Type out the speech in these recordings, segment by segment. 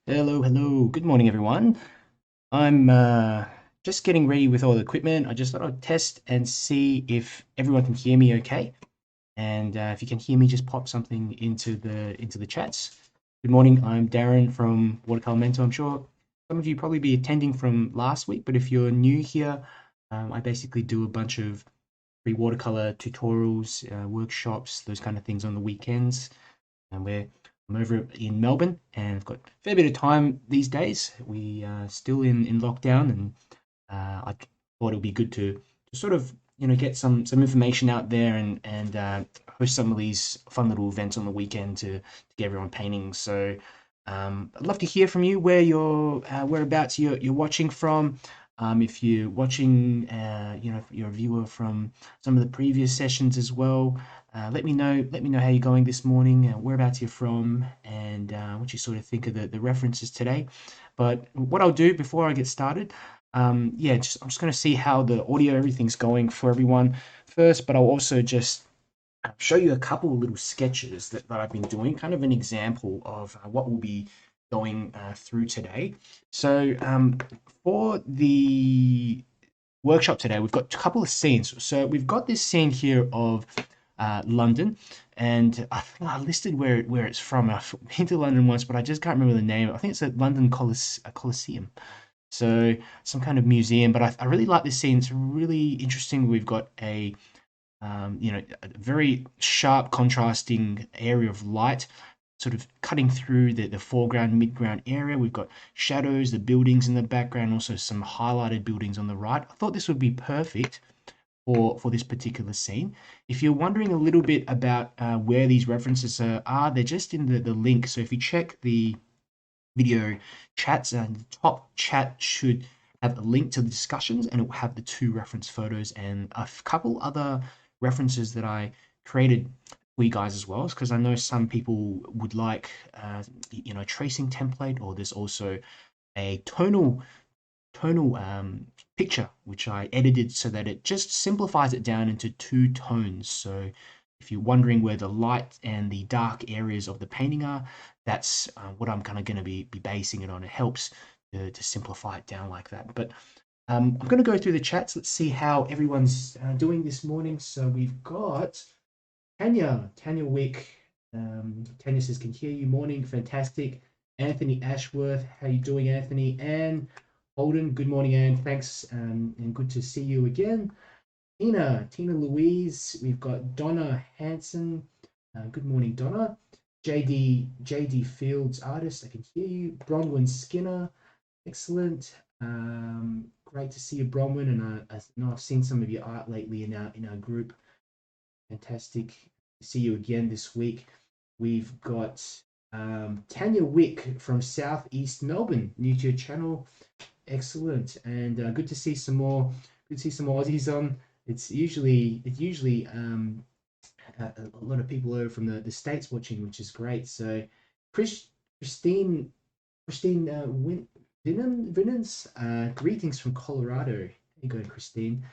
Hello, hello. Good morning, everyone. I'm just getting ready with all the equipment. I just thought I'd test and see if everyone can hear me okay. And if you can hear me, just pop something into the chats. Good morning. I'm Darren from Watercolor Mentor. I'm sure some of you probably be attending from last week, but if you're new here, I basically do a bunch of free watercolor tutorials, workshops, those kind of things on the weekends. And I'm over in Melbourne, and I've got a fair bit of time these days. We are still in lockdown, and I thought it would be good to sort of get some information out there and host some of these fun little events on the weekend to get everyone painting. So I'd love to hear from you where you're whereabouts you're watching from. If you're watching, if you're a viewer from some of the previous sessions as well, let me know. Let me know how you're going this morning, whereabouts you're from, and what you sort of think of the references today. But what I'll do before I get started, yeah, I'm just going to see how the audio, everything's going for everyone first. But I'll also just show you a couple of little sketches that I've been doing, kind of an example of what we'll be going through today. So for the workshop today, we've got a couple of scenes. So we've got this scene here of London, and I think I listed where it's from. I've been to London once, but I just can't remember the name. I think it's at London Coliseum. So some kind of museum, but I really like this scene. It's really interesting. We've got a very sharp contrasting area of light sort of cutting through the foreground, midground area. We've got shadows, the buildings in the background, also some highlighted buildings on the right. I thought this would be perfect for this particular scene. If you're wondering a little bit about where these references are, they're just in the link. So if you check the video chats, the top chat should have a link to the discussions, and it will have the two reference photos and a couple other references that I created for you guys as well, because I know some people would like tracing template, or there's also a tonal picture which I edited so that it just simplifies it down into two tones. So if you're wondering where the light and the dark areas of the painting are, that's what I'm kind of going to be basing it on. It helps to simplify it down like that. But I'm going to go through the chats. Let's see how everyone's doing this morning. So we've got Tanya Wick. Tanya says, can hear you. Morning, fantastic. Anthony Ashworth, how you doing, Anthony? Anne Holden, good morning, Anne. Thanks, and good to see you again. Tina Louise, we've got Donna Hanson. Good morning, Donna. JD Fields, artist, I can hear you. Bronwyn Skinner, excellent. Great to see you, Bronwyn, and I know I've seen some of your art lately in our group. Fantastic to see you again this week. We've got Tanya Wick from Southeast Melbourne, new to your channel. Excellent, and good to see some more. Good to see some Aussies on. It's usually a lot of people over from the states watching, which is great. So, Christine Vinens, greetings from Colorado. There you go, Christine.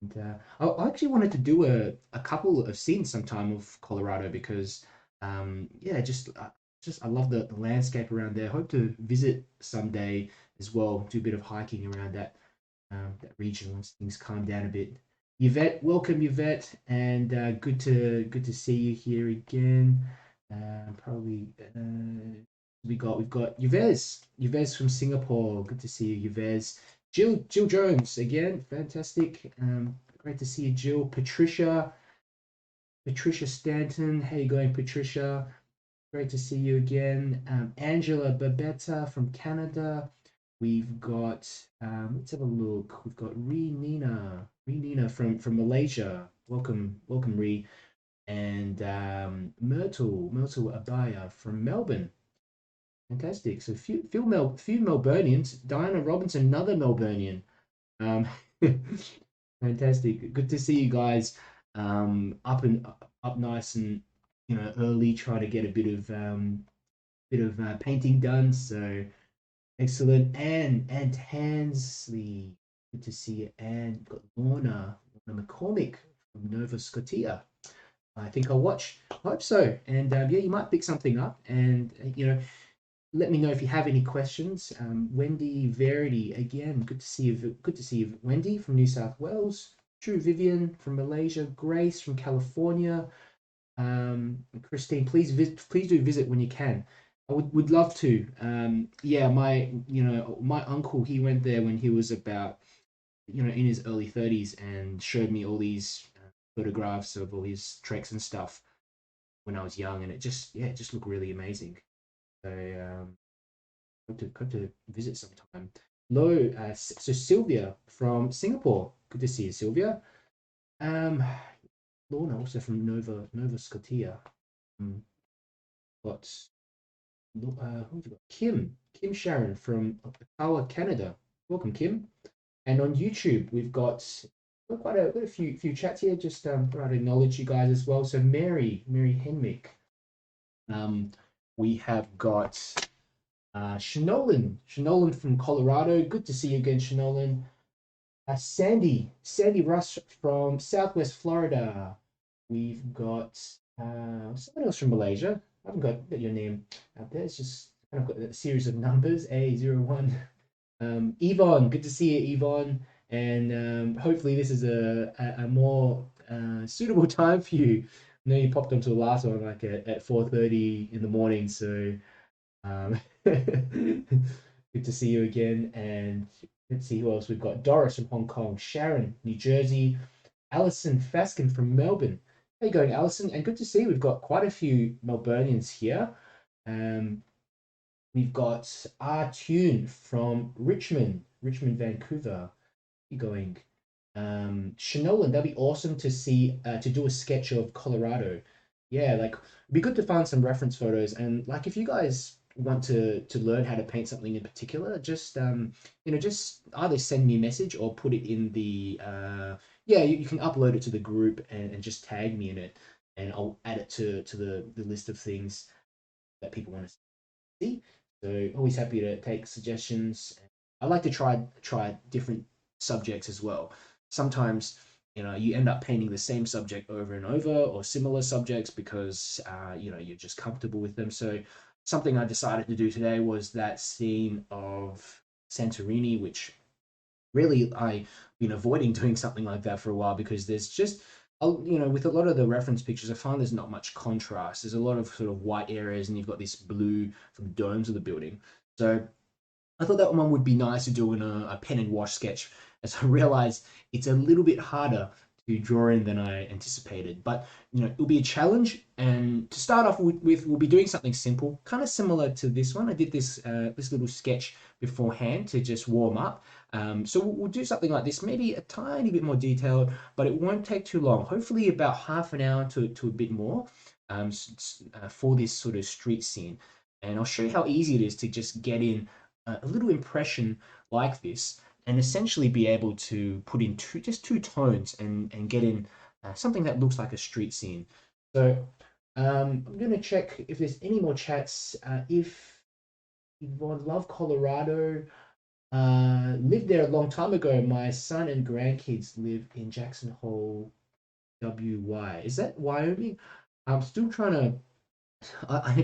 And I actually wanted to do a couple of scenes sometime of Colorado because, yeah, just I love the landscape around there. Hope to visit someday as well. Do a bit of hiking around that region once things calm down a bit. Yvette, welcome Yvette, and good to see you here again. Probably we've got Yves from Singapore. Good to see you, Yves. Jill Jones again, fantastic. Great to see you, Jill. Patricia Stanton, how you going, Patricia? Great to see you again. Angela Babetta from Canada. We've got let's have a look. We've got Nina from Malaysia. Welcome, Ree. And 𝗪𝗪𝗕𝗦𝗪𝗧𝗪 from Melbourne. Fantastic. So few Melburnians. Diana Robinson, another Melburnian. Um, fantastic. Good to see you guys. Up nice and early. Try to get a bit of painting done. So excellent. And Tansley. Good to see you. And got Lorna McCormick from Nova Scotia. I think I'll watch. Hope so. And yeah, you might pick something up. And let me know if you have any questions. Wendy Verity, again, good to see you. Good to see you, Wendy from New South Wales. Drew Vivian from Malaysia. Grace from California. Christine, please do visit when you can. I would love to. Yeah, my uncle, he went there when he was about in his early 30s and showed me all these photographs of all his treks and stuff when I was young, and it just looked really amazing. So hope to visit sometime. Hello, so Sylvia from Singapore. Good to see you, Sylvia. Lorna also from 𝗪𝗧𝗘𝗦𝗧𝗥𝗘𝗢𝗡. Got who have we got? Kim Sharon from Ottawa, Canada. Welcome, Kim. And on YouTube, we've got quite a few chats here. Just thought I'd acknowledge you guys as well. So Mary Henmick. We have got Shanolan from Colorado. Good to see you again, Shanolan. Sandy Russ from Southwest Florida. We've got someone else from Malaysia. I haven't got your name out there. It's just kind of got a series of numbers. A01. Yvonne, good to see you, Yvonne. And hopefully this is a more suitable time for you. I know you popped onto the last one like at 4:30 in the morning, so good to see you again. And let's see who else we've got. Doris from Hong Kong, Sharon, New Jersey, Alison Faskin from Melbourne. How you going, Alison? And good to see we've got quite a few Melburnians here. We've got Tune from Richmond, Vancouver. How you going? Shanolan, that'd be awesome to see, to do a sketch of Colorado. Yeah, like it'd be good to find some reference photos. And like if you guys want to learn how to paint something in particular, just just either send me a message or put it in the yeah, you can upload it to the group and just tag me in it, and I'll add it to the list of things that people want to see. So always happy to take suggestions. I like to try different subjects as well. Sometimes you end up painting the same subject over and over, or similar subjects, because you're just comfortable with them. So something I decided to do today was that scene of Santorini, which really I've been avoiding doing something like that for a while, because there's just with a lot of the reference pictures, I find there's not much contrast. There's a lot of sort of white areas, and you've got this blue for the domes of the building. So I thought that one would be nice to do in a pen and wash sketch, as I realized it's a little bit harder to draw in than I anticipated. But it'll be a challenge, and to start off with we'll be doing something simple, kind of similar to this one. I did this little sketch beforehand to just warm up. So we'll do something like this, maybe a tiny bit more detailed, but it won't take too long. Hopefully about half an hour to a bit more for this sort of street scene. And I'll show you how easy it is to just get in a little impression like this, and essentially be able to put in just two tones and get in something that looks like a street scene. So I'm going to check if there's any more chats. If Yvonne, love Colorado, lived there a long time ago. My son and grandkids live in Jackson Hole, WY. Is that Wyoming? I'm still trying to.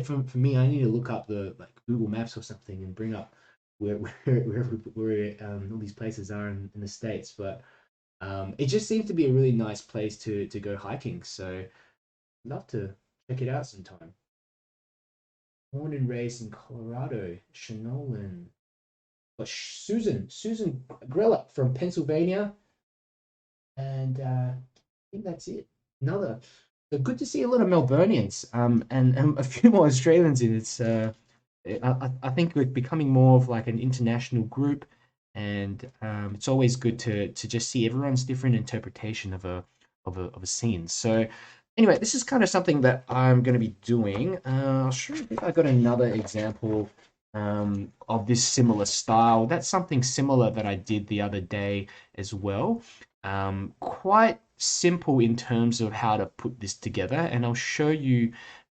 For me, I need to look up the Google Maps or something and bring up wherever all these places are in the States. But it just seems to be a really nice place to go hiking. So I'd love to check it out sometime. Born and raised in Colorado, Shanolan. But Susan Grella from Pennsylvania. And I think that's it. So good to see a lot of Melburnians and a few more Australians in it. I think we're becoming more of like an international group, and it's always good to just see everyone's different interpretation of a scene. So anyway, this is kind of something that I'm going to be doing. I'll show you if I got another example of this similar style. That's something similar that I did the other day as well. Quite simple in terms of how to put this together, and I'll show you.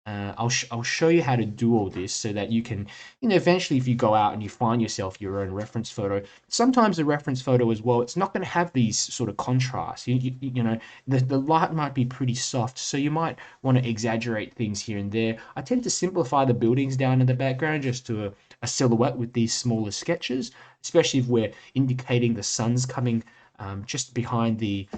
I'll show you how to do all this so that you can, eventually if you go out and you find yourself your own reference photo, sometimes the reference photo as well, it's not going to have these sort of contrasts. The light might be pretty soft, so you might want to exaggerate things here and there. I tend to simplify the buildings down in the background just to a silhouette with these smaller sketches, especially if we're indicating the sun's coming just behind the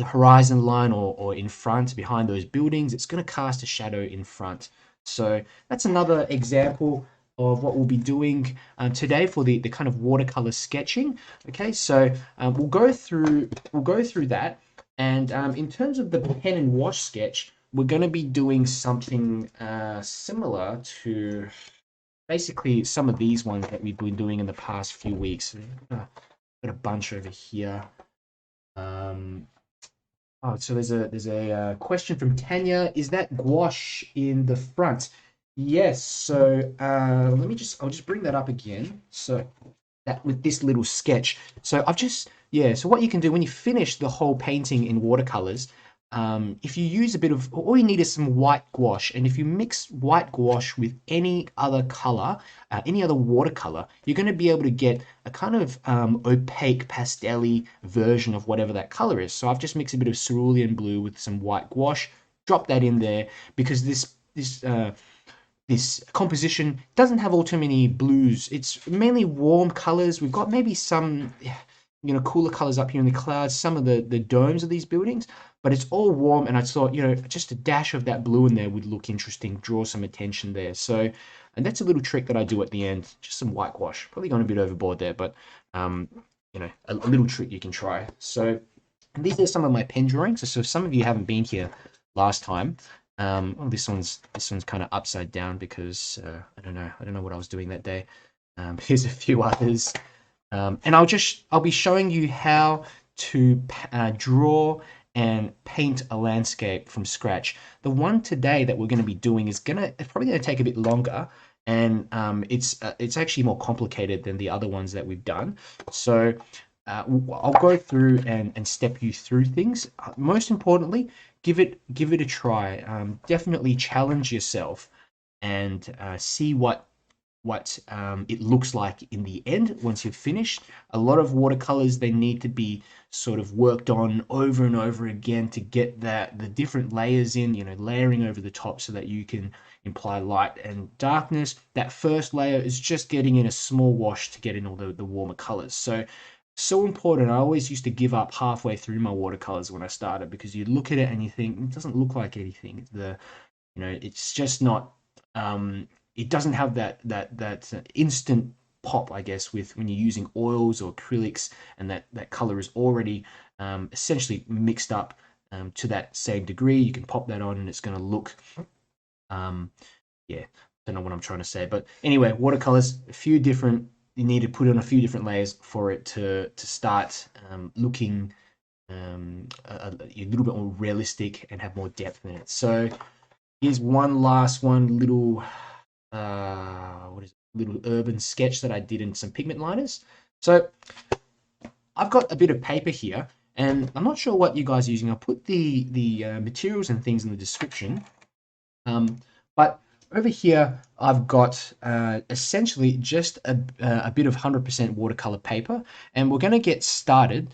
horizon line or in front behind those buildings. It's going to cast a shadow in front. So that's another example of what we'll be doing today for the kind of watercolor sketching. Okay, so we'll go through that, and in terms of the pen and wash sketch, we're going to be doing something similar to basically some of these ones that we've been doing in the past few weeks. Got a bunch over here. Oh, so there's a question from Tanya. Is that gouache in the front? Yes. So I'll just bring that up again. So that with this little sketch. So so what you can do when you finish the whole painting in watercolors, if you use a bit of, all you need is some white gouache, and if you mix white gouache with any other color, any other watercolor, you're going to be able to get a kind of opaque pastel-y version of whatever that color is. So I've just mixed a bit of cerulean blue with some white gouache, drop that in there, because this composition doesn't have all too many blues. It's mainly warm colors. We've got maybe some cooler colors up here in the clouds, some of the domes of these buildings, but it's all warm, and I thought, just a dash of that blue in there would look interesting, draw some attention there. So, and that's a little trick that I do at the end, just some white gouache. Probably gone a bit overboard there, but a little trick you can try. So these are some of my pen drawings. So if some of you haven't been here last time, this one's kind of upside down because I don't know what I was doing that day. Here's a few others. And I'll be showing you how to draw and paint a landscape from scratch. The one today that we're going to be doing is probably going to take a bit longer, and it's actually more complicated than the other ones that we've done. So I'll go through and step you through things. Most importantly, give it a try. Definitely challenge yourself and see what it looks like in the end once you've finished. A lot of watercolors, they need to be sort of worked on over and over again to get the different layers in, layering over the top so that you can imply light and darkness. That first layer is just getting in a small wash to get in all the warmer colors. So important. I always used to give up halfway through my watercolors when I started, because you look at it and you think it doesn't look like anything. It's just not it doesn't have that instant pop, I guess, with when you're using oils or acrylics, and that color is already essentially mixed up to that same degree. You can pop that on and it's going to look yeah, don't know what I'm trying to say, but anyway, watercolors, you need to put on a few different layers for it to start looking a little bit more realistic and have more depth in it. So here's one last one, little little urban sketch that I did in some pigment liners. So I've got a bit of paper here, and I'm not sure what you guys are using. I'll put the materials and things in the description. But over here, I've got essentially just a bit of 100% watercolor paper, and we're going to get started.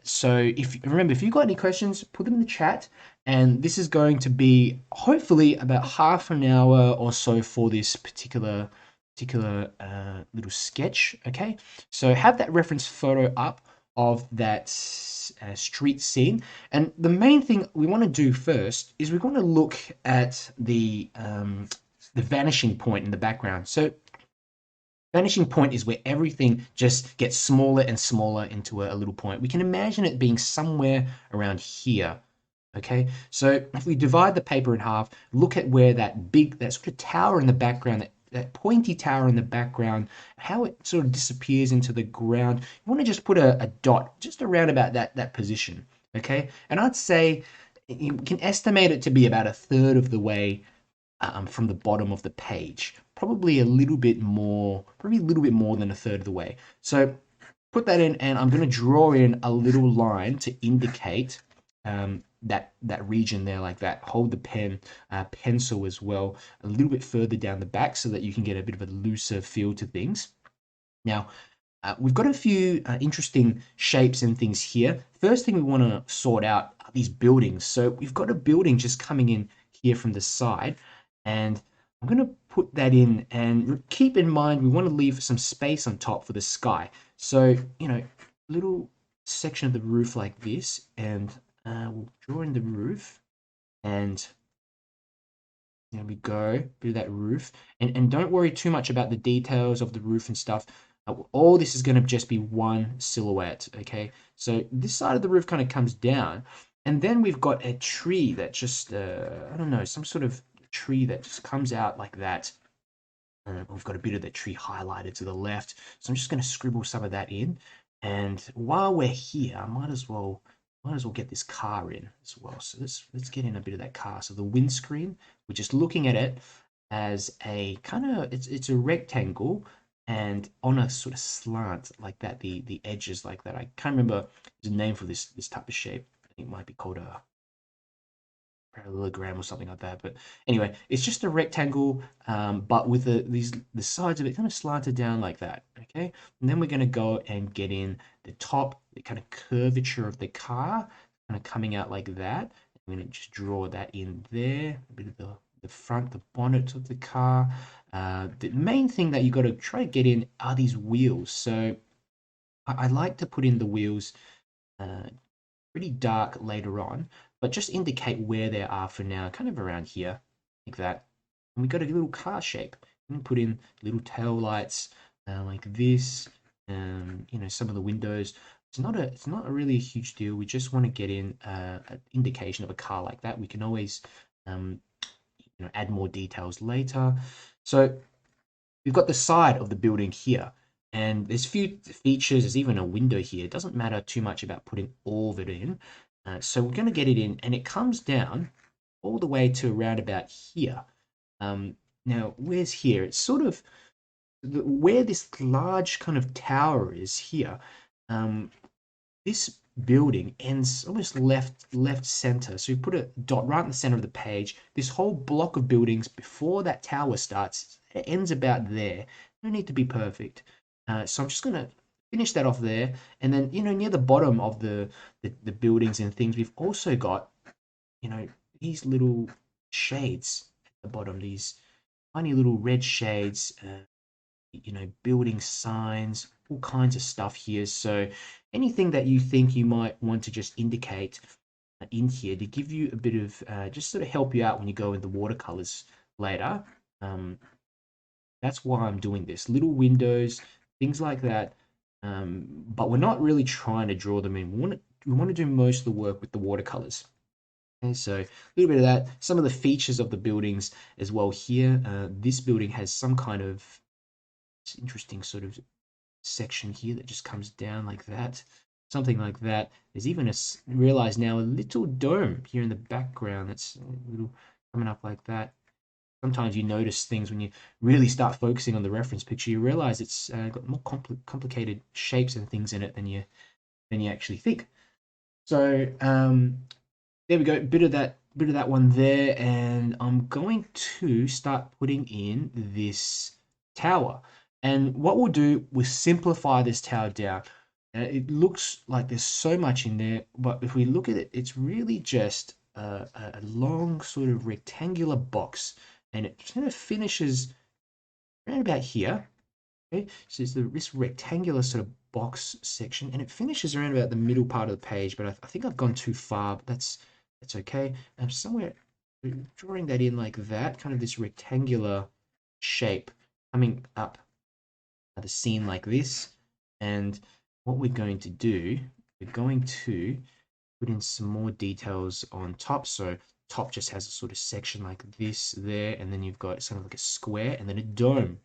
So if you've got any questions, put them in the chat. And this is going to be hopefully about half an hour or so for this particular little sketch. Okay, so have that reference photo up of that street scene, and the main thing we want to do first is we want to look at the vanishing point in the background. So vanishing point is where everything just gets smaller and smaller into a little point. We can imagine it being somewhere around here. Okay, so if we divide the paper in half, look at where that sort of tower in the background, that pointy tower in the background, how it sort of disappears into the ground. You want to just put a dot just around about that position. Okay, and I'd say you can estimate it to be about a third of the way from the bottom of the page, probably a little bit more than a third of the way. So put that in, and I'm going to draw in a little line to indicate that region there, like that. Hold the pencil as well a little bit further down the back so that you can get a bit of a looser feel to things. Now, we've got a few interesting shapes and things here. First thing we want to sort out are these buildings. So we've got a building just coming in here from the side, and I'm going to put that in, and keep in mind we want to leave some space on top for the sky. So, you know, little section of the roof like this, and we'll draw in the roof, and there we go, bit of that roof. And don't worry too much about the details of the roof and stuff. All this is going to just be one silhouette, okay? So this side of the roof kind of comes down, and then we've got a tree that just, I don't know, some sort of tree that just comes out like that. We've got a bit of the tree highlighted to the left. So I'm just going to scribble some of that in. And while we're here, I might as well get this car in as well. So let's get in a bit of that car. So the windscreen, we're just looking at it as a kind of, it's a rectangle, and on a sort of slant like that, the edges like that. I can't remember the name for this type of shape. I think it might be called a parallelogram or something like that. But anyway, it's just a rectangle, but with the sides of it kind of slanted down like that. Okay, and then we're going to go and get in the top, the kind of curvature of the car, kind of coming out like that. I'm going to just draw that in there, a bit of the front, the bonnet of the car. The main thing that you got to try to get in are these wheels. So I like to put in the wheels pretty dark later on, but just indicate where they are for now, kind of around here, like that. And we got a little car shape. And put in little tail lights like this. You know, some of the windows. It's not a really a huge deal. We just want to get in an indication of a car like that. We can always you know, add more details later. So we've got the side of the building here, and there's few features. There's even a window here. It doesn't matter too much about putting all of it in. So we're going to get it in, and it comes down all the way to around about here. Now, where's here? It's sort of where this large kind of tower is here. This building ends almost left center. So we put a dot right in the center of the page. This whole block of buildings before that tower starts, it ends about there. No need to be perfect. So I'm just going to finish that off there. And then, you know, near the bottom of the buildings and things, we've also got, you know, these little shades at the bottom, these tiny little red shades, you know, building signs, all kinds of stuff here. So anything that you think you might want to just indicate in here to give you a bit of, just sort of help you out when you go in the watercolors later. That's why I'm doing this. Little windows, things like that. But we're not really trying to draw them in. We want to do most of the work with the watercolors. Okay, so a little bit of that. Some of the features of the buildings as well here. This building has some kind of interesting sort of section here that just comes down like that. Something like that. There's even realize now, a little dome here in the background that's a little coming up like that. Sometimes you notice things when you really start focusing on the reference picture. You realize it's got more complicated shapes and things in it than you actually think. So there we go, bit of that one there, and I'm going to start putting in this tower. And what we'll do, we'll simplify this tower down. It looks like there's so much in there, but if we look at it, it's really just a long sort of rectangular box, and it kind of finishes right about here. Okay, so it's this rectangular sort of box section, and it finishes around about the middle part of the page, but I think I've gone too far, but that's okay. I'm somewhere drawing that in like that, kind of this rectangular shape coming up the scene like this. And what we're going to do, we're going to put in some more details on top. So top just has a sort of section like this there, and then you've got sort of like a square and then a dome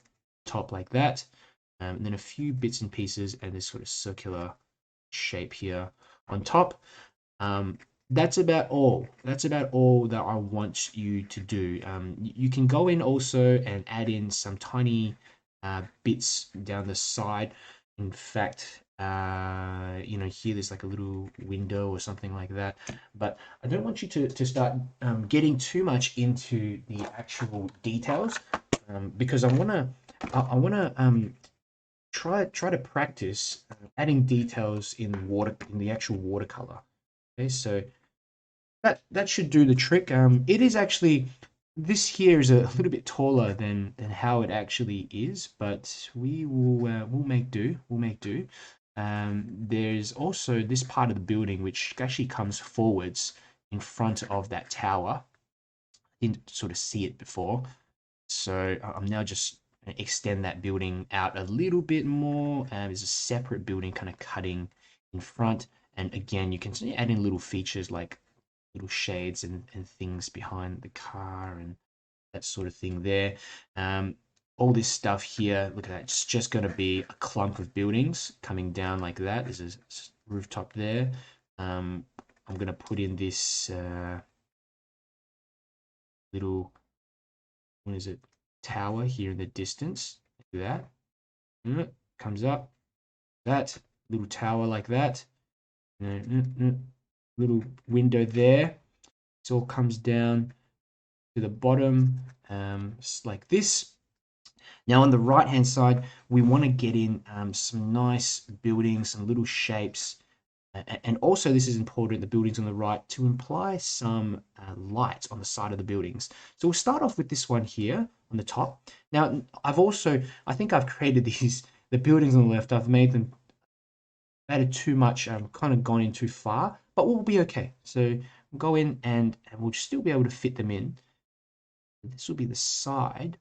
top like that, and then a few bits and pieces and this sort of circular shape here on top. That's about all. That's about all that I want you to do. You can go in also and add in some tiny bits down the side. In fact, you know, here there's like a little window or something like that. But I don't want you to start getting too much into the actual details, because I wanna try to practice adding details in the actual watercolor. Okay, so that should do the trick. It is actually this here is a little bit taller than how it actually is, but we'll make do. We'll make do. There's also this part of the building which actually comes forwards in front of that tower. I didn't sort of see it before, so I'm now just gonna extend that building out a little bit more. There's a separate building kind of cutting in front, and again you can add in little features like little shades and things behind the car and that sort of thing there. All this stuff here, look at that, it's just going to be a clump of buildings coming down like that. There's a rooftop there. I'm going to put in this little, what is it, tower here in the distance. Look at that. Comes up. That little tower like that. Little window there. It all comes down to the bottom, like this. Now on the right hand side, we want to get in some nice buildings, some little shapes, and also this is important, the buildings on the right, to imply some light on the side of the buildings. So we'll start off with this one here on the top. Now I think I've created the buildings on the left, I've made them added too much, kind of gone in too far, but we'll be okay. So we'll go in and we'll still be able to fit them in. This will be the side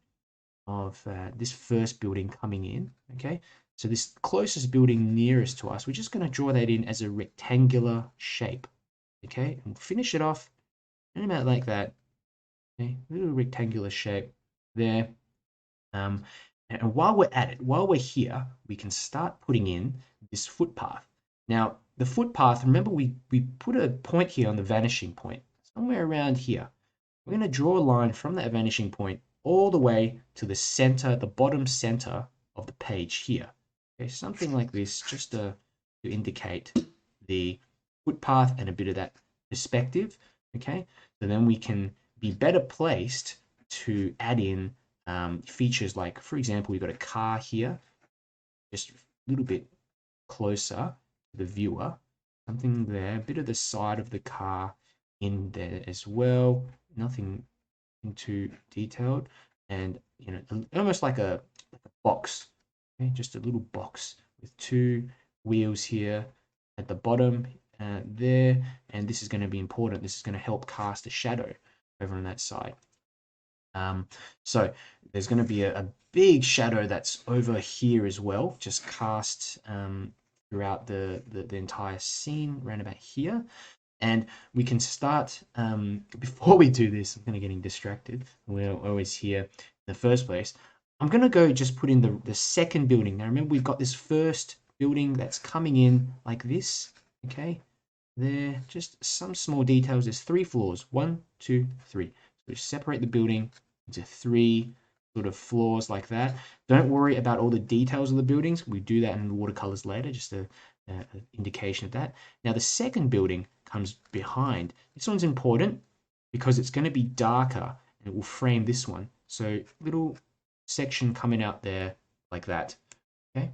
of this first building coming in, okay? So this closest building nearest to us, we're just going to draw that in as a rectangular shape, okay? And finish it off and about like that, okay? Little rectangular shape there. And while we're at it, while we're here, we can start putting in this footpath. Now, the footpath, remember we put a point here on the vanishing point, somewhere around here. We're going to draw a line from that vanishing point all the way to the center, the bottom center of the page here. Okay, something like this, just to indicate the footpath and a bit of that perspective. Okay, so then we can be better placed to add in features like, for example, we've got a car here, just a little bit closer to the viewer, something there, a bit of the side of the car in there as well. Nothing too detailed, and you know, almost like a box, okay? Just a little box with two wheels here at the bottom there, and this is going to be important. This is going to help cast a shadow over on that side. So there's going to be a big shadow that's over here as well, just cast throughout the entire scene around about here. And we can start, before we do this, I'm kind of getting distracted. We're always here in the first place. I'm going to go just put in the second building. Now, remember, we've got this first building that's coming in like this, okay? There, just some small details. There's 3 floors, 1, 2, 3. So we separate the building into 3 sort of floors like that. Don't worry about all the details of the buildings. We do that in the watercolors later, just an indication of that. Now, the second building comes behind. This one's important because it's going to be darker and it will frame this one. So little section coming out there like that, okay?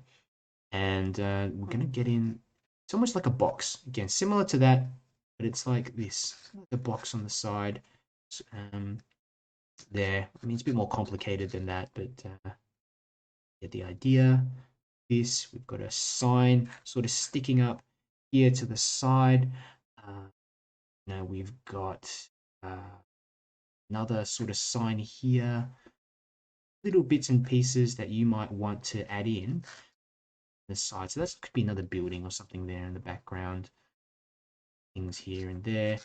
And we're going to get in, it's almost like a box. Again, similar to that, but it's like this, the box on the side there. I mean, it's a bit more complicated than that, but get the idea. This, we've got a sign sort of sticking up here to the side. Now we've got another sort of sign here, little bits and pieces that you might want to add in the side. So that could be another building or something there in the background, things here and there.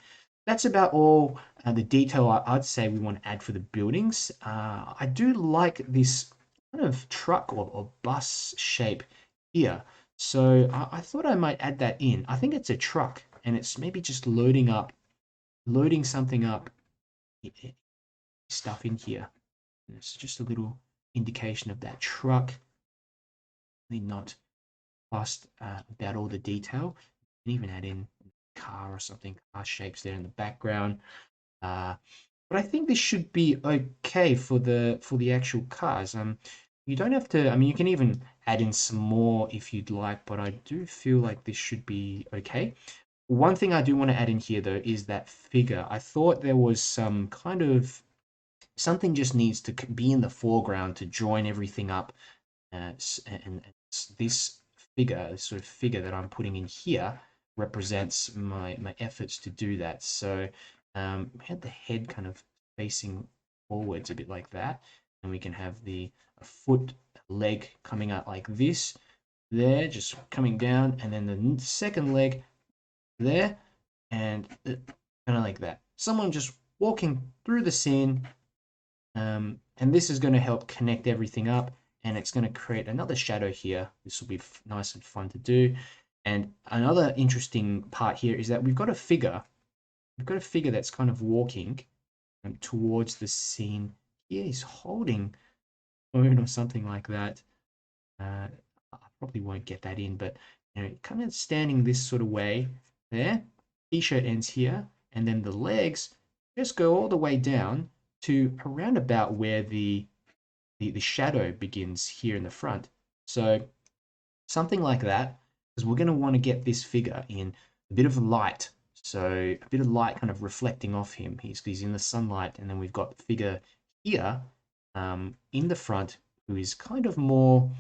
That's about all the detail I'd say we want to add for the buildings. I do like this kind of truck or bus shape here. So I thought I might add that in. I think it's a truck and it's maybe just loading something up, stuff in here. It's just a little indication of that truck. Really not fussed about all the detail. You can even add in car or something, car shapes there in the background. But I think this should be okay for the actual cars. You don't have to, I mean, you can even add in some more if you'd like, but I do feel like this should be okay. One thing I do want to add in here though is that figure. I thought there was some kind of something just needs to be in the foreground to join everything up. And this figure, this sort of figure that I'm putting in here, represents my efforts to do that. So we had the head kind of facing forwards a bit like that, and we can have the foot, leg coming out like this, there, just coming down, and then the second leg there, and kind of like that. Someone just walking through the scene, and this is going to help connect everything up, and it's going to create another shadow here. This will be nice and fun to do. And another interesting part here is that we've got a figure. We've got a figure that's kind of walking towards the scene. Here he's holding a phone or something like that. I probably won't get that in, but you know, kind of standing this sort of way there. T-shirt ends here, and then the legs just go all the way down to around about where the shadow begins here in the front. So something like that, because we're going to want to get this figure in a bit of light. So a bit of light kind of reflecting off him. He's in the sunlight, and then we've got the figure here in the front who is kind of more,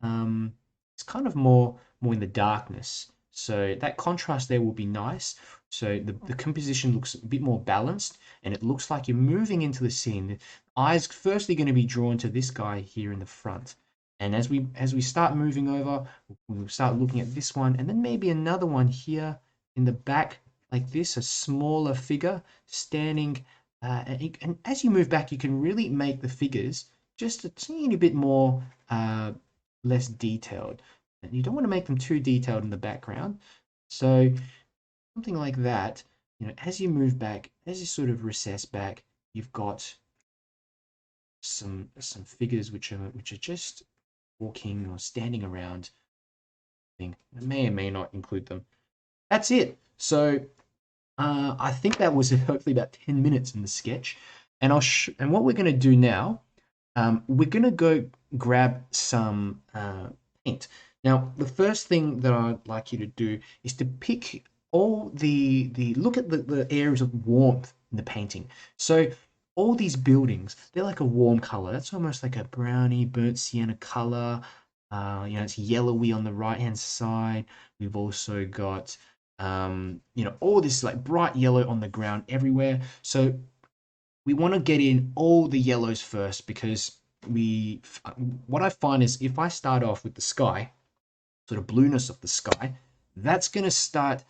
it's kind of more in the darkness. So that contrast there will be nice. So the composition looks a bit more balanced, and it looks like you're moving into the scene. The eyes firstly going to be drawn to this guy here in the front. And as we start moving over, we'll start looking at this one, and then maybe another one here in the back, like this, a smaller figure standing. And as you move back, you can really make the figures just a teeny bit more less detailed. And you don't want to make them too detailed in the background. So something like that, you know, as you move back, as you sort of recess back, you've got some figures which are just walking or standing around. I may or may not include them. That's it. So I think that was hopefully about 10 minutes in the sketch. And and what we're going to do now, we're going to go grab some paint. Now, the first thing that I'd like you to do is to pick all look at the areas of warmth in the painting. So all these buildings, they're like a warm color. That's almost like a brownie, burnt sienna color. You know, it's yellowy on the right-hand side. We've also got, you know, all this like bright yellow on the ground everywhere. So we want to get in all the yellows first, because what I find is if I start off with the sky, sort of blueness of the sky, that's going to start,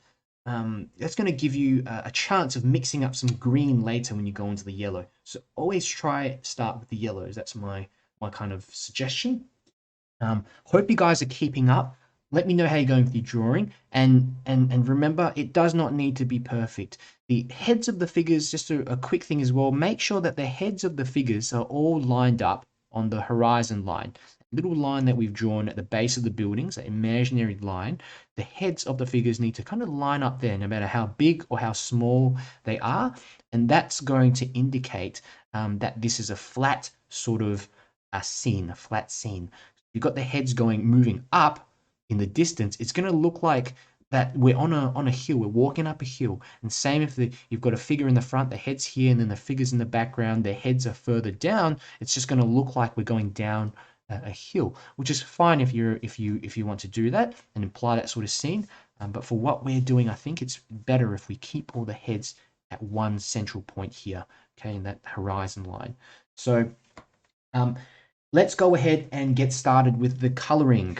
that's going to give you a chance of mixing up some green later when you go into the yellow. So always start with the yellows. That's my kind of suggestion. Hope you guys are keeping up. Let me know how you're going with your drawing, and remember, it does not need to be perfect. The heads of the figures, just a quick thing as well, make sure that the heads of the figures are all lined up on the horizon line. Little line that we've drawn at the base of the buildings, that imaginary line, the heads of the figures need to kind of line up there, no matter how big or how small they are, and that's going to indicate that this is a flat sort of a flat scene. You've got the heads moving up in the distance. It's going to look like that we're on a hill, we're walking up a hill. And same if you've got a figure in the front, the head's here, and then the figures in the background, their heads are further down. It's just going to look like we're going down a hill, which is fine if you want to do that and imply that sort of scene. But for what we're doing, I think it's better if we keep all the heads at one central point here, okay, in that horizon line. So let's go ahead and get started with the coloring.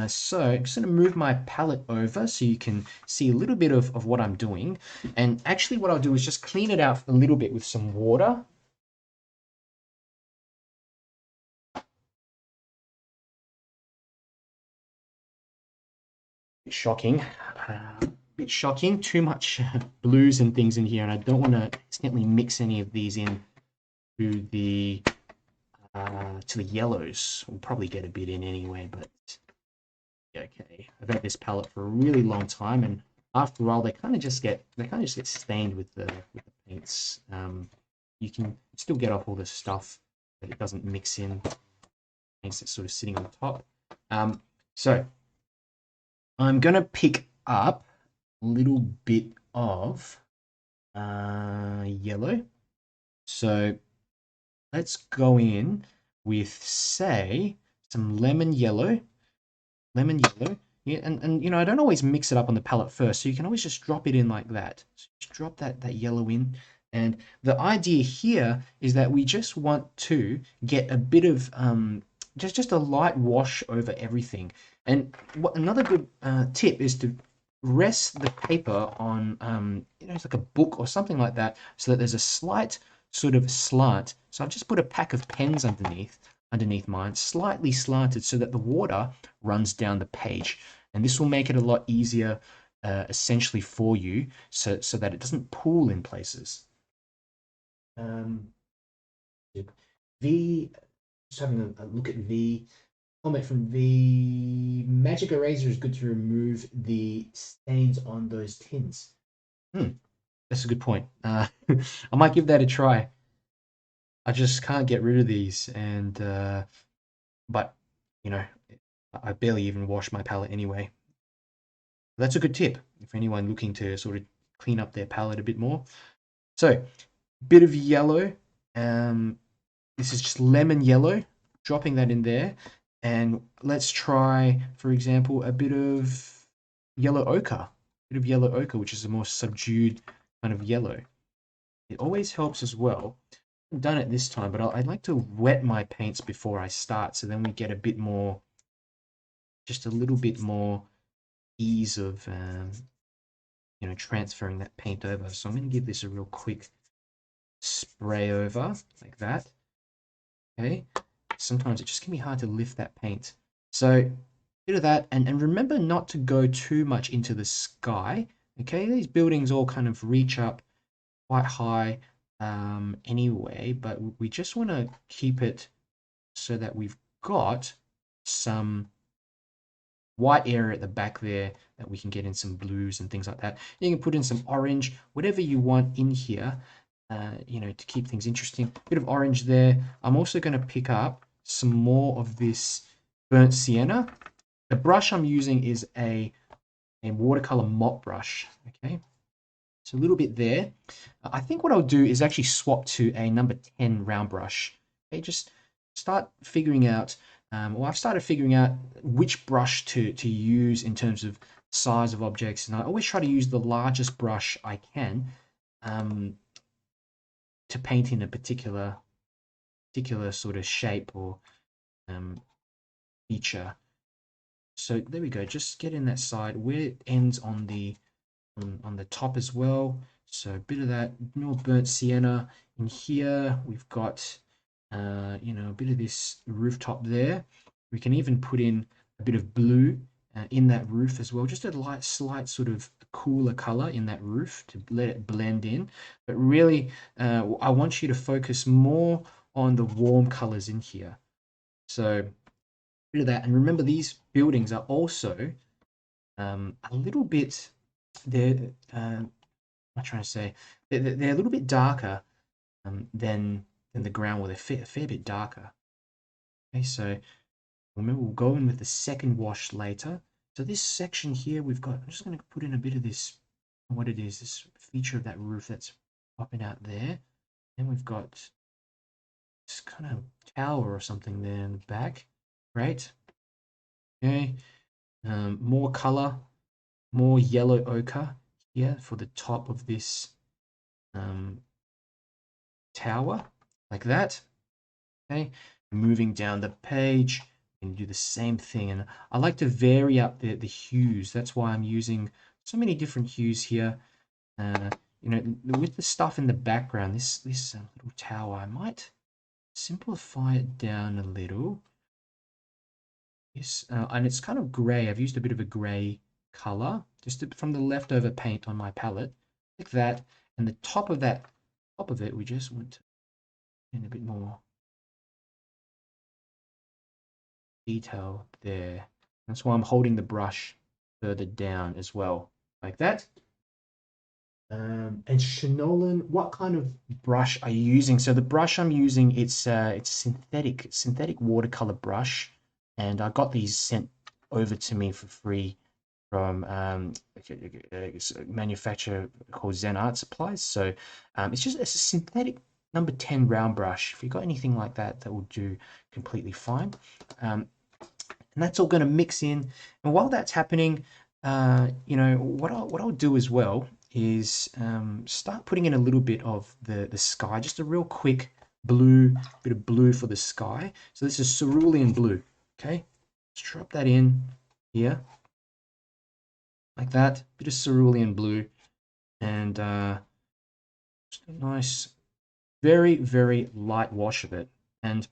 So I'm just going to move my palette over so you can see a little bit of what I'm doing. And actually what I'll do is just clean it out a little bit with some water. Shocking. Bit shocking. Too much blues and things in here, and I don't want to accidentally mix any of these in to the yellows. We'll probably get a bit in anyway, but okay. I've had this palette for a really long time, and after a while, they kind of just get stained with the paints. You can still get off all the stuff, but it doesn't mix in. Paints that's sort of sitting on top. So I'm gonna pick up a little bit of yellow. So let's go in with, say, some lemon yellow. Lemon yellow. Yeah, and you know, I don't always mix it up on the palette first, so you can always just drop it in like that. So just drop that yellow in. And the idea here is that we just want to get a bit of just a light wash over everything. And what another good tip is to rest the paper on you know, it's like a book or something like that, so that there's a slight sort of slant. So I've just put a pack of pens underneath mine, slightly slanted, so that the water runs down the page. And this will make it a lot easier essentially for you, so that it doesn't pool in places. V, just having a look at V. Comment from V. Magic eraser is good to remove the stains on those tins. That's a good point. I might give that a try. I just can't get rid of these, and but you know, I barely even wash my palette anyway. That's a good tip for anyone looking to sort of clean up their palette a bit more. So, bit of yellow. This is just lemon yellow. Dropping that in there, and let's try, for example, a bit of yellow ochre. Bit of yellow ochre, which is a more subdued kind of yellow. It always helps as well. I haven't done it this time, but I'd like to wet my paints before I start, so then we get a bit more, just a little bit more ease of you know, transferring that paint over. So I'm going to give this a real quick spray over like that. Okay, sometimes it just can be hard to lift that paint, so bit of that, and remember not to go too much into the sky. Okay, these buildings all kind of reach up quite high anyway, but we just want to keep it so that we've got some white area at the back there that we can get in some blues and things like that. You can put in some orange, whatever you want in here, you know, to keep things interesting. Bit of orange there. I'm also going to pick up some more of this burnt sienna. The brush I'm using is a watercolor mop brush. Okay, so a little bit there. I think what I'll do is actually swap to a number 10 round brush. Okay, just start figuring out, well, I've started figuring out which brush to use in terms of size of objects, and I always try to use the largest brush I can to paint in a particular sort of shape or feature. So there we go. Just get in that side where it ends on the top as well. So a bit of that more burnt sienna in here. We've got you know, a bit of this rooftop there. We can even put in a bit of blue in that roof as well. Just a slight sort of cooler color in that roof to let it blend in. But really, I want you to focus more on the warm colors in here. So a bit of that. And remember, these buildings are also a little bit, they're, I'm trying to say, they're a little bit darker than the ground, or they're a fair bit darker. Okay, so remember, we'll go in with the second wash later. So this section here, we've got, I'm just going to put in a bit of this, what it is, this feature of that roof that's popping out there. Then we've got this kind of tower or something there in the back. Great. Okay. More color, more yellow ochre here for the top of this tower, like that. Okay. Moving down the page, and do the same thing. And I like to vary up the hues. That's why I'm using so many different hues here. You know, with the stuff in the background, this little tower, I might simplify it down a little. Yes, and it's kind of grey. I've used a bit of a grey color just from the leftover paint on my palette, like that. And the top of it, we just want to in a bit more detail there. That's why I'm holding the brush further down as well, like that. And Shanolan, what kind of brush are you using? So the brush I'm using, it's a synthetic watercolor brush, and I got these sent over to me for free from a manufacturer called Zen Art Supplies. So it's a synthetic number 10 round brush. If you've got anything like that, that will do completely fine. And that's all going to mix in. And while that's happening, you know, what I'll do as well is start putting in a little bit of the sky, just a real quick blue, bit of blue for the sky. So this is cerulean blue. Okay, let's drop that in here like that. Bit of cerulean blue, and just a nice, very, very light wash of it. And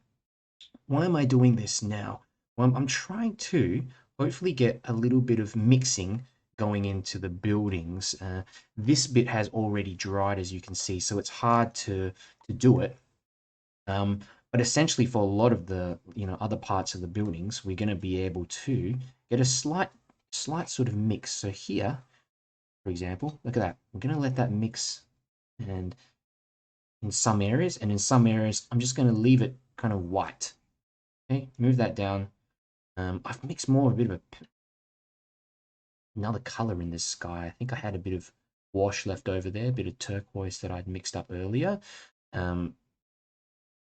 why am I doing this now? Well, I'm trying to hopefully get a little bit of mixing going into the buildings. This bit has already dried, as you can see, so it's hard to do it. But essentially, for a lot of the other parts of the buildings, we're going to be able to get a slight sort of mix. So here, for example, look at that. I'm going to let that mix, and in some areas, and in some areas, I'm just going to leave it kind of white. Okay, move that down. I've mixed more a bit of another color in this sky. I think I had a bit of wash left over there, a bit of turquoise that I'd mixed up earlier,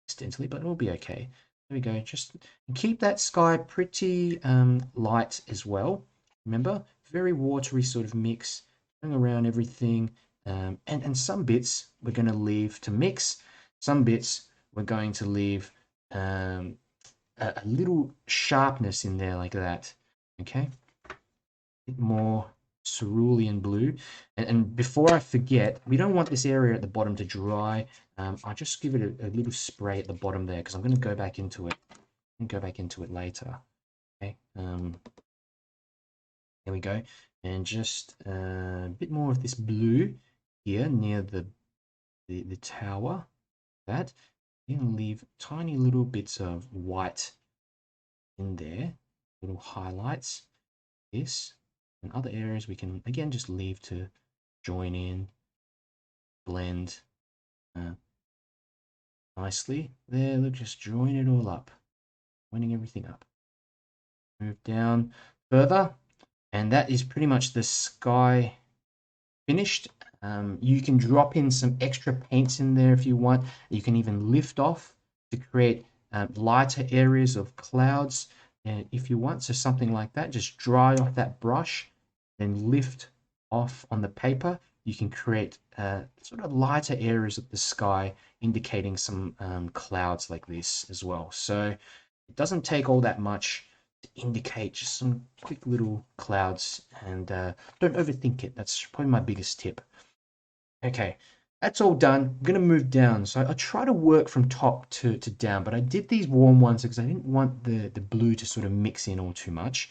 accidentally, but it'll be okay. There we go. Just keep that sky pretty light as well. Remember, very watery sort of mix, going around everything. And some bits we're going to leave to mix. Some bits we're going to leave a little sharpness in there like that. Okay, a bit more cerulean blue. And before I forget, we don't want this area at the bottom to dry. I'll just give it a little spray at the bottom there, because I'm going to go back into it and go back into it later. Okay, there we go. And just a bit more of this blue here near the tower. That you're going to leave tiny little bits of white in there, little highlights. This and other areas we can again just leave to join in, blend nicely. There, look, just join it all up, joining everything up. Move down further, and that is pretty much the sky finished. You can drop in some extra paints in there if you want. You can even lift off to create lighter areas of clouds if you want. So something like that, just dry off that brush, then lift off on the paper. You can create sort of lighter areas of the sky, indicating some clouds like this as well. So it doesn't take all that much to indicate just some quick little clouds, and don't overthink it. That's probably my biggest tip. Okay, that's all done. I'm going to move down. So I try to work from top to down, but I did these warm ones because I didn't want the blue to sort of mix in all too much.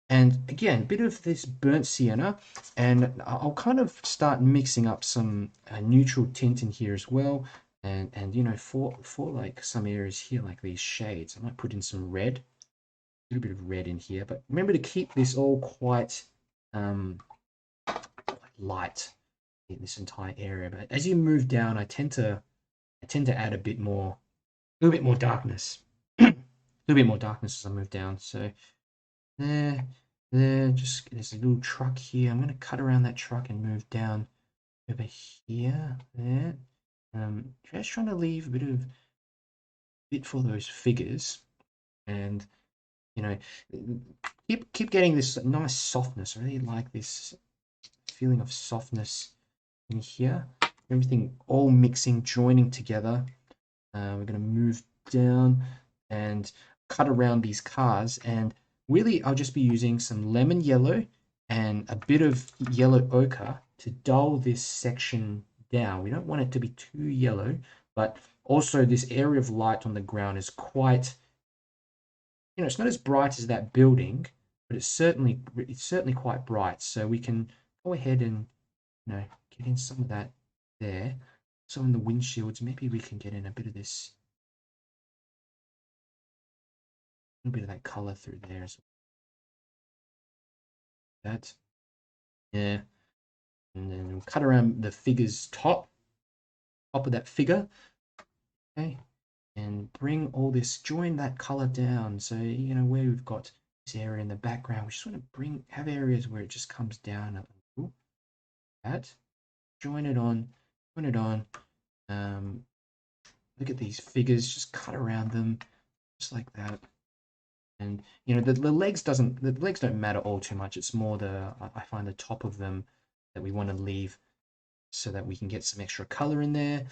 And again, a bit of this burnt sienna, and I'll kind of start mixing up some neutral tint in here as well. And you know, for like some areas here, like these shades, I might put in some red, a little bit of red in here. But remember to keep this all quite light in this entire area. But as you move down, I tend to add a little bit more darkness, a little bit more darkness as I move down. So there, just there's a little truck here. I'm going to cut around that truck and move down over here, there. Just trying to leave a bit for those figures, and you know, keep getting this nice softness. I really like this feeling of softness in here. Everything all mixing, joining together. We're going to move down and cut around these cars, and really I'll just be using some lemon yellow and a bit of yellow ochre to dull this section down. We don't want it to be too yellow, but also this area of light on the ground is quite, you know, it's not as bright as that building, but it's certainly quite bright. So we can go ahead and, you know, get in some of that there. So in the windshields, maybe we can get in a bit of this, a little bit of that color through there as well. That, yeah. And then we'll cut around the figure's top of that figure. Okay. And bring all this, join that color down. So, you know, where we've got this area in the background, we just want to have areas where it just comes down a little. That, join it on, look at these figures, just cut around them, just like that. And you know, the legs don't matter all too much. It's more I find the top of them that we want to leave so that we can get some extra color in there.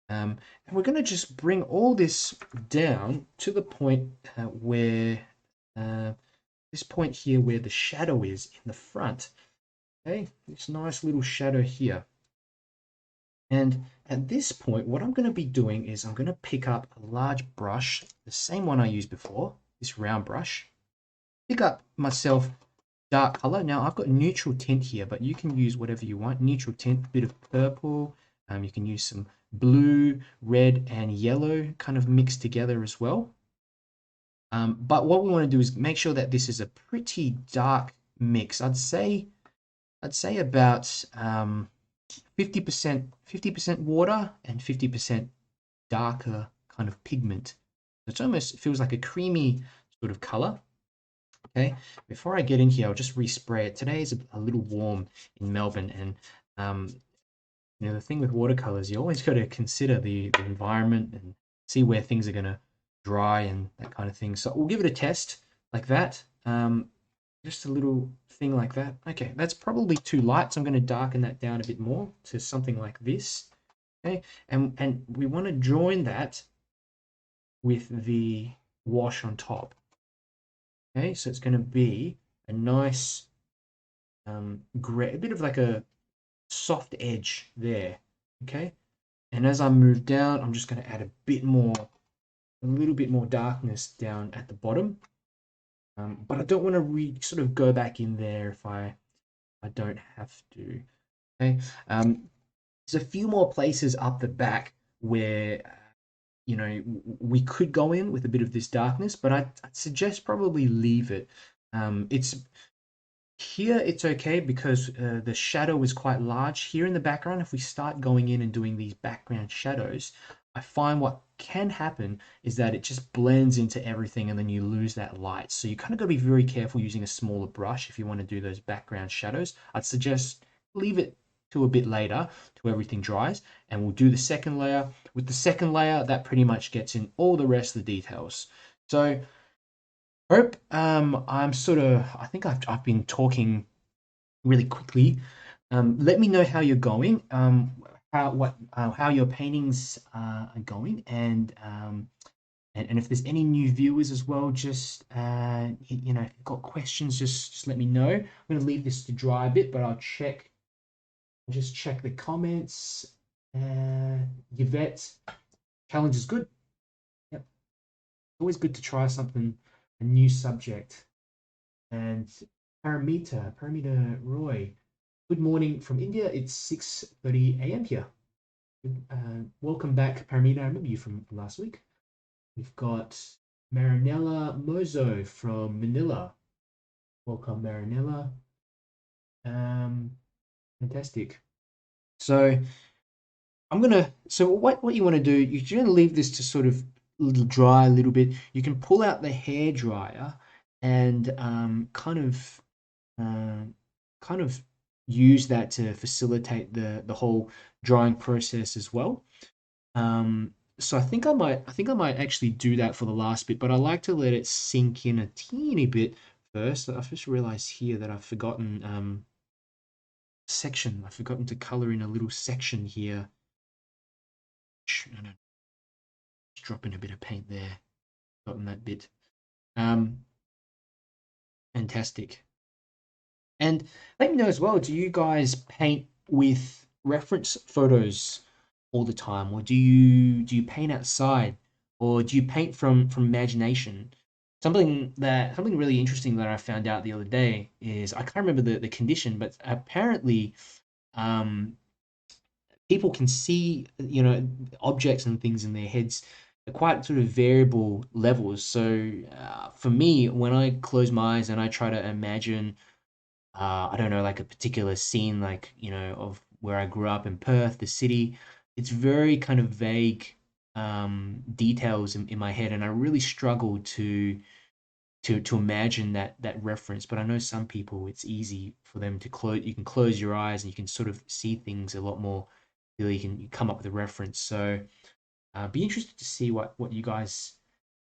And we're going to just bring all this down to the point where this point here where the shadow is in the front. Okay, this nice little shadow here. And at this point, what I'm going to be doing is I'm going to pick up a large brush, the same one I used before, this round brush. Pick up myself dark color. Now I've got neutral tint here, but you can use whatever you want. Neutral tint, a bit of purple. You can use some blue, red, and yellow kind of mixed together as well. But what we want to do is make sure that this is a pretty dark mix. I'd say about 50% water and 50% darker kind of pigment. It almost feels like a creamy sort of color. Okay, before I get in here, I'll just respray it. Today is a little warm in Melbourne, and you know, the thing with watercolors, you always got to consider the environment and see where things are going to dry and that kind of thing. So we'll give it a test like that. Just a little thing like that. Okay, that's probably too light, so I'm going to darken that down a bit more to something like this. Okay, and we want to join that with the wash on top. Okay, so it's going to be a nice gray, a bit of like a soft edge there. Okay, and as I move down, I'm just going to add a little bit more darkness down at the bottom. But I don't want to sort of go back in there if I don't have to. Okay, there's a few more places up the back where you know we could go in with a bit of this darkness, but I'd suggest probably leave it. It's here, it's okay because the shadow is quite large here in the background. If we start going in and doing these background shadows, I find what can happen is that it just blends into everything and then you lose that light. So you kind of got to be very careful using a smaller brush if you want to do those background shadows. I'd suggest leave it to a bit later till everything dries, and we'll do the second layer. With the second layer, that pretty much gets in all the rest of the details. So hope I think I've been talking really quickly. Let me know how you're going, how your paintings are going, and if there's any new viewers as well, just you know, if you've got questions, just let me know. I'm going to leave this to dry a bit, but I'll just check the comments. Yvette, challenge is good. Yep, always good to try something, a new subject. And Paramita Roy, good morning from India. It's 6:30 a.m. here. Welcome back, Paramita. I remember you from last week. We've got Marinella Mozo from Manila. Welcome, Marinella. Fantastic. So what you want to do, you're going to leave this to sort of dry a little bit. You can pull out the hair dryer and kind of use that to facilitate the whole drying process as well. So I think I might actually do that for the last bit, but I like to let it sink in a teeny bit first. I've just realized here that I've forgotten section. I've forgotten to color in a little section here. No, just dropping a bit of paint there. Forgotten that bit. Fantastic. And let me know as well, do you guys paint with reference photos all the time, or do you paint outside, or do you paint from imagination? Something really interesting that I found out the other day is, I can't remember the condition, but apparently people can see, you know, objects and things in their heads at quite sort of variable levels. So for me, when I close my eyes and I try to imagine I don't know, like a particular scene, like, you know, of where I grew up in Perth, the city. It's very kind of vague details in my head, and I really struggle to imagine that reference. But I know some people, it's easy for them to close. You can close your eyes and you can sort of see things a lot more clearly. You come up with a reference. So Be interested to see what you guys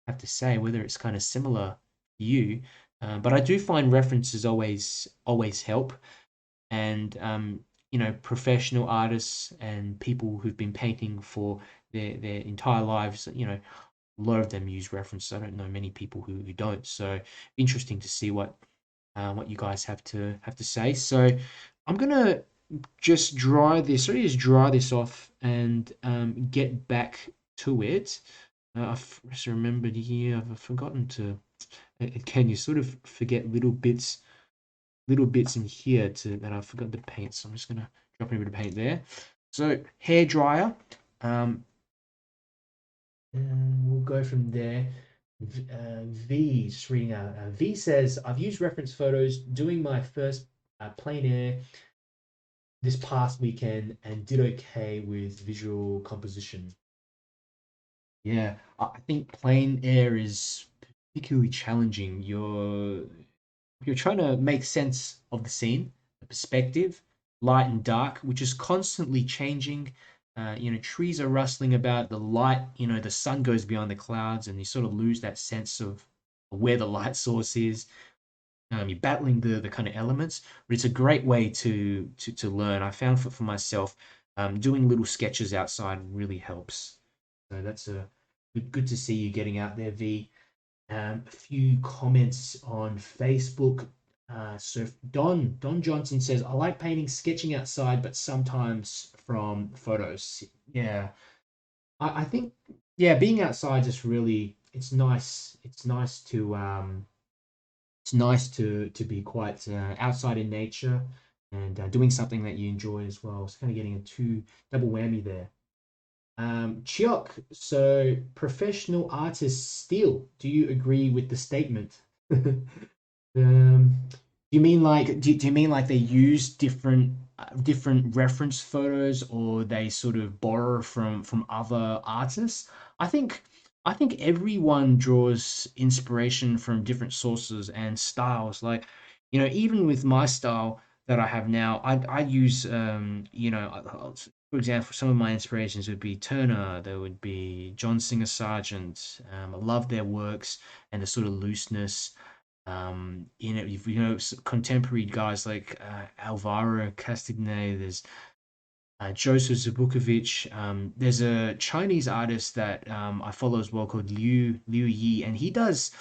have to say, whether it's kind of similar to you. But I do find references always help, and professional artists and people who've been painting for their entire lives, a lot of them use references. I don't know many people who don't. So interesting to see what you guys have to say. So I'm gonna just dry this off and get back to it. I've just remembered here. I've forgotten to. Again, you sort of forget little bits in here that I forgot to paint. So I'm just gonna drop in a bit of paint there. So hair dryer. And we'll go from there. V, just reading out. V says, I've used reference photos doing my first plein air this past weekend and did okay with visual composition. Yeah, I think plein air is particularly challenging. You're trying to make sense of the scene, the perspective, light and dark, which is constantly changing. Trees are rustling about, the light, the sun goes beyond the clouds, and you sort of lose that sense of where the light source is. You're battling the kind of elements, but it's a great way to learn. I found for myself, doing little sketches outside really helps. So that's a good to see you getting out there, V. A few comments on Facebook. So Don Johnson says, I like painting, sketching outside, but sometimes from photos. Yeah, I think yeah, being outside just really it's nice. It's nice to be quite outside in nature and doing something that you enjoy as well. It's kind of getting a double whammy there. Chiok, so professional artists steal. Do you agree with the statement? Do you mean like do you mean like they use different reference photos, or they sort of borrow from other artists? I think I think everyone draws inspiration from different sources and styles. Like, even with my style that I have now, I use for example, some of my inspirations would be Turner, there would be John Singer Sargent. I love their works and the sort of looseness. If contemporary guys like 𝗪𝗙𝗙𝗘𝗦𝗧𝗔, there's Joseph Zabukovich. There's a Chinese artist that I follow as well called Liu Yi, and he does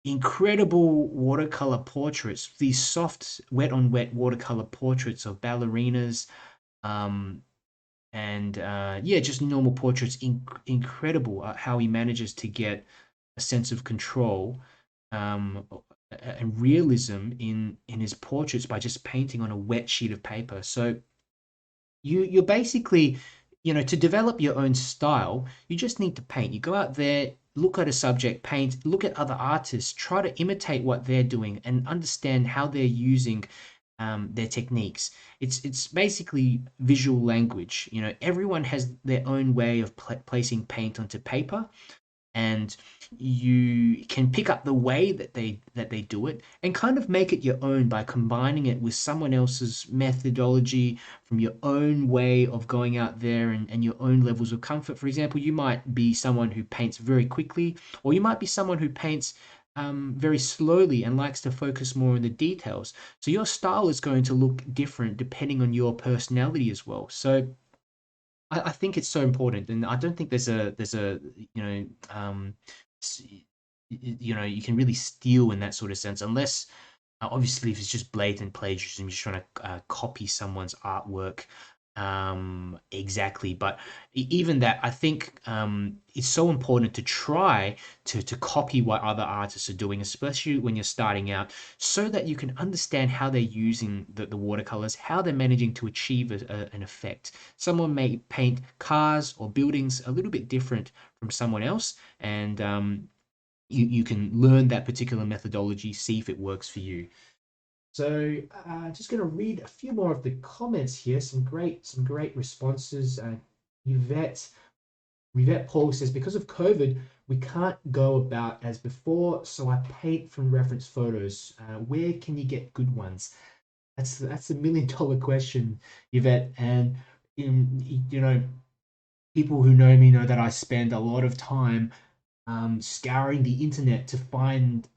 incredible watercolor portraits. These soft, wet on wet watercolor portraits of ballerinas, um, and yeah, just normal portraits. Incredible how he manages to get a sense of control, and realism in his portraits by just painting on a wet sheet of paper. So you're basically, to develop your own style, you just need to paint. You go out there, look at a subject, paint, look at other artists, try to imitate what they're doing and understand how they're using their techniques. It's basically visual language. Everyone has their own way of placing paint onto paper, and you can pick up the way that they do it and kind of make it your own by combining it with someone else's methodology from your own way of going out there, and your own levels of comfort. For example, you might be someone who paints very quickly, or you might be someone who paints very slowly and likes to focus more on the details. So your style is going to look different depending on your personality as well. So I think it's so important, and I don't think there's a s- you can really steal in that sort of sense, unless obviously if it's just blatant plagiarism, you're just trying to copy someone's artwork exactly. But even that, I think it's so important to try to copy what other artists are doing, especially when you're starting out, so that you can understand how they're using the watercolors, how they're managing to achieve an effect. Someone may paint cars or buildings a little bit different from someone else, and you can learn that particular methodology, see if it works for you. So just going to read a few more of the comments here. Some great responses. Yvette Paul says, because of COVID, we can't go about as before, so I paint from reference photos. Where can you get good ones? That's a $1 million question, Yvette. And you know people who know me know that I spend a lot of time scouring the internet to find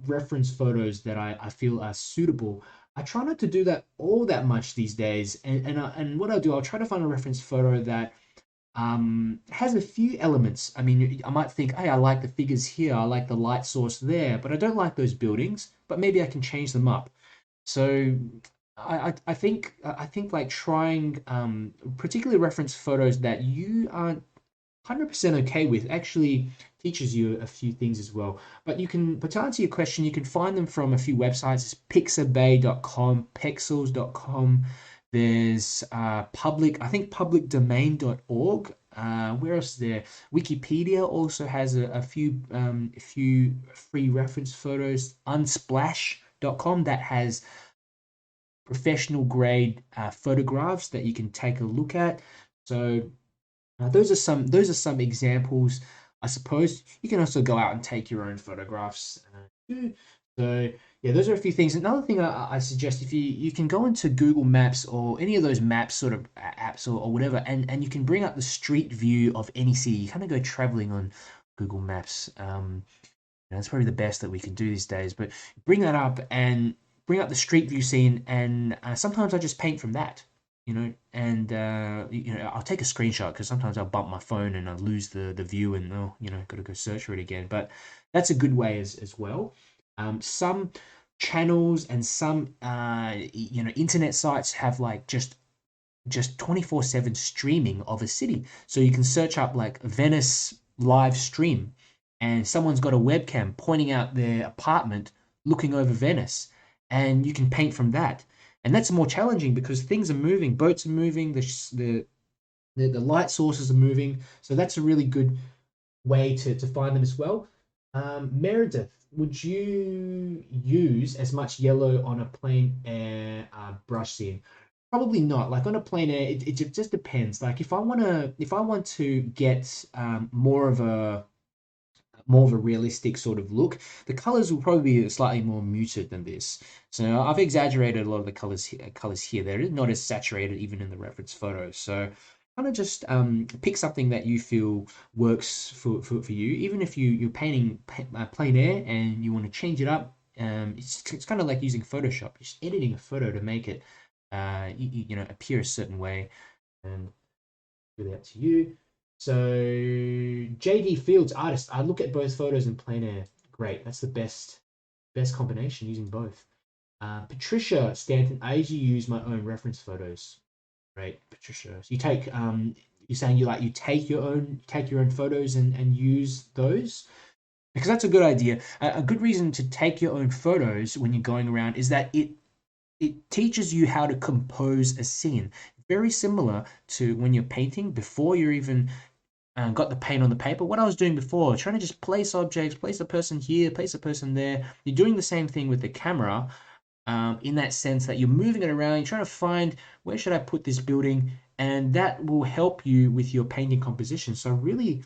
reference photos that I feel are suitable. I try not to do that all that much these days, and what I'll do, I'll try to find a reference photo that has a few elements. I mean, I might think, hey, I like the figures here, I like the light source there, but I don't like those buildings, but maybe I can change them up. So I think like trying particularly reference photos that you aren't 100% okay with actually teaches you a few things as well. But to answer your question, you can find them from a few websites. It's pixabay.com, pexels.com. There's I think publicdomain.org. Where else is there? Wikipedia also has a few free reference photos. Unsplash.com that has professional grade photographs that you can take a look at. So those are some examples. I suppose you can also go out and take your own photographs too. So yeah, those are a few things. Another thing I suggest, if you can go into Google Maps or any of those maps sort of apps or whatever, and you can bring up the street view of any city. You kind of go traveling on Google Maps. That's probably the best that we can do these days. But bring that up and bring up the street view scene, and sometimes I just paint from that, and I'll take a screenshot because sometimes I'll bump my phone and I lose the view, and got to go search for it again. But that's a good way as well. Some channels and some internet sites have like just 24/7 streaming of a city. So you can search up like Venice live stream, and someone's got a webcam pointing out their apartment looking over Venice, and you can paint from that. And that's more challenging because things are moving, boats are moving, the light sources are moving. So that's a really good way to find them as well. Meredith, would you use as much yellow on a plein air brush scene? Probably not. Like on a plein air, it just depends. Like if I want to get more of a realistic sort of look, the colors will probably be slightly more muted than this. So I've exaggerated a lot of the colors here. They're not as saturated even in the reference photos. So kind of just pick something that you feel works for you. Even if you're painting plein air and you want to change it up, it's kind of like using Photoshop. You're just editing a photo to make it appear a certain way, and really up to you. So JD Fields, artist. I look at both photos in plein air. Great, that's the best combination using both. Patricia Stanton, I usually use my own reference photos. Great, Patricia. So you're saying you take your own photos and use those, because that's a good idea. A good reason to take your own photos when you're going around is that it teaches you how to compose a scene. Very similar to when you're painting before you're even got the paint on the paper. What I was doing before, trying to just place objects, place a person here, place a person there. You're doing the same thing with the camera, in that sense that you're moving it around. You're trying to find, where should I put this building, and that will help you with your painting composition. So really,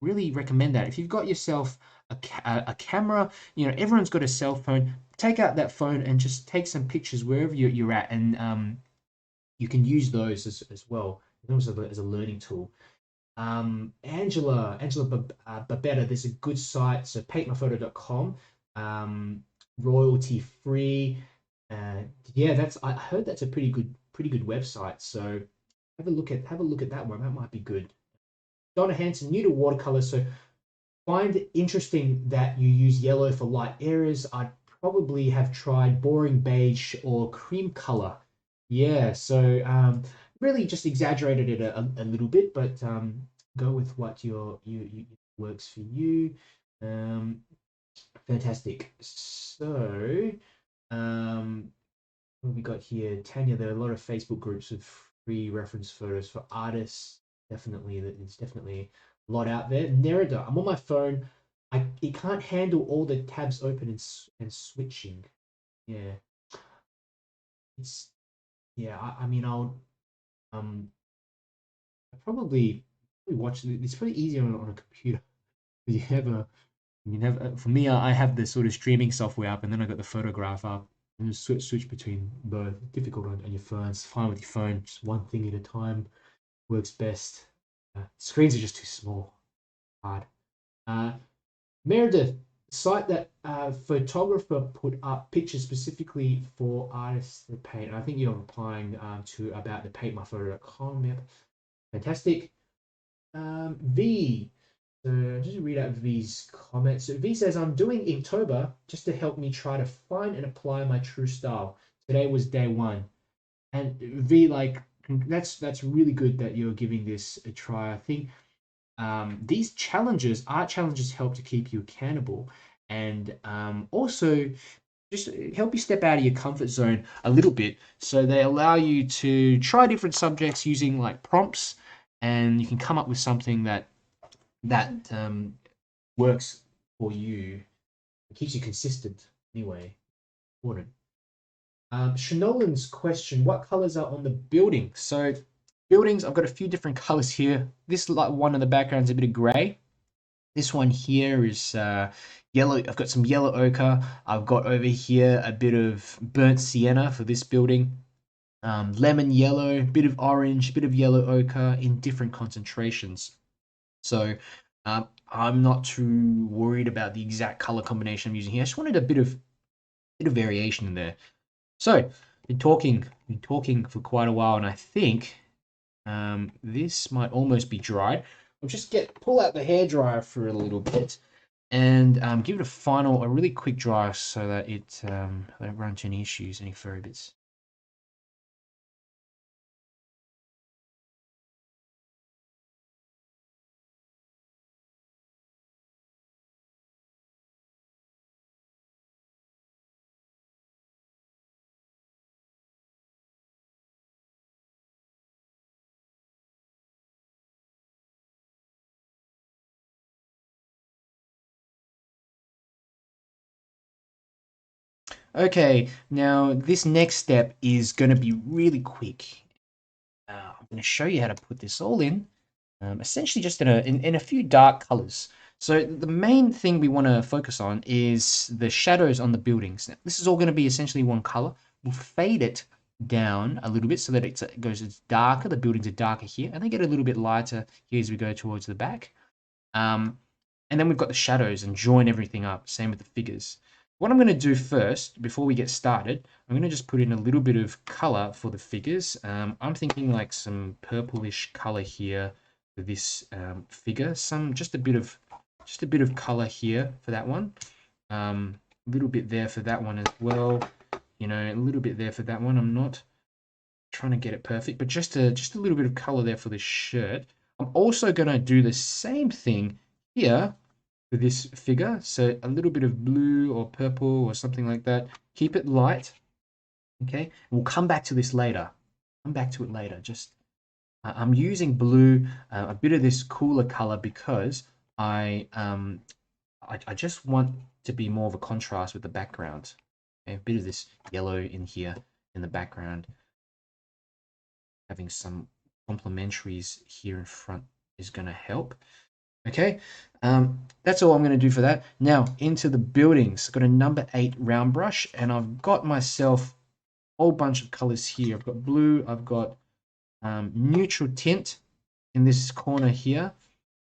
really recommend that. If you've got yourself a camera, everyone's got a cell phone. Take out that phone and just take some pictures wherever you're at, and you can use those as well, as a learning tool. Angela Babetta, there's a good site, so paintmyphoto.com, royalty free. Yeah, I heard that's a pretty good website. So have a look at that one. That might be good. Donna Hanson, new to watercolor, so find it interesting that you use yellow for light areas. I'd probably have tried boring beige or cream color. Yeah, so really just exaggerated it a little bit, but go with what you works for you. Fantastic. So what have we got here? Tanya, there are a lot of Facebook groups with free reference photos for artists. Definitely, there's definitely a lot out there. Nerida, I'm on my phone. It can't handle all the tabs open and switching. Yeah, it's yeah. I mean, um I probably watch it. It's pretty easier on a computer. For me, I have the sort of streaming software up, and then I got the photograph up. And just switch between both. Difficult on your phone. It's fine with your phone. Just one thing at a time works best. Screens are just too small. Hard. Meredith, site that photographer put up pictures specifically for artists to paint. I think you're replying to about the paintmyphoto.com. Yep. Fantastic. V. So just read out V's comments. So V says, I'm doing Inktober just to help me try to find and apply my true style. Today was day one. And V, like, that's really good that you're giving this a try. I think these challenges, art challenges, help to keep you accountable and also just help you step out of your comfort zone a little bit. So they allow you to try different subjects using like prompts, and you can come up with something that works for you. It keeps you consistent anyway. Important. Shanolan's question, what colors are on the building? So buildings, I've got a few different colors here. This like one in the background is a bit of gray. This one here is yellow. I've got some yellow ochre. I've got over here a bit of burnt sienna for this building. Lemon yellow, bit of orange, bit of yellow ochre in different concentrations. So I'm not too worried about the exact color combination I'm using here. I just wanted a bit of variation in there. So been talking for quite a while, and I think this might almost be dried. I'll just pull out the hairdryer for a little bit and give it a really quick dry so that it don't run into any issues, any furry bits. Okay, now this next step is going to be really quick. I'm going to show you how to put this all in, essentially just in a few dark colors. So the main thing we want to focus on is the shadows on the buildings. Now, this is all going to be essentially one color. We'll fade it down a little bit so that it's darker. The buildings are darker here, and they get a little bit lighter here as we go towards the back. And then we've got the shadows and join everything up. Same with the figures. What I'm going to do first, before we get started, I'm going to just put in a little bit of color for the figures. I'm thinking like some purplish color here for this figure. Just a bit of color here for that one. A little bit there for that one as well. You know, a little bit there for that one. I'm not trying to get it perfect, but just a little bit of color there for this shirt. I'm also going to do the same thing here for this figure, so a little bit of blue or purple or something like that. Keep it light, okay? We'll come back to this later. Come back to it later. Just I'm using blue, a bit of this cooler color because I just want to be more of a contrast with the background. Okay? A bit of this yellow in here in the background. Having some complementaries here in front is going to help. Okay, that's all I'm going to do for that. Now into the buildings. I've got a number 8 round brush, and I've got myself a whole bunch of colors here. I've got blue, I've got neutral tint in this corner here.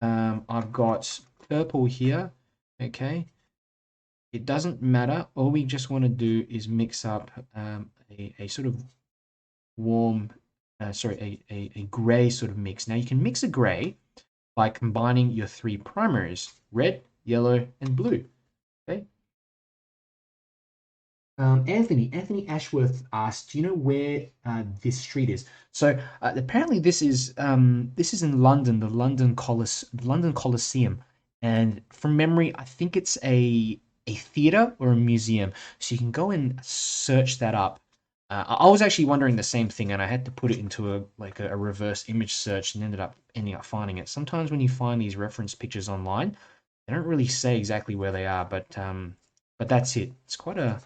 I've got purple here. Okay, it doesn't matter. All we just want to do is mix up a sort of warm, a gray sort of mix. Now you can mix a gray by combining your 3 primaries, red, yellow, and blue. Okay. Anthony Ashworth asked, do you know where this street is? So apparently this is in London, the London Coliseum, and from memory, I think it's a theater or a museum. So you can go and search that up. I was actually wondering the same thing, and I had to put it into a reverse image search and ended up finding it. Sometimes when you find these reference pictures online, they don't really say exactly where they are, but that's it. It's quite a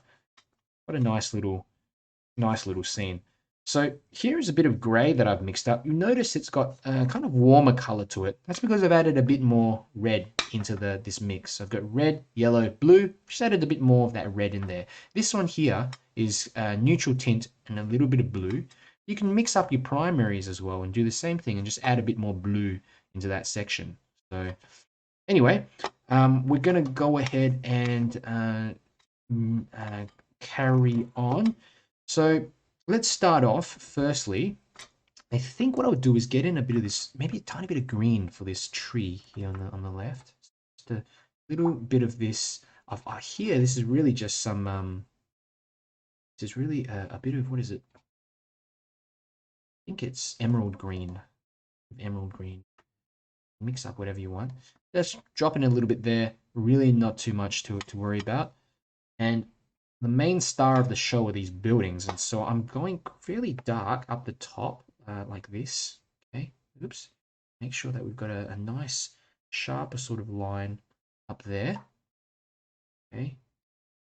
nice little scene. So here is a bit of gray that I've mixed up. You notice it's got a kind of warmer color to it. That's because I've added a bit more red into this mix. I've got red, yellow, blue. Just added a bit more of that red in there. This one here is neutral tint and a little bit of blue. You can mix up your primaries as well and do the same thing and just add a bit more blue into that section. So anyway, we're going to go ahead and carry on. So let's start off. Firstly, I think what I would do is get in a bit of this, maybe a tiny bit of green for this tree here on the left. Just a little bit of this. Here, this is really just some. This is really a bit of, what is it? I think it's emerald green. Emerald green. Mix up whatever you want. Just drop in a little bit there. Really not too much to worry about. And the main star of the show are these buildings. And so I'm going fairly dark up the top, like this. Okay, oops. Make sure that we've got a nice, sharper sort of line up there. Okay,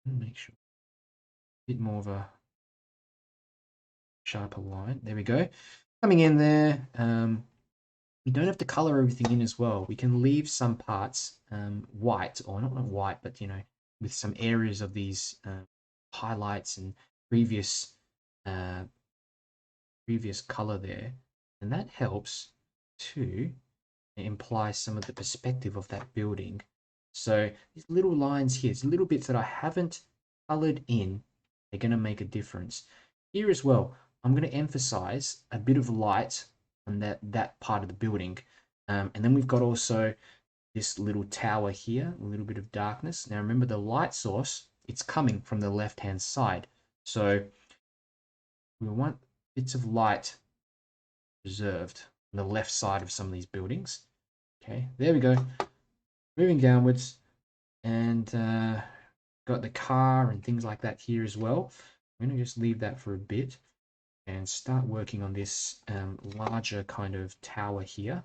make sure a bit more of a sharper line. There we go. Coming in there. We don't have to color everything in as well. We can leave some parts white, or not white, but with some areas of these highlights and previous color there, and that helps to imply some of the perspective of that building. So these little lines here, these little bits that I haven't colored in, they're going to make a difference. Here as well, I'm going to emphasize a bit of light on that part of the building. And then we've got also this little tower here, a little bit of darkness. Now remember, the light source, it's coming from the left-hand side. So we want bits of light preserved on the left side of some of these buildings. Okay, there we go. Moving downwards, and got the car and things like that here as well. I'm going to just leave that for a bit and start working on this larger kind of tower here.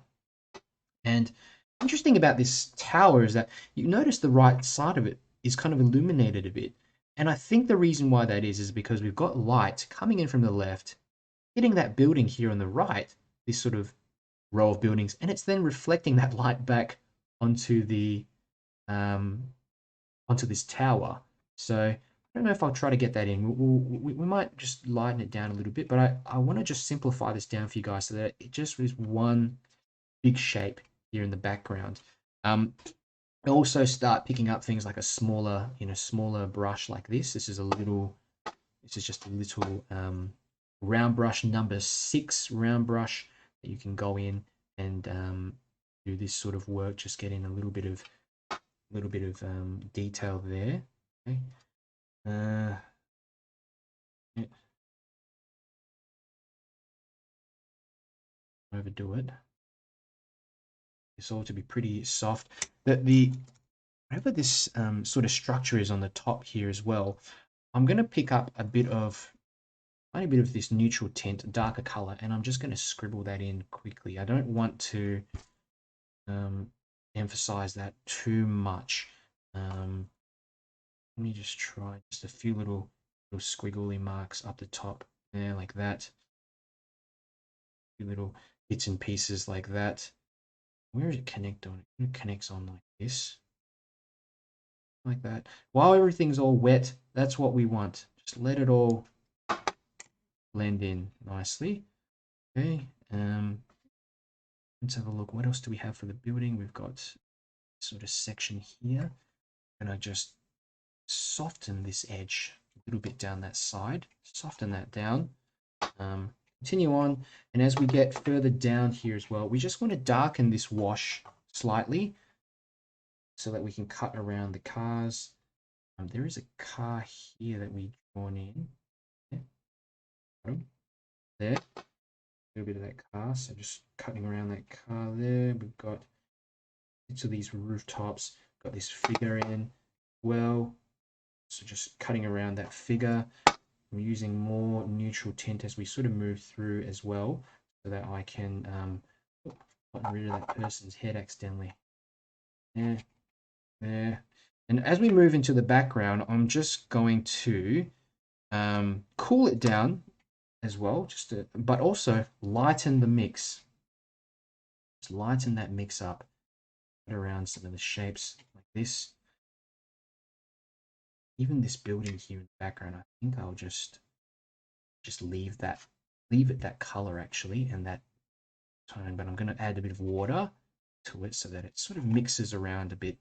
And interesting about this tower is that you notice the right side of it is kind of illuminated a bit. And I think the reason why that is because we've got light coming in from the left, hitting that building here on the right, this sort of row of buildings, and it's then reflecting that light back onto the onto this tower. So I don't know if I'll try to get that in. We might just lighten it down a little bit, but I want to just simplify this down for you guys so that it just is one big shape here in the background. I also start picking up things like a smaller, smaller brush like this. This is just a little round brush, number 6 round brush that you can go in and do this sort of work. Just get in a little bit of detail there. Okay. Yeah. Overdo it. It's all to be pretty soft. Whatever this sort of structure is on the top here as well, I'm going to pick up a tiny bit of this neutral tint, darker color, and I'm just going to scribble that in quickly. I don't want to emphasize that too much. Let me just try just a few little squiggly marks up the top there, like that. A few little bits and pieces like that. Where does it connect on? It connects on like this. Like that. While everything's all wet, that's what we want. Just let it all blend in nicely. Okay. Let's have a look. What else do we have for the building? We've got sort of section here. And I just soften this edge a little bit down that side. Soften that down. Continue on, and as we get further down here as well, we just want to darken this wash slightly so that we can cut around the cars. There is a car here that we drawn in. There, a little bit of that car, so just cutting around that car there. We've got bits of these rooftops, got this figure in well, so just cutting around that figure. I'm using more neutral tint as we sort of move through as well, so that I can get rid of that person's head accidentally. There. And as we move into the background, I'm just going to cool it down as well, but also lighten the mix. Just lighten that mix up, put around some of the shapes like this. Even this building here in the background, I think I'll just leave that leave it that color actually and that tone, but I'm going to add a bit of water to it so that it sort of mixes around a bit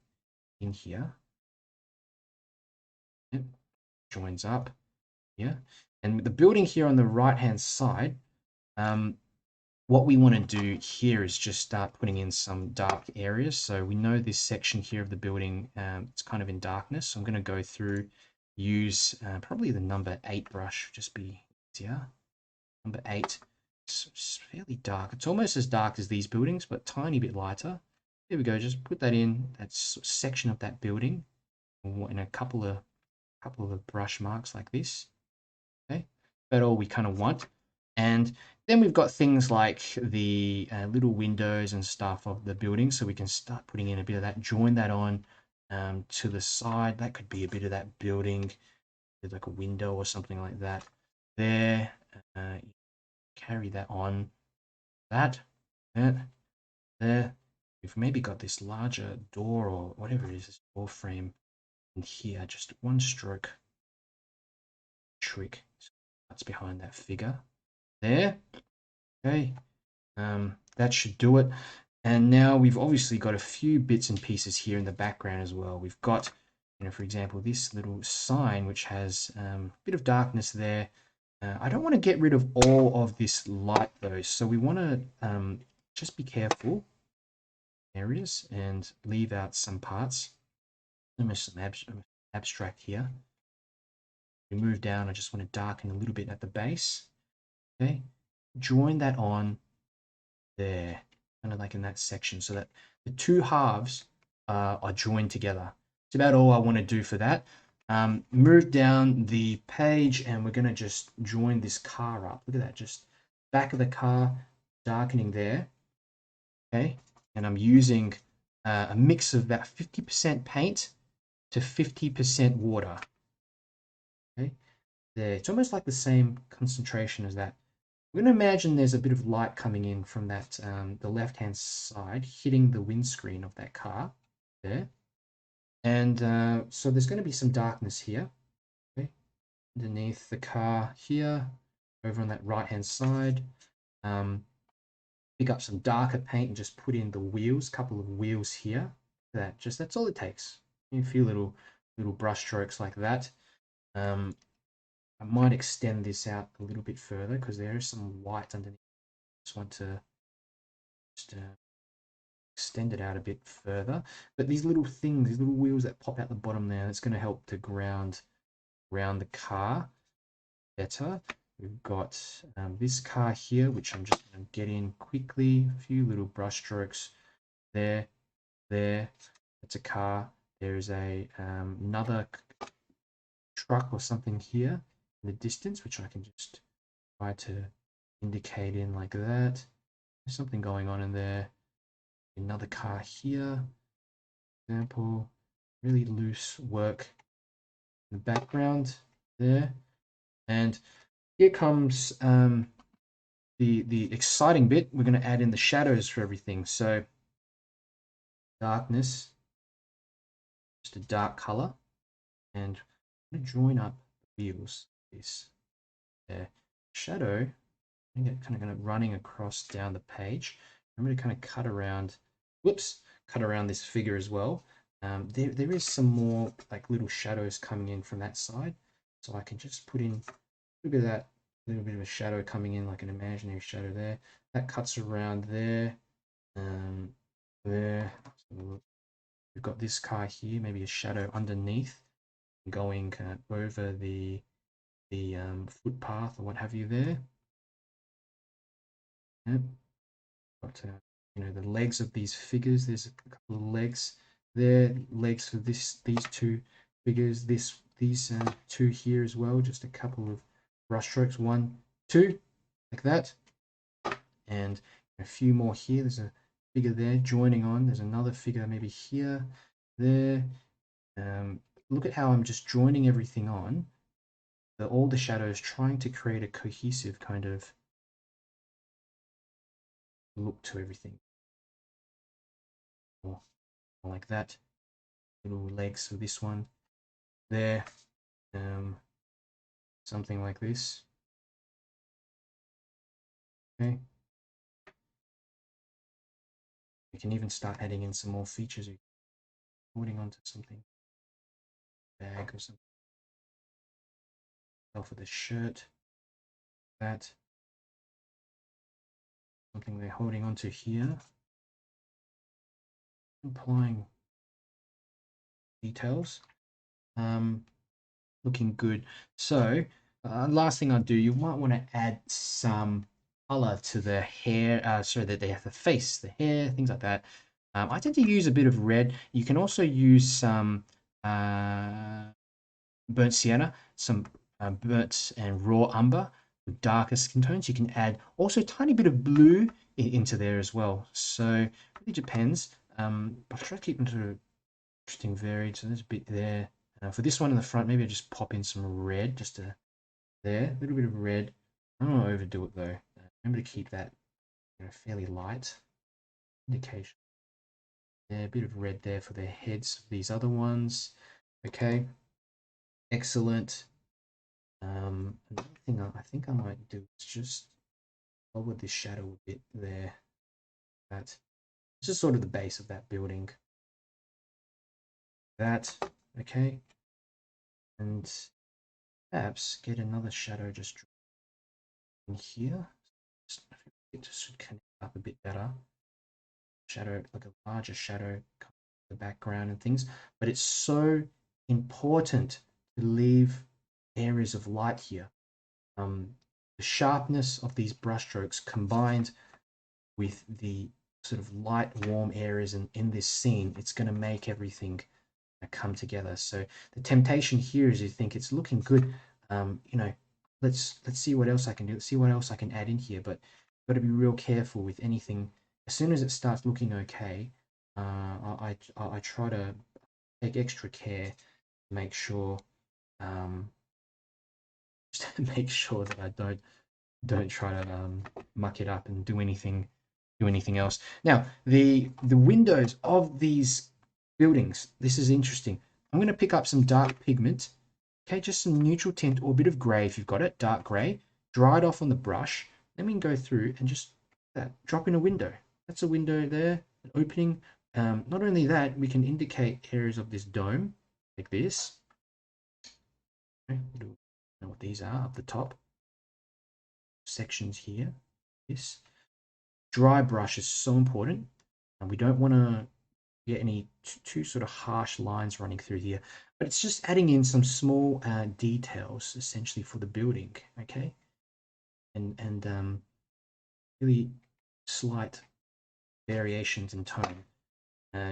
in here. Yep. Joins up here. And the building here on the right hand side, what we want to do here is just start putting in some dark areas. So we know this section here of the building, it's kind of in darkness. So I'm going to go through, use probably the number 8 brush, just be easier. Number 8, it's fairly dark. It's almost as dark as these buildings, but tiny bit lighter. There we go, just put that in, that section of that building in a couple of brush marks like this. Okay, that's all we kind of want. And then we've got things like the little windows and stuff of the building, so we can start putting in a bit of that, join that on to the side. That could be a bit of that building, like a window or something like that. There, carry that on, that, there. We've maybe got this larger door or whatever it is, this door frame in here, just one stroke trick. That's behind that figure. There. Okay. That should do it. And now we've obviously got a few bits and pieces here in the background as well. We've got, for example, this little sign which has a bit of darkness there. I don't want to get rid of all of this light though, so we want to just be careful areas and leave out some parts. Almost some abstract here. We move down. I just want to darken a little bit at the base. Okay, join that on there, kind of like in that section, so that the two halves are joined together. It's about all I want to do for that. Move down the page and we're going to just join this car up. Look at that, just back of the car, darkening there. Okay, and I'm using a mix of about 50% paint to 50% water. Okay, there, it's almost like the same concentration as that. I'm going to imagine there's a bit of light coming in from that the left-hand side, hitting the windscreen of that car there. And so there's going to be some darkness here, okay, underneath the car here, over on that right-hand side. Pick up some darker paint and just put in the wheels, couple of wheels here. That's all it takes. A few little brush strokes like that. I might extend this out a little bit further because there is some white underneath. Just want to just extend it out a bit further. But these little things, these little wheels that pop out the bottom there, that's going to help to ground around the car better. We've got this car here, which I'm just going to get in quickly. A few little brush strokes there. It's a car. There's another truck or something here in the distance, which I can just try to indicate in like that. There's something going on in there. Another car here, example, really loose work in the background there. And here comes the exciting bit. We're going to add in the shadows for everything. So darkness, just a dark color, and I'm going to join up the wheels. This there, shadow. I'm kind of going to running across down the page. I'm going to kind of cut around this figure as well. There is some more like little shadows coming in from that side, so I can just put in a little bit of that, little bit of a shadow coming in, like an imaginary shadow there. That cuts around there. There. So we've got this car here, maybe a shadow underneath, going over the footpath or what have you there. Yep. Got the legs of these figures. There's a couple of legs there, legs for these two figures. These two here as well. Just a couple of brush strokes. 1, 2, like that, and a few more here. There's a figure there joining on. There's another figure maybe here, there. Look at how I'm just joining everything on. All the shadows, trying to create a cohesive kind of look to everything. Or like that. Little legs for this one there. Something like this. Okay. We can even start adding in some more features. Holding onto something, bag or something, for the shirt, that, something they're holding onto here, applying details, looking good. So last thing I'll do, you might want to add some color to the hair, so that they have the face, the hair, things like that. I tend to use a bit of red. You can also use some burnt sienna, some burnt and raw umber with darker skin tones. You can add also a tiny bit of blue into there as well. So it really depends. But try to keep them to interesting, varied. So there's a bit there. For this one in the front, maybe I just pop in some red, just to there, a little bit of red. I don't want to overdo it though. Remember to keep that, fairly light. Indication. Yeah, a bit of red there for the heads of these other ones. Okay, excellent. Another thing I think I might do is just lower this shadow a bit there. That it's just sort of the base of that building. That, okay, and perhaps get another shadow just in here. It just should connect up a bit better. Shadow, like a larger shadow, the background and things. But it's so important to leave areas of light here. The sharpness of these brushstrokes combined with the sort of light, warm areas in this scene, it's going to make everything come together. So the temptation here is you think it's looking good. Let's see what else I can do. Let's see what else I can add in here. But got to be real careful with anything. As soon as it starts looking okay, I try to take extra care to make sure make sure that I don't try to muck it up and do anything else. Now the windows of these buildings. This is interesting. I'm going to pick up some dark pigment. Okay, just some neutral tint or a bit of grey if you've got it, dark grey. Dry it off on the brush. Then we can go through and just drop in a window. That's a window there, an opening. Not only that, we can indicate areas of this dome like this. Okay, we don't know what these are up the top. Sections here. This dry brush is so important, and we don't want to get any too sort of harsh lines running through here, but it's just adding in some small details essentially for the building. Okay, and really slight variations in tone.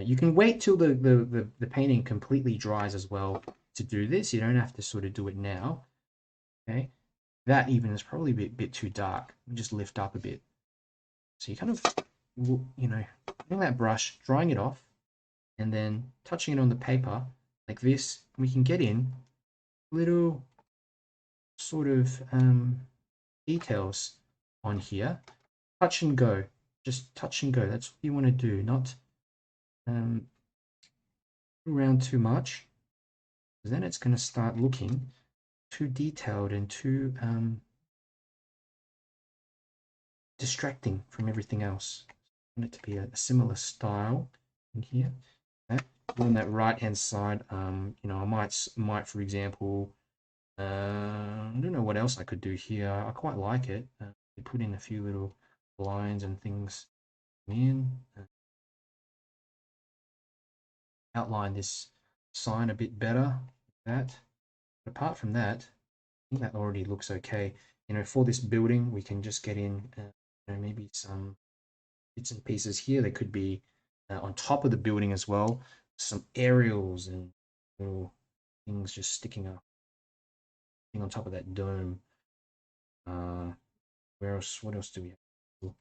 You can wait till the painting completely dries as well to do this. You don't have to sort of do it now. Okay, that even is probably a bit too dark. Just lift up a bit. So you kind of, putting that brush, drying it off, and then touching it on the paper like this, we can get in little sort of details on here. Touch and go, just touch and go. That's what you want to do, not around too much, because then it's going to start looking too detailed and too distracting from everything else. I want it to be a similar style in here. Okay. On that right hand side, I might for example, I don't know what else I could do here. I quite like it. Put in a few little lines and things in. Outline this sign a bit better. That. But apart from that, I think that already looks okay. For this building, we can just get in, maybe some bits and pieces here. They could be on top of the building as well. Some aerials and little things just sticking up on top of that dome. Where else? What else do we have?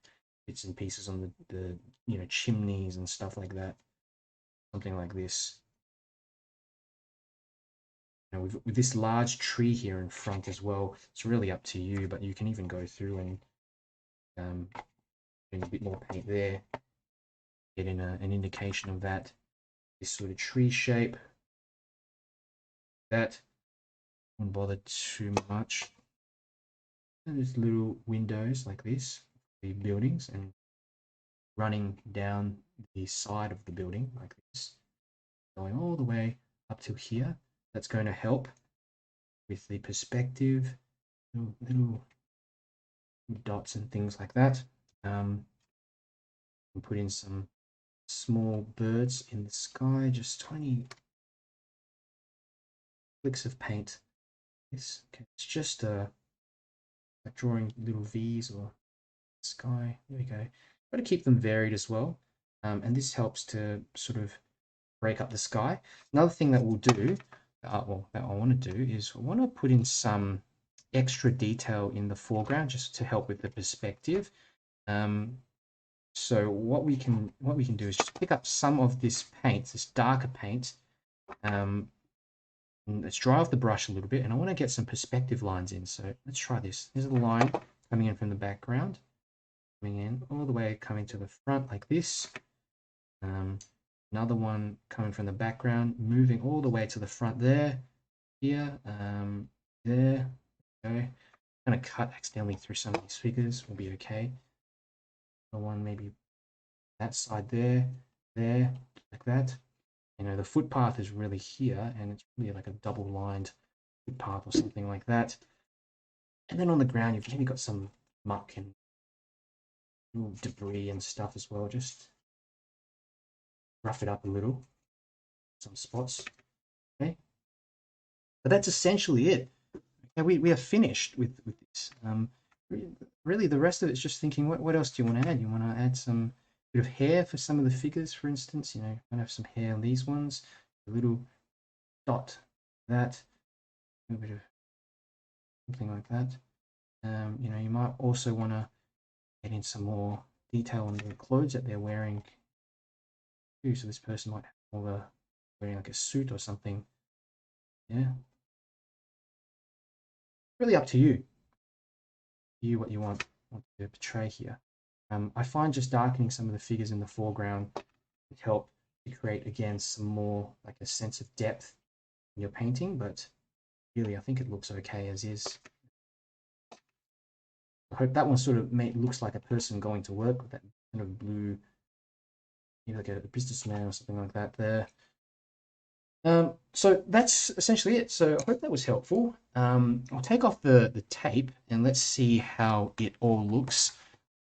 Bits and pieces on the chimneys and stuff like that. Something like this. With this large tree here in front as well, it's really up to you, but you can even go through and bring a bit more paint there, get in an indication of that, this sort of tree shape. That won't bother too much. And there's little windows like this, the buildings and running down the side of the building like this, going all the way up to here. That's going to help with the perspective, little dots and things like that. And put in some small birds in the sky, just tiny flicks of paint. It's just like drawing little V's or sky. There we go. Got to keep them varied as well. And this helps to sort of break up the sky. Another thing that we'll do, well, that I want to do is I want to put in some extra detail in the foreground just to help with the perspective. So what we can do is just pick up some of this paint, this darker paint. And let's dry off the brush a little bit, and I want to get some perspective lines in. So let's try this. Here's a line coming in from the background, coming in all the way, coming to the front like this. Another one coming from the background, moving all the way to the front there, here, there. Okay. I'm going to cut accidentally through some of these figures. We'll be okay. The one maybe that side there, like that. You know, the footpath is really here, and it's really like a double-lined footpath or something like that. And then on the ground, you've maybe got some muck and little debris and stuff as well. Just rough it up a little, some spots. Okay, but that's essentially it. Okay, we are finished with this. Really, the rest of it's just thinking, what else do you want to add? You want to add some bit of hair for some of the figures, for instance. You know, you might have some hair on these ones, a little dot, that, a bit of something like that. You know, you might also want to get in some more detail on the clothes that they're wearing too. So this person might have more wearing like a suit or something. Yeah, really up to you. What you want to portray here. I find just darkening some of the figures in the foreground would help to create, again, some more like a sense of depth in your painting, but really I think it looks okay as is. I hope that one sort of looks like a person going to work with that kind of blue, maybe like a businessman or something like that there. So that's essentially it. So I hope that was helpful. I'll take off the tape and let's see how it all looks.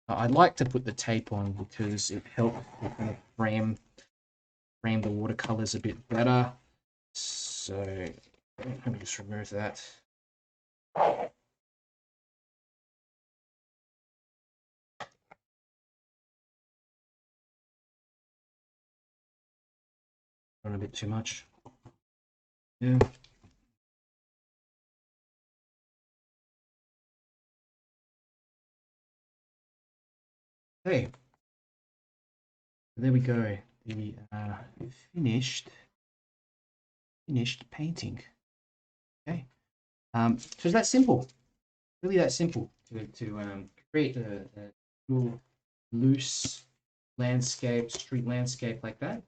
I like to put the tape on because it helps to kind of frame the watercolors a bit better. So let me just remove that. Run a bit too much. Yeah. Okay. There we go. The finished painting. Okay. So it's that simple. Really that simple to create a little loose landscape, street landscape like that.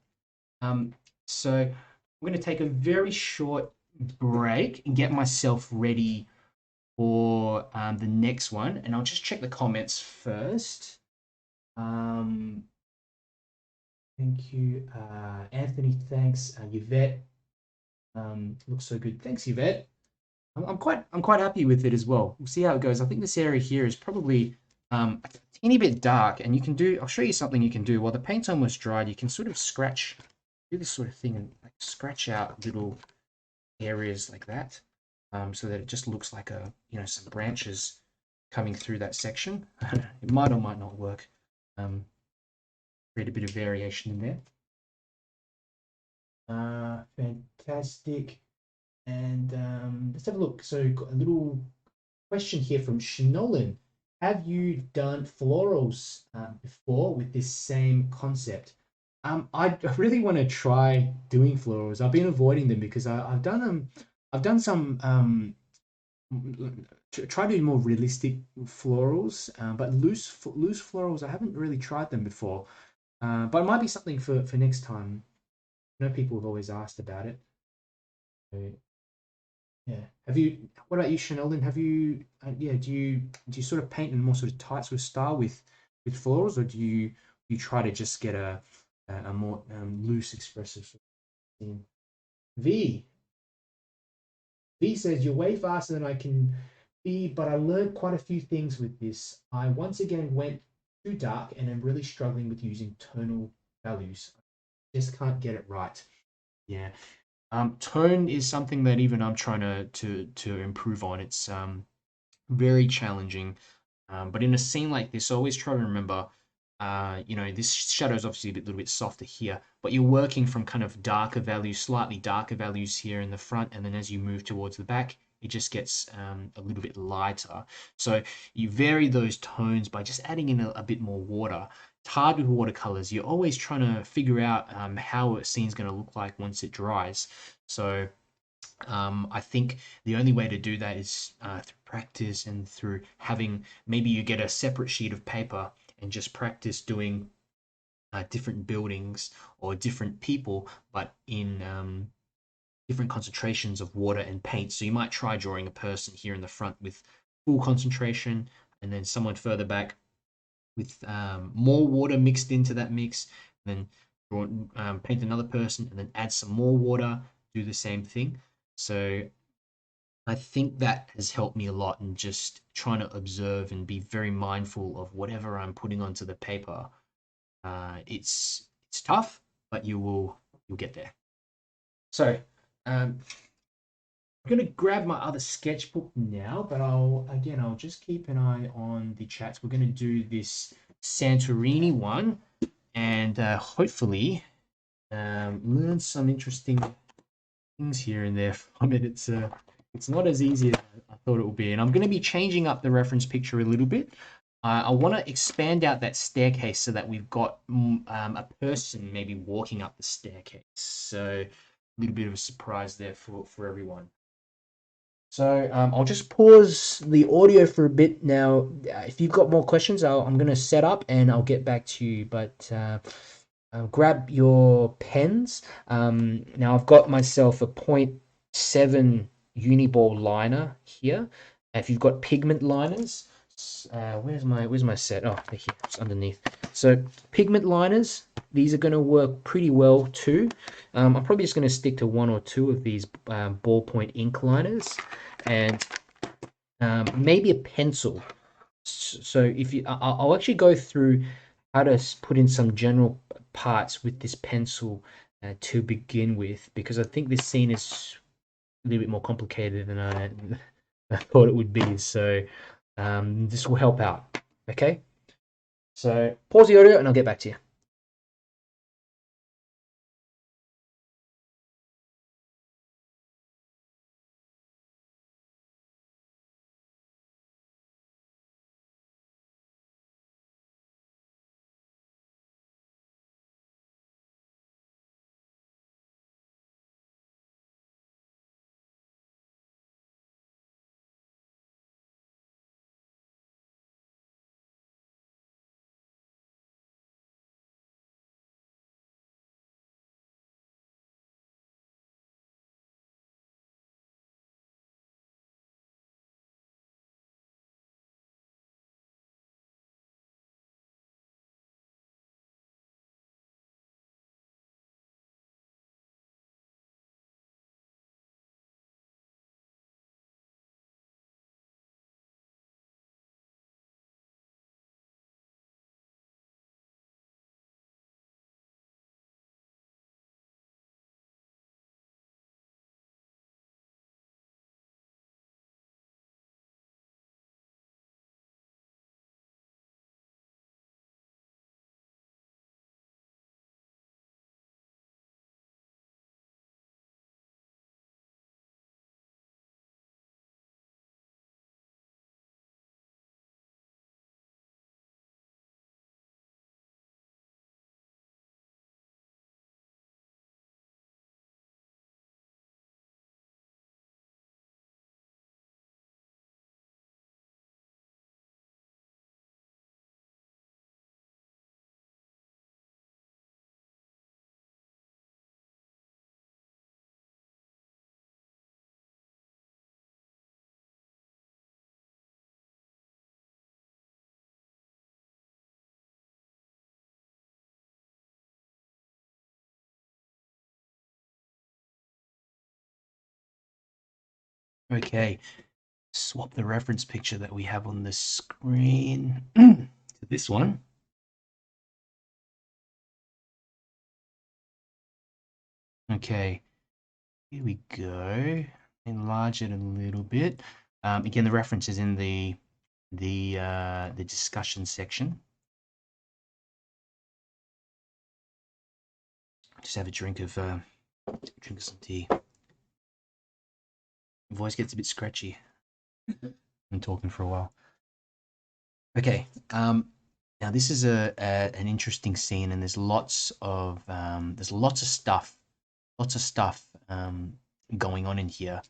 So I'm going to take a very short break and get myself ready for the next one, and I'll just check the comments first. Thank you, Anthony. Thanks, Yvette. Looks so good. Thanks, Yvette. I'm quite happy with it as well. We'll see how it goes. I think this area here is probably a teeny bit dark, and you can do. I'll show you something you can do while the paint's almost dried. You can sort of do this sort of thing and like scratch out little areas like that, so that it just looks like some branches coming through that section. It might or might not work. Create a bit of variation in there. Fantastic. And let's have a look. So got a little question here from Shinolan. Have you done florals before with this same concept? I really want to try doing florals. I've been avoiding them because I've done some try doing more realistic florals, but loose florals I haven't really tried them before. But it might be something for next time. I know people have always asked about it. So, yeah. What about you, Chanel? Then have you? Do you sort of paint in a more sort of tight sort of style with with florals, or do you try to just get a more loose expressive theme? V V says you're way faster than I can be, but I learned quite a few things with this. I once again went too dark and am really struggling with using tonal values. I just can't get it right. Yeah. Tone is something that even I'm trying to improve on. It's very challenging. But in a scene like this, always try to remember, this shadow is obviously a little bit softer here, but you're working from kind of darker values, slightly darker values here in the front, and then as you move towards the back, it just gets a little bit lighter. So you vary those tones by just adding in a bit more water. It's hard with watercolors. You're always trying to figure out how a scene's going to look like once it dries. So I think the only way to do that is through practice and through having, maybe you get a separate sheet of paper and just practice doing different buildings or different people, but in different concentrations of water and paint. So you might try drawing a person here in the front with full concentration, and then someone further back with more water mixed into that mix, and then paint another person, and then add some more water, do the same thing. So I think that has helped me a lot in just trying to observe and be very mindful of whatever I'm putting onto the paper. It's tough, but you'll get there. So I'm gonna grab my other sketchbook now, but I'll just keep an eye on the chats. We're gonna do this Santorini one, and hopefully learn some interesting things here and there from it. It's not as easy as I thought it would be, and I'm going to be changing up the reference picture a little bit. I want to expand out that staircase so that we've got a person maybe walking up the staircase. So a little bit of a surprise there for everyone. So I'll just pause the audio for a bit now. If you've got more questions, I'm going to set up and I'll get back to you. But grab your pens. Now I've got myself a 0.7 uniball liner here. If you've got pigment liners, where's my set? Oh, they're here. It's underneath. So pigment liners, these are going to work pretty well too. I'm probably just going to stick to one or two of these ballpoint ink liners, and maybe a pencil. So if you, I'll actually go through how to put in some general parts with this pencil to begin with, because I think this scene is a little bit more complicated than I thought it would be. So this will help out. Okay. So pause the audio and I'll get back to you. Okay, swap the reference picture that we have on the screen to this one. Okay, here we go. Enlarge it a little bit. Again, the reference is in the discussion section. Just have a drink of some tea. Voice gets a bit scratchy. I'm talking for a while. Okay. Now this is an interesting scene, and there's lots of stuff, going on in here.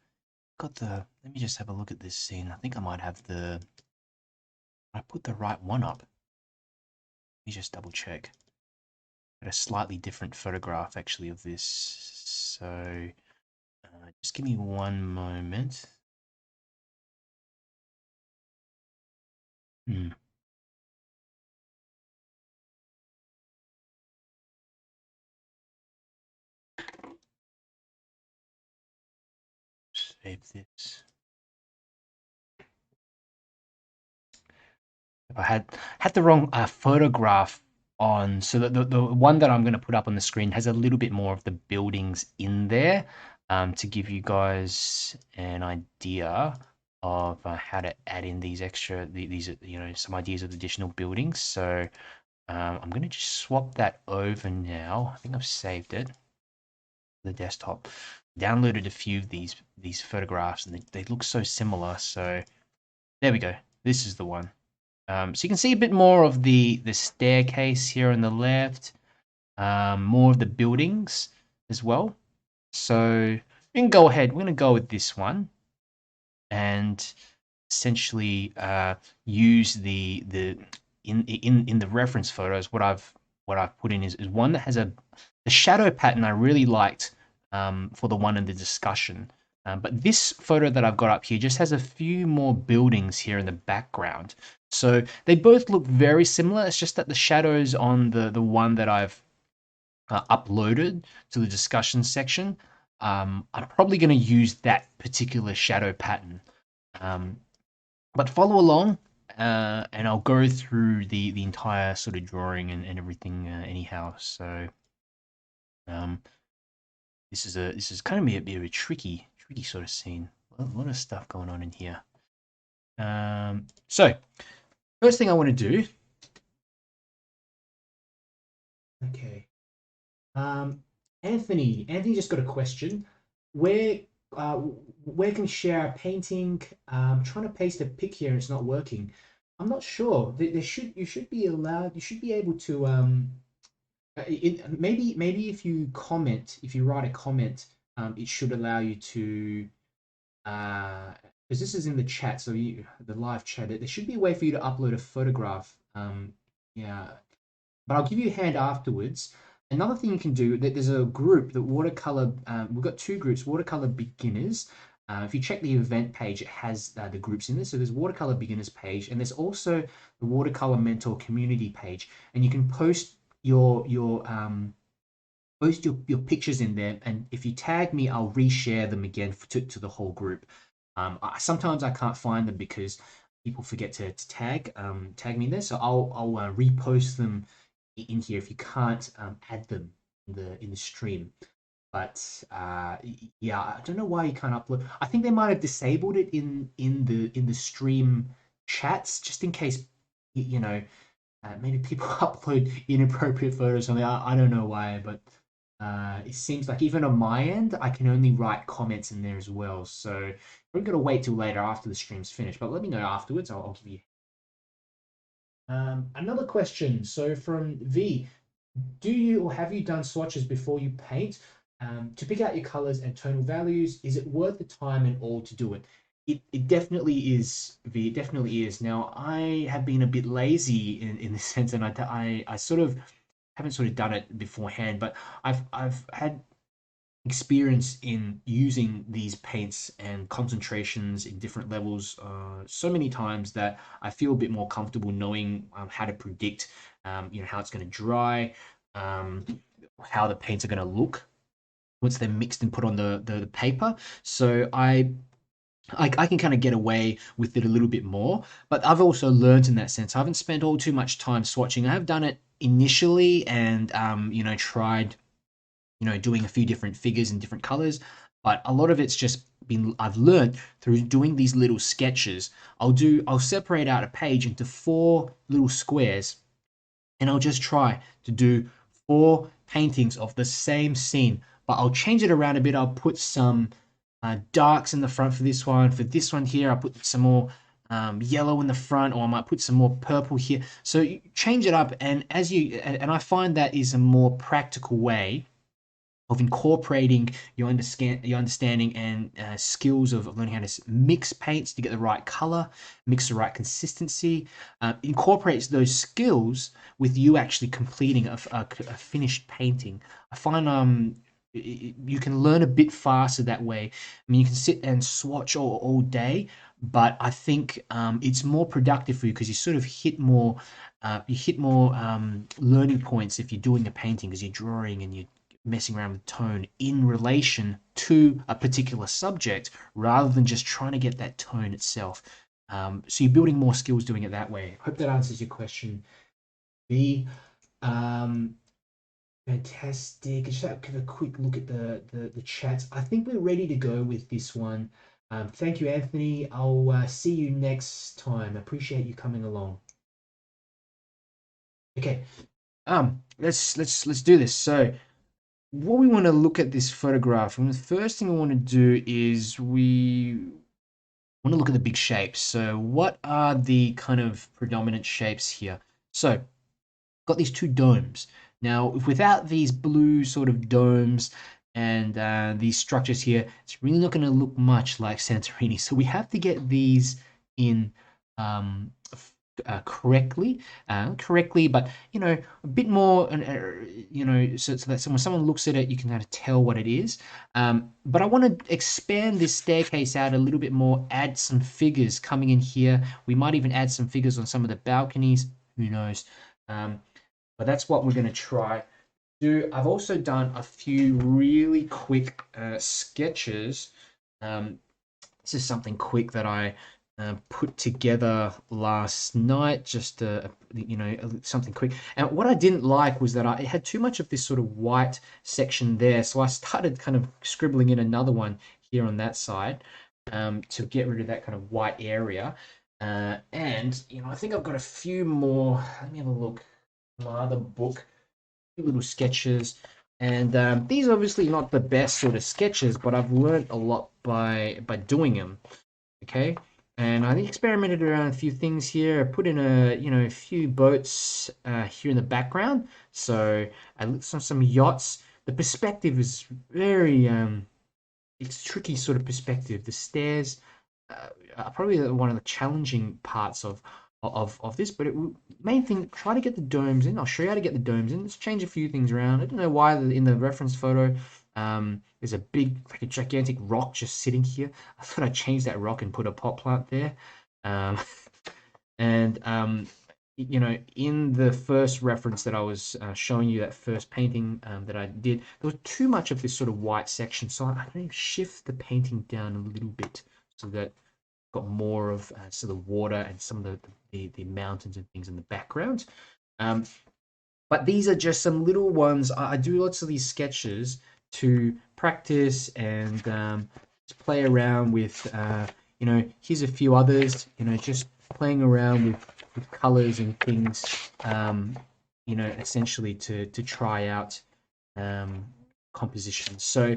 Let me just have a look at this scene. I think I might have I put the right one up. Let me just double check. Got a slightly different photograph actually of this. So just give me one moment. Save this. I had the wrong photograph on, so the one that I'm going to put up on the screen has a little bit more of the buildings in there, to give you guys an idea of how to add in these some ideas of additional buildings. So I'm going to just swap that over now. I think I've saved it, the desktop. Downloaded a few of these photographs, and they look so similar. So there we go. This is the one. So you can see a bit more of the staircase here on the left, more of the buildings as well. So we can go ahead. We're going to go with this one, and essentially use in the reference photos. What I've put in is one that has the shadow pattern I really liked, for the one in the discussion. But this photo that I've got up here just has a few more buildings here in the background. So they both look very similar. It's just that the shadows on the one that I've uploaded to the discussion section, I'm probably going to use that particular shadow pattern. But follow along, and I'll go through the entire sort of drawing and everything anyhow. So this is kind of a bit of a tricky sort of scene. A lot of stuff going on in here. So first thing I want to do. Okay. Anthony just got a question. Where can we share our painting? I'm trying to paste a pic here and it's not working. I'm not sure. You should be allowed. You should be able to maybe if you write a comment, it should allow you to, because this is in the chat, so the live chat. There should be a way for you to upload a photograph. Yeah, but I'll give you a hand afterwards. Another thing you can do, there's a group, the watercolor. We've got two groups: watercolor beginners. If you check the event page, it has the groups in there. So there's watercolor beginners page, and there's also the Watercolor Mentor community page, and you can post your pictures in there, and if you tag me, I'll reshare them again to the whole group. Sometimes I can't find them because people forget to tag me in there, so I'll repost them in here if you can't add them in the stream. But yeah, I don't know why you can't upload. I think they might have disabled it in the stream chats, just in case, you know, maybe people upload inappropriate photos. Something, I don't know why, but it seems like even on my end, I can only write comments in there as well. So we're gonna wait till later after the stream's finished. But let me know afterwards. I'll give you. Another question. So from V, do you or have you done swatches before you paint, to pick out your colors and tonal values? Is it worth the time and all to do it? It definitely is, V. It definitely is. Now, I have been a bit lazy in this sense, and I sort of haven't sort of done it beforehand, but I've had experience in using these paints and concentrations in different levels so many times that I feel a bit more comfortable knowing how to predict, how it's going to dry, how the paints are going to look once they're mixed and put on the paper. So I I can kind of get away with it a little bit more, but I've also learned in that sense. I haven't spent all too much time swatching. I have done it initially and, you know, tried, you know, doing a few different figures in different colors, but a lot of it's just been, I've learned through doing these little sketches. I'll separate out a page into 4 little squares, and I'll just try to do 4 paintings of the same scene, but I'll change it around a bit. I'll put some darks in the front for this one. For this one here, I'll put some more yellow in the front, or I might put some more purple here. So you change it up, and and I find that is a more practical way of incorporating your understanding and skills of learning how to mix paints to get the right color, mix the right consistency, incorporates those skills with you actually completing a finished painting. I find you can learn a bit faster that way. I mean, you can sit and swatch all day, but I think it's more productive for you because you sort of hit more, learning points if you're doing a painting because you're drawing and you're messing around with tone in relation to a particular subject rather than just trying to get that tone itself. So you're building more skills doing it that way. Hope that answers your question. B. Fantastic. Just give a quick look at the chats. I think we're ready to go with this one. Thank you, Anthony. I'll see you next time. Appreciate you coming along. Okay. Let's do this. So what we want to look at this photograph, and the first thing we want to do is we want to look at the big shapes. So what are the kind of predominant shapes here? So got these 2 domes. Now, without these blue sort of domes and these structures here, it's really not going to look much like Santorini. So we have to get these in correctly, but you know, a bit more, you know, so that when someone looks at it, you can kind of tell what it is. But I want to expand this staircase out a little bit more, add some figures coming in here. We might even add some figures on some of the balconies. Who knows? But that's what we're going to try. I've also done a few really quick sketches. This is something quick that I put together last night, just you know, something quick. And what I didn't like was that I had too much of this sort of white section there, so I started kind of scribbling in another one here on that side to get rid of that kind of white area. And you know, I think I've got a few more. Let me have a look. My other book, few little sketches. And these are obviously not the best sort of sketches, but I've learned a lot by doing them. Okay, and I experimented around a few things here. I put in a few boats here in the background. So I looked at some yachts. The perspective is very it's tricky sort of perspective. The stairs are probably one of the challenging parts of this, but main thing, try to get the domes in. I'll show you how to get the domes in. Let's change a few things around. I don't know why in the reference photo there's a big, like a gigantic rock just sitting here. I thought I'd change that rock and put a pot plant there. And you know, in the first reference that I was showing you, that first painting that I did, there was too much of this sort of white section, so I'm going to shift the painting down a little bit so that got more of so the water and some of the mountains and things in the background. But these are just some little ones. I do lots of these sketches to practice and just play around with. You know, here's a few others. You know, just playing around with colors and things. You know, essentially to try out compositions. So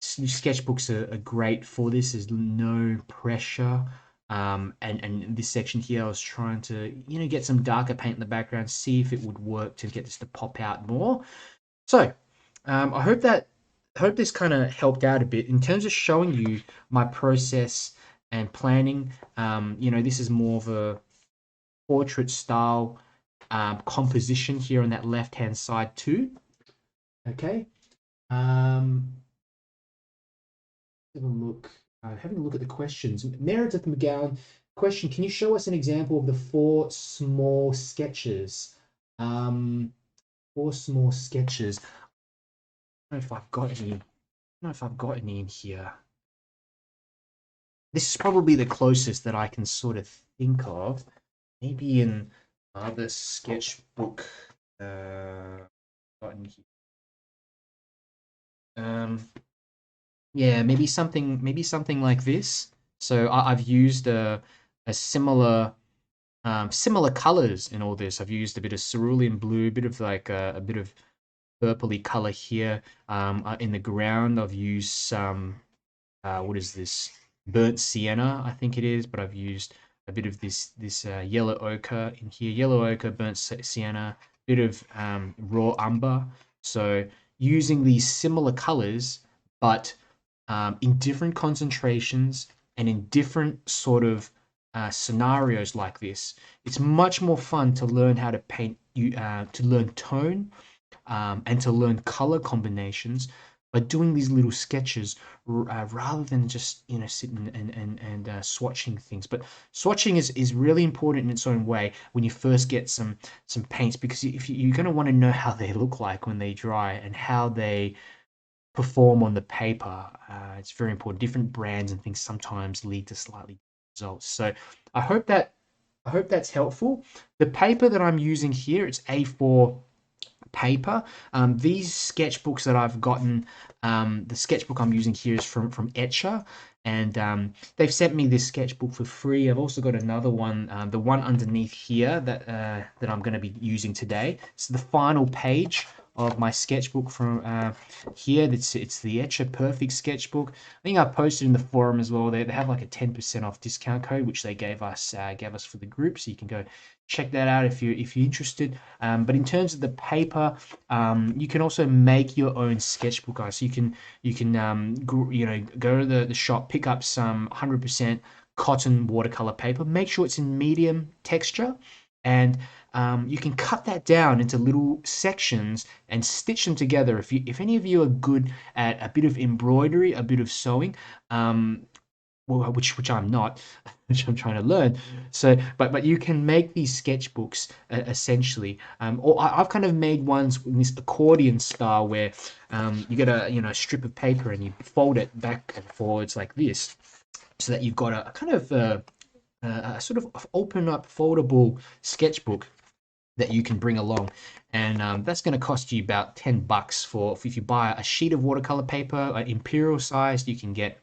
sketchbooks are great for this. There's no pressure. And this section here, I was trying to, you know, get some darker paint in the background, see if it would work to get this to pop out more. So I hope this kind of helped out a bit in terms of showing you my process and planning. You know, this is more of a portrait style composition here on that left hand side too. Okay. Have a look. Having a look at the questions. Meredith McGowan, question: can you show us an example of the 4 small sketches? 4 small sketches. I don't know if I've got any. I don't know if I've got any in here. This is probably the closest that I can sort of think of. Maybe in other sketchbook button here. Yeah, maybe something like this. So I've used a similar similar colors in all this. I've used a bit of cerulean blue, a bit of like a bit of purpley color here. In the ground, I've used some what is this? Burnt sienna, I think it is, but I've used a bit of this yellow ochre in here. Yellow ochre, burnt sienna, bit of raw umber. So using these similar colors, but in different concentrations and in different sort of scenarios like this, it's much more fun to learn how to paint. To learn tone and to learn color combinations by doing these little sketches rather than just sitting and swatching things. But swatching is really important in its own way when you first get some paints, because if you're going to want to know how they look like when they dry and how they perform on the paper. It's very important. Different brands and things sometimes lead to slightly different results. So I hope that that's helpful. The paper that I'm using here, it's A4 paper. These sketchbooks that I've gotten, the sketchbook I'm using here is from 𝗬𝗙𝗓𝗦𝗦𝗘𝗦, and they've sent me this sketchbook for free. I've also got another one, the one underneath here that I'm going to be using today. It's the final page of my sketchbook from here. It's the 𝗬𝗙𝗓𝗦𝗦𝗘𝗦 Perfect Sketchbook. I think I posted in the forum as well. They have like a 10% off discount code which they gave us for the group, so you can go check that out if you're interested. But in terms of the paper, you can also make your own sketchbook, guys. So you can go to the shop, pick up some 100% cotton watercolor paper. Make sure it's in medium texture, and you can cut that down into little sections and stitch them together. If any of you are good at a bit of embroidery, a bit of sewing, well, which I'm not, which I'm trying to learn. So, but you can make these sketchbooks essentially. Or I've kind of made ones in this accordion style where you get a strip of paper and you fold it back and forwards like this, so that you've got a kind of a sort of open up foldable sketchbook that you can bring along, and that's going to cost you about $10 for if you buy a sheet of watercolor paper, imperial sized. You can get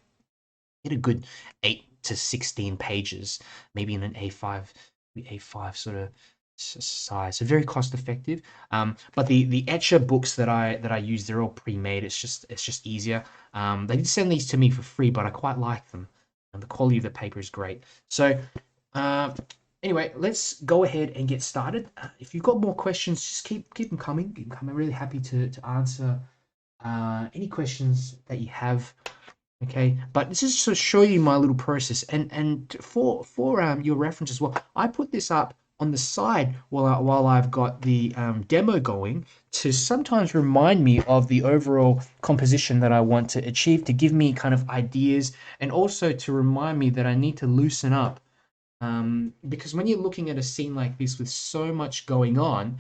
a good 8 to 16 pages, maybe in an A5 sort of size. So very cost effective. But the 𝗬𝗙𝗓𝗦𝗦𝗘𝗦 books that I use, they're all pre-made. It's just easier. They did send these to me for free, but I quite like them, and the quality of the paper is great. So anyway, let's go ahead and get started. If you've got more questions, just keep them coming. I'm really happy to answer any questions that you have. Okay, but this is to show you my little process, and for your reference as well. I put this up on the side while I've got the demo going, to sometimes remind me of the overall composition that I want to achieve, to give me kind of ideas, and also to remind me that I need to loosen up. Because when you're looking at a scene like this with so much going on,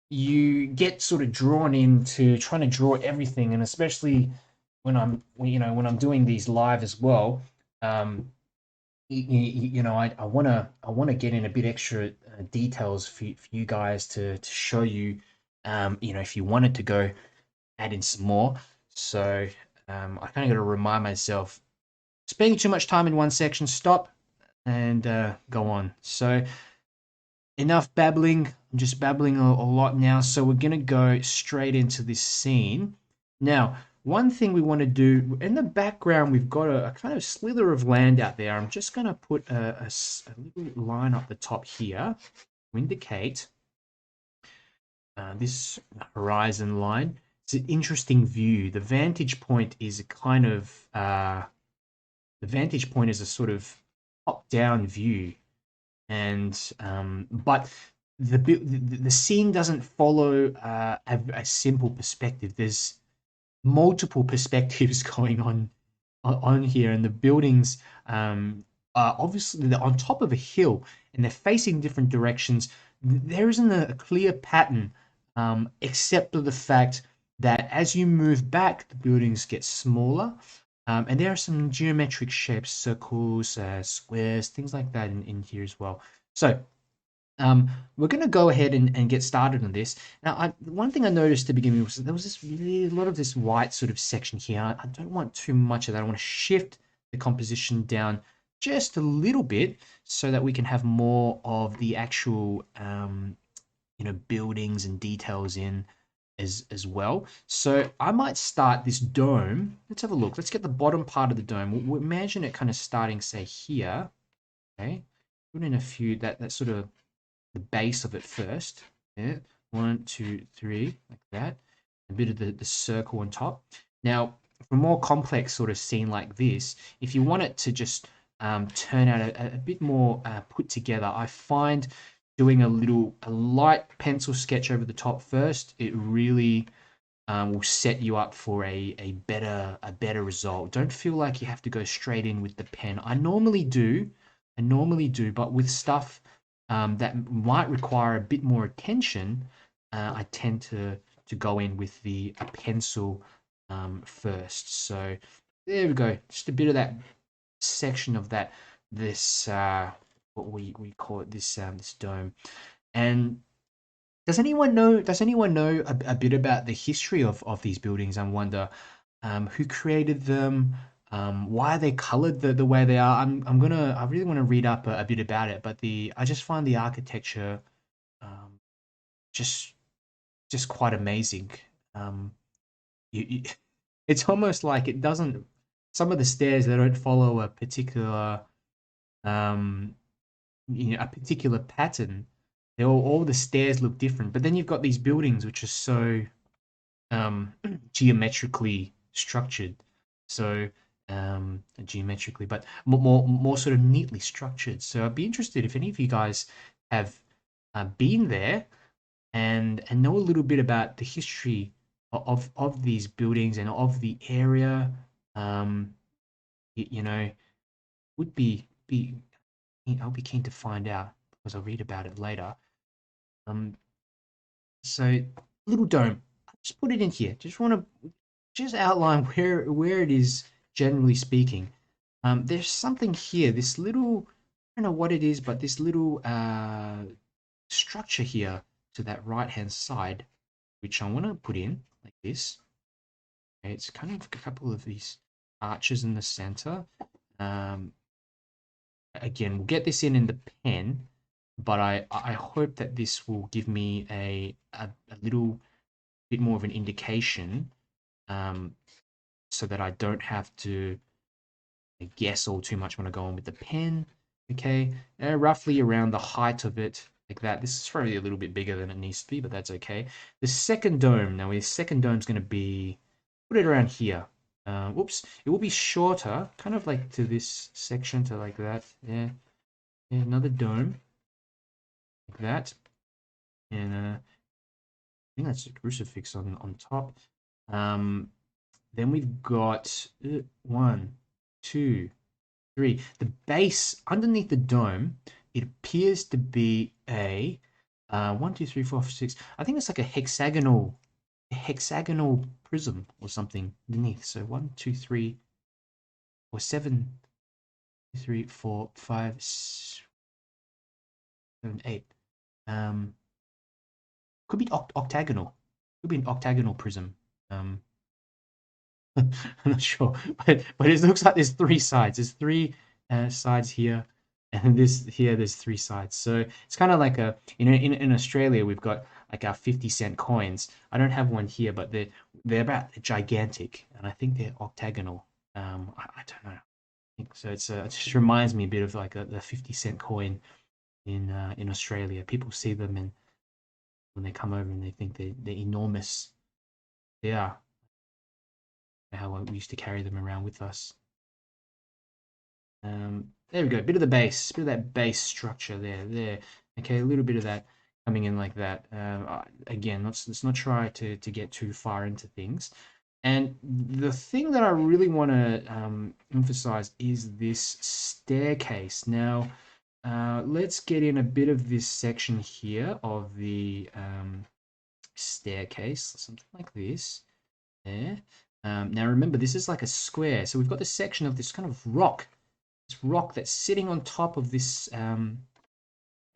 you get sort of drawn into trying to draw everything, and especially when I'm doing these live as well, I want to get in a bit extra details for you guys to show you, if you wanted to go add in some more. So I kind of got to remind myself, spending too much time in one section, stop and go on. So enough babbling. I'm just babbling a lot now. So we're gonna go straight into this scene now. One thing we want to do in the background, we've got a kind of slither of land out there. I'm just going to put a little line up the top here to indicate this horizon line. It's an interesting view. The vantage point is a kind of a sort of top-down view, and but the scene doesn't follow a simple perspective. There's multiple perspectives going on here, and the buildings are obviously they're on top of a hill and they're facing different directions. There isn't a clear pattern, except for the fact that as you move back, the buildings get smaller. And there are some geometric shapes, circles, squares, things like that in here as well. So we're going to go ahead and get started on this. Now, one thing I noticed to begin with was there was this really a lot of this white sort of section here. I don't want too much of that. I want to shift the composition down just a little bit so that we can have more of the actual, buildings and details in as well. So I might start this dome. Let's have a look. Let's get the bottom part of the dome. We'll imagine it kind of starting, say, here. Okay, put in a few that sort of the base of it first. Yeah, 1, 2, 3, like that. A bit of the circle on top. Now, for a more complex sort of scene like this, if you want it to just turn out a bit more put together, I find doing a light pencil sketch over the top first, it really will set you up for a better result. Don't feel like you have to go straight in with the pen. I normally do, but with stuff that might require a bit more attention, I tend to go in with the pencil first. So there we go. Just a bit of that section of this what we call it, this dome. And does anyone know a bit about the history of these buildings? I wonder who created them, why they colored the way they are. I really want to read up a bit about it, but I just find the architecture um, just quite amazing. Um, you, it's almost like it doesn't. Some of the stairs, they don't follow a particular um, a particular pattern. They all the stairs look different, but then you've got these buildings which are so geometrically structured. So geometrically, but more sort of neatly structured. So I'd be interested if any of you guys have been there and know a little bit about the history of these buildings and of the area. Um, you know, would be I'll be keen to find out because I'll read about it later. So little dome. Just put it in here. Just want to outline where it is generally speaking. There's something here. This little, I don't know what it is, but this little structure here to that right hand side, which I want to put in like this. Okay, it's kind of a couple of these arches in the center. Again, we'll get this in the pen, but I hope that this will give me a little bit more of an indication, so that I don't have to guess all too much when I go on with the pen. Okay, roughly around the height of it, like that. This is probably a little bit bigger than it needs to be, but that's okay. The second dome, now the second dome is going to be, put it around here. Oops, it will be shorter, kind of like to this section, to like that. Yeah, another dome, like that. And I think that's a crucifix on top. Then we've got 1, 2, 3. The base underneath the dome, it appears to be a 1, 2, 3, 4, 5, 6. I think it's like a hexagonal prism or something underneath. So 1, 2, 3, or 7, 3, 4, 5, 7, 8. Could be octagonal. Could be an octagonal prism. I'm not sure, but it looks like there's 3 sides. There's 3 sides here, and there's 3 sides. So it's kind of like in Australia we've got like our 50-cent coins. I don't have one here, but they're about gigantic, and I think they're octagonal. I don't know. I think so. It just reminds me a bit of like the 50-cent coin in Australia. People see them, and when they come over and they think they're enormous. They are. How we used to carry them around with us. There we go. Bit of the base, bit of that base structure there. Okay, a little bit of that coming in like that. Again, let's not try to get too far into things. And the thing that I really want to emphasize is this staircase. Now, let's get in a bit of this section here of the staircase, something like this. There. Now remember, this is like a square, so we've got this section of this kind of rock, that's sitting on top of this. I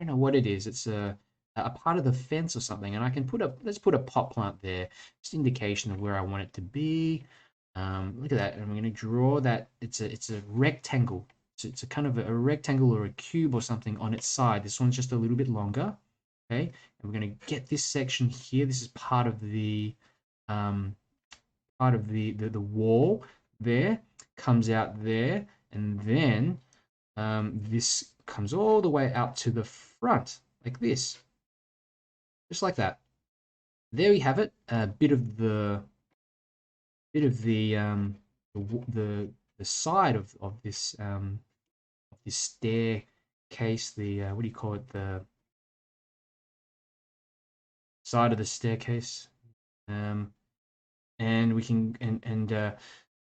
don't know what it is. It's a part of the fence or something, and I can let's put a pot plant there, just indication of where I want it to be. Look at that, and I'm going to draw that. It's a rectangle. So it's a kind of a rectangle or a cube or something on its side. This one's just a little bit longer. Okay, and we're going to get this section here. This is part of the the wall there, comes out there, and then this comes all the way out to the front like this, just like that. There we have it. A bit of the side of this staircase. The what do you call it? The side of the staircase. And we can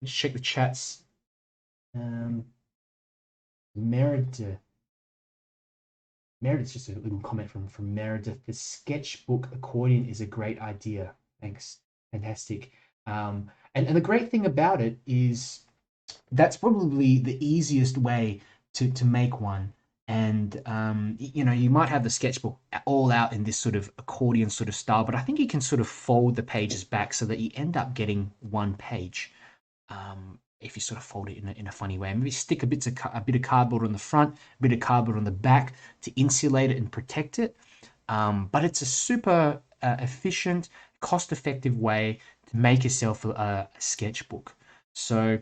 let's check the chats. Meredith's just a little comment from Meredith. The sketchbook accordion is a great idea. Thanks, fantastic. And the great thing about it is that's probably the easiest way to make one. And you know, you might have the sketchbook all out in this sort of accordion sort of style, but I think you can sort of fold the pages back so that you end up getting one page. If you sort of fold it in a funny way, maybe stick a bit of cardboard on the front, a bit of cardboard on the back to insulate it and protect it. But it's a super efficient, cost-effective way to make yourself a sketchbook. So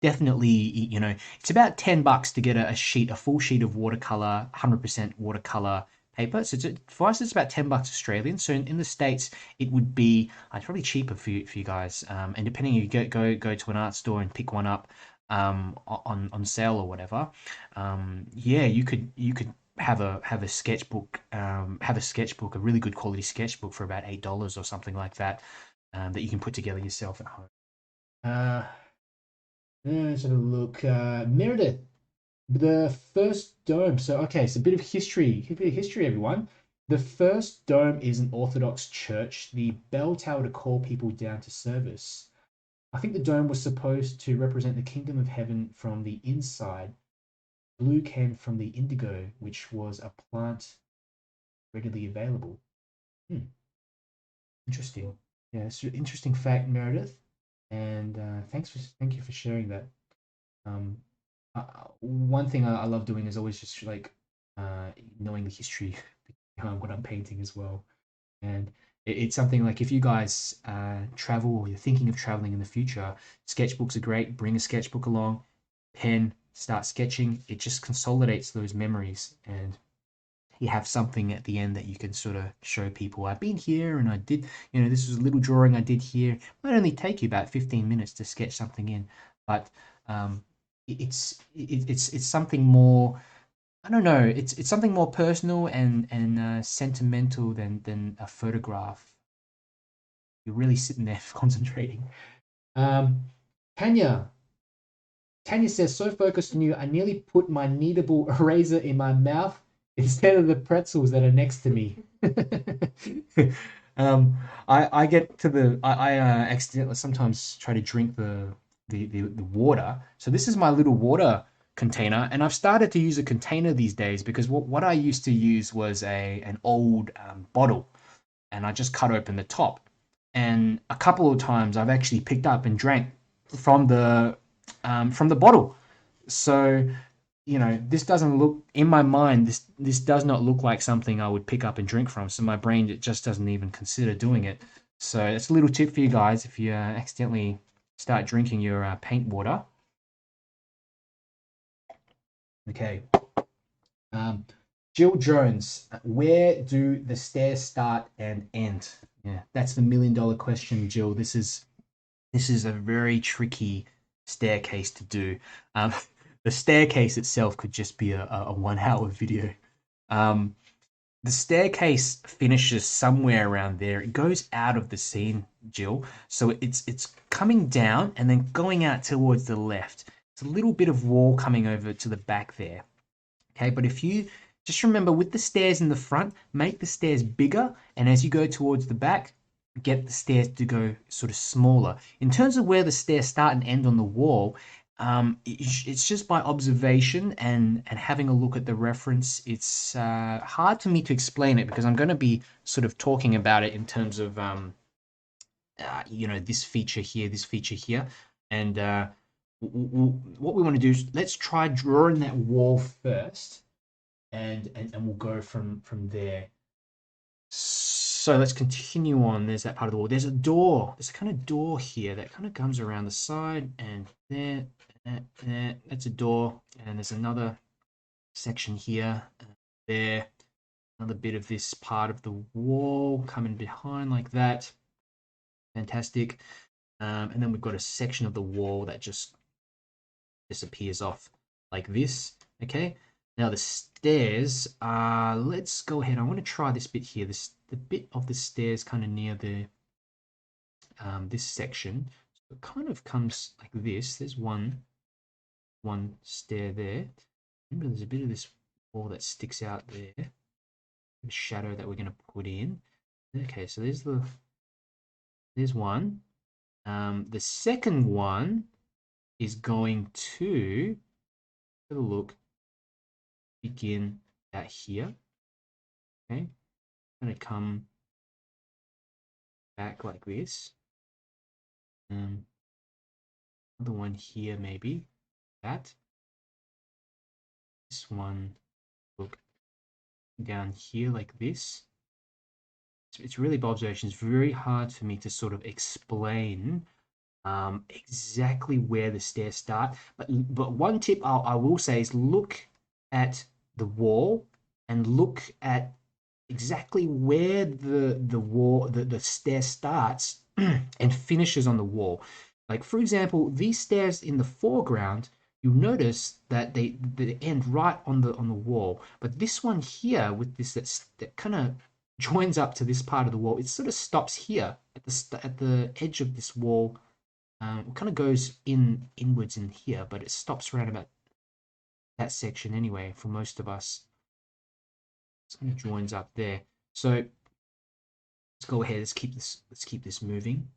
definitely, you know, it's about $10 to get a full sheet of watercolor, 100% watercolor paper. So for us, it's about $10 Australian. So in the States, it would be it's probably cheaper for you guys. And depending, you go to an art store and pick one up on sale or whatever. Yeah, you could have a sketchbook, a really good quality sketchbook for about $8 or something like that, that you can put together yourself at home. Let's have a look. Meredith, the first dome. So, okay, so a bit of history, everyone. The first dome is an Orthodox church. The bell tower to call people down to service. I think the dome was supposed to represent the kingdom of heaven from the inside. Blue came from the indigo, which was a plant readily available. Interesting. Yeah, it's an interesting fact, Meredith. And thank you for sharing that. One thing I love doing is always just like knowing the history behind what I'm painting as well. And it's something like if you guys travel or you're thinking of traveling in the future, sketchbooks are great. Bring a sketchbook along, pen, start sketching. It just consolidates those memories, and you have something at the end that you can sort of show people. I've been here and I did, you know, this was a little drawing I did here. It might only take you about 15 minutes to sketch something in, but it's something more, I don't know, it's something more personal and sentimental than a photograph. You're really sitting there concentrating. Tanya says, so focused on you, I nearly put my kneadable eraser in my mouth instead of the pretzels that are next to me. I get to the I accidentally sometimes try to drink the water. So this is my little water container, and I've started to use a container these days because what I used to use was an old bottle, and I just cut open the top. And a couple of times I've actually picked up and drank from the bottle. So, you know, this doesn't look, in my mind, this does not look like something I would pick up and drink from. So my brain, it just doesn't even consider doing it. So it's a little tip for you guys if you accidentally start drinking your paint water. Okay. Jill Jones, where do the stairs start and end? Yeah, that's the $1 million question, Jill. This is a very tricky staircase to do. The staircase itself could just be a 1 hour video. The staircase finishes somewhere around there. It goes out of the scene, Jill. So it's coming down and then going out towards the left. It's a little bit of wall coming over to the back there. Okay, but if you just remember with the stairs in the front, make the stairs bigger, and as you go towards the back, get the stairs to go sort of smaller. In terms of where the stairs start and end on the wall, it's just by observation and having a look at the reference. It's hard for me to explain it because I'm going to be sort of talking about it in terms of you know, this feature here, and what we want to do is let's try drawing that wall first, and we'll go from there. So let's continue on. There's that part of the wall. There's a door. There's a kind of door here that kind of comes around the side, and there, there. That's a door, and there's another section here, there. Another bit of this part of the wall coming behind like that. Fantastic. And then we've got a section of the wall that just disappears off like this. Okay. Now the stairs. Let's go ahead. I want to try this bit here. The bit of the stairs kind of near the this section. So it kind of comes like this. There's one stair there. Remember, there's a bit of this wall that sticks out there. The shadow that we're going to put in. Okay, so there's one. The second one is going to have a look. Begin that here. Okay, I'm going to come back like this. Another one here, maybe that. This one, look down here like this. It's really by observation. It's very hard for me to sort of explain exactly where the stairs start. But one tip I will say is look at the wall and look at exactly where the stair starts and finishes on the wall. Like for example, these stairs in the foreground, you'll notice that they end right on the wall. But this one here with this that kind of joins up to this part of the wall, it sort of stops here at the edge of this wall. It kind of goes inwards in here, but it stops around about that section anyway for most of us. It kind of joins up there. So let's go ahead. Let's keep this moving.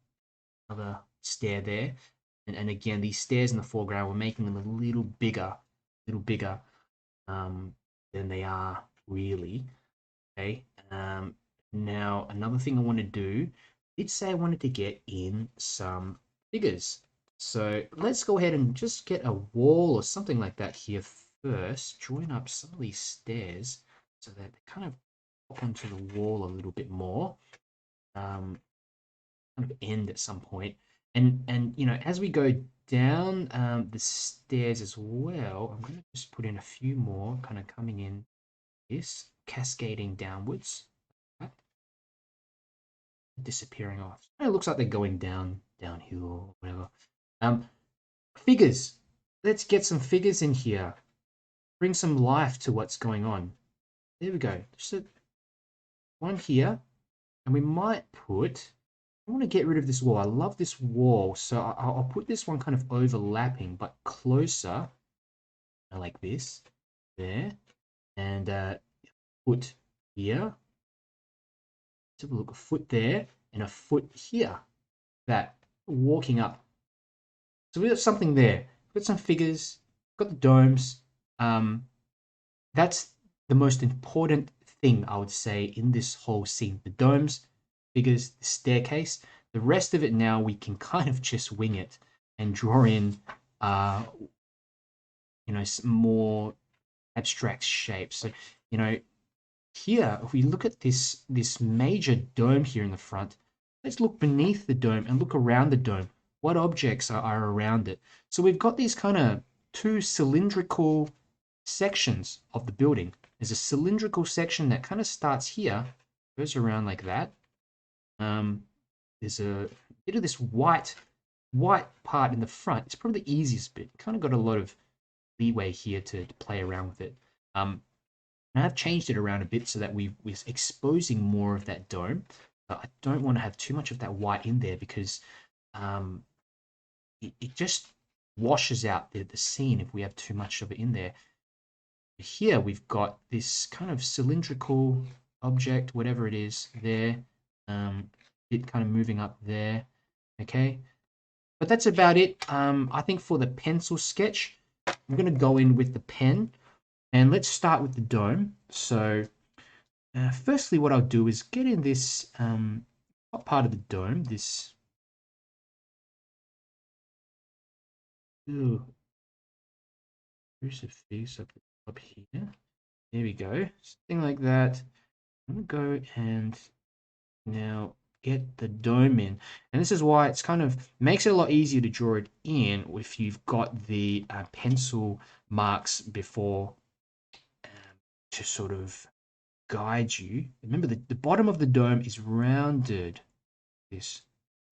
Another stair there, and again, these stairs in the foreground, we're making them a little bigger than they are really. Okay. Now another thing I want to do, I did say I wanted to get in some figures. So let's go ahead and just get a wall or something like that here first. Join up some of these stairs so that they kind of pop onto the wall a little bit more. Kind of end at some point. And you know, as we go down the stairs as well, I'm going to just put in a few more, kind of coming in this, cascading downwards, disappearing off. It looks like they're going downhill or whatever. Figures. Let's get some figures in here. Bring some life to what's going on. There we go. Just one here, and we might put. I want to get rid of this wall. I love this wall, so I'll put this one kind of overlapping, but closer, like this, there, and foot here. Let's have a look. A foot there and a foot here. That walking up. So we've got something there. We've got some figures. Got the domes. That's the most important thing I would say in this whole scene. The domes, figures, the staircase. The rest of it now we can kind of just wing it and draw in, you know, some more abstract shapes. So, you know, here if we look at this major dome here in the front, let's look beneath the dome and look around the dome. What objects are around it? So we've got these kind of two cylindrical sections of the building. There's a cylindrical section that kind of starts here, goes around like that. There's a bit of this white part in the front. It's probably the easiest bit. Kind of got a lot of leeway here to play around with it. And I've changed it around a bit so that we're exposing more of that dome. But I don't want to have too much of that white in there because it just washes out the scene if we have too much of it in there. Here we've got this kind of cylindrical object, whatever it is there. it kind of moving up there. Okay, but that's about it. I think for the pencil sketch, I'm going to go in with the pen, and let's start with the dome. So firstly, what I'll do is get in this top part of the dome, this crucifix up here. There we go, something like that. I'm going to go and now get the dome in, and this is why it's kind of makes it a lot easier to draw it in if you've got the pencil marks before to sort of guide you. Remember, the bottom of the dome is rounded. This,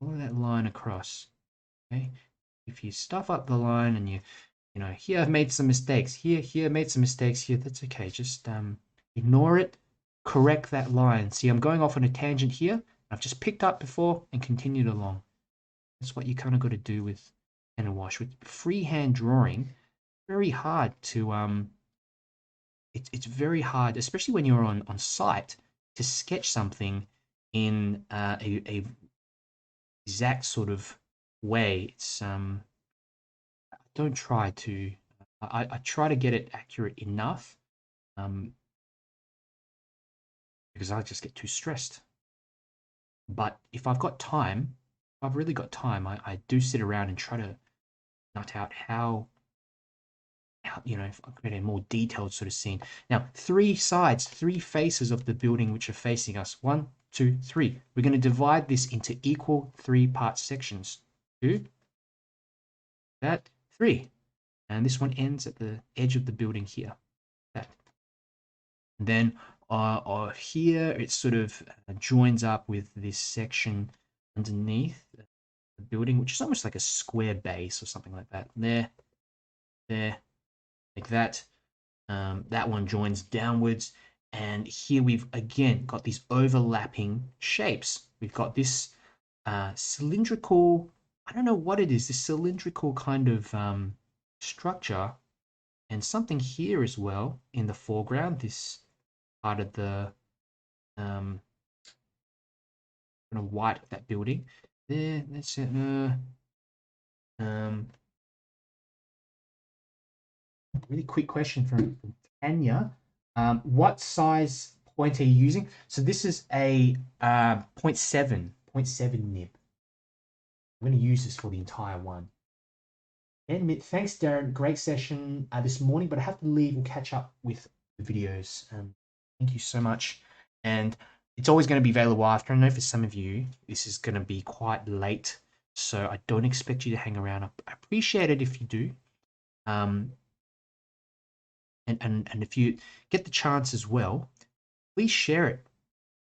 follow that line across. Okay, if you stuff up the line and you know, here I've made some mistakes, here I made some mistakes here, that's okay. Just ignore it, correct that line. See, I'm going off on a tangent here. I've just picked up before and continued along. That's what you kind of got to do with pen and wash. With freehand drawing, very hard to it's very hard, especially when you're on site, to sketch something in a exact sort of way. It's don't try to. I try to get it accurate enough, because I just get too stressed. But if I've got time, if I've really got time, I do sit around and try to nut out how you know, if I create a more detailed sort of scene. Now, three sides, three faces of the building which are facing us. 1, 2, 3. We're going to divide this into equal 3-part sections. 2, that, 3. And this one ends at the edge of the building here. That. And then here it sort of joins up with this section underneath the building, which is almost like a square base or something like that. There, like that. That one joins downwards, and here we've again got these overlapping shapes. We've got this cylindrical, I don't know what it is, this cylindrical kind of structure, and something here as well in the foreground, this part of the kind of white of that building. There, that's it. Really quick question from Tanya. What size point are you using? So this is a 0.7 nib. I'm going to use this for the entire one. And thanks, Darren. Great session this morning, but I have to leave. We'll catch up with the videos. Thank you so much. And it's always going to be available after. I know for some of you, this is going to be quite late, so I don't expect you to hang around. I appreciate it if you do. And if you get the chance as well, please share it.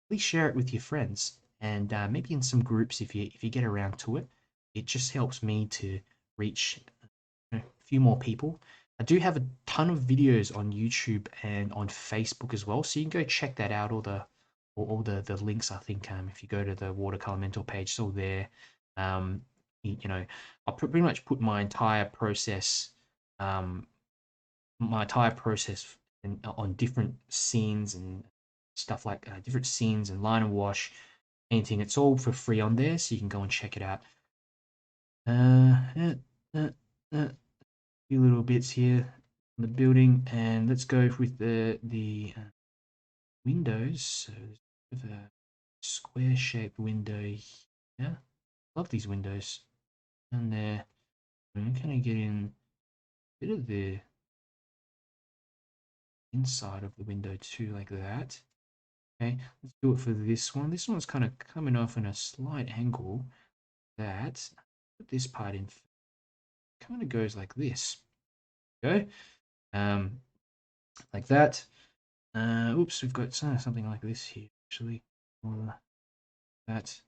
Please share it with your friends, and maybe in some groups if you get around to it. It just helps me to reach a few more people. I do have a ton of videos on YouTube and on Facebook as well, so you can go check that out. All the links, I think, if you go to the Watercolor Mentor page, it's all there. You know, I'll pretty much put my entire process. On different scenes and stuff like different scenes and line and wash, painting. It's all for free on there, so you can go and check it out. A few little bits here on the building, and let's go with the windows. So there's a square-shaped window here. Love these windows. And there, I'm kind of getting a bit of the inside of the window too, like that. Okay, let's do it for this one. This one's kind of coming off in a slight angle. That, put this part in, kind of goes like this. Go, like that. Oops, we've got something like this here actually. That,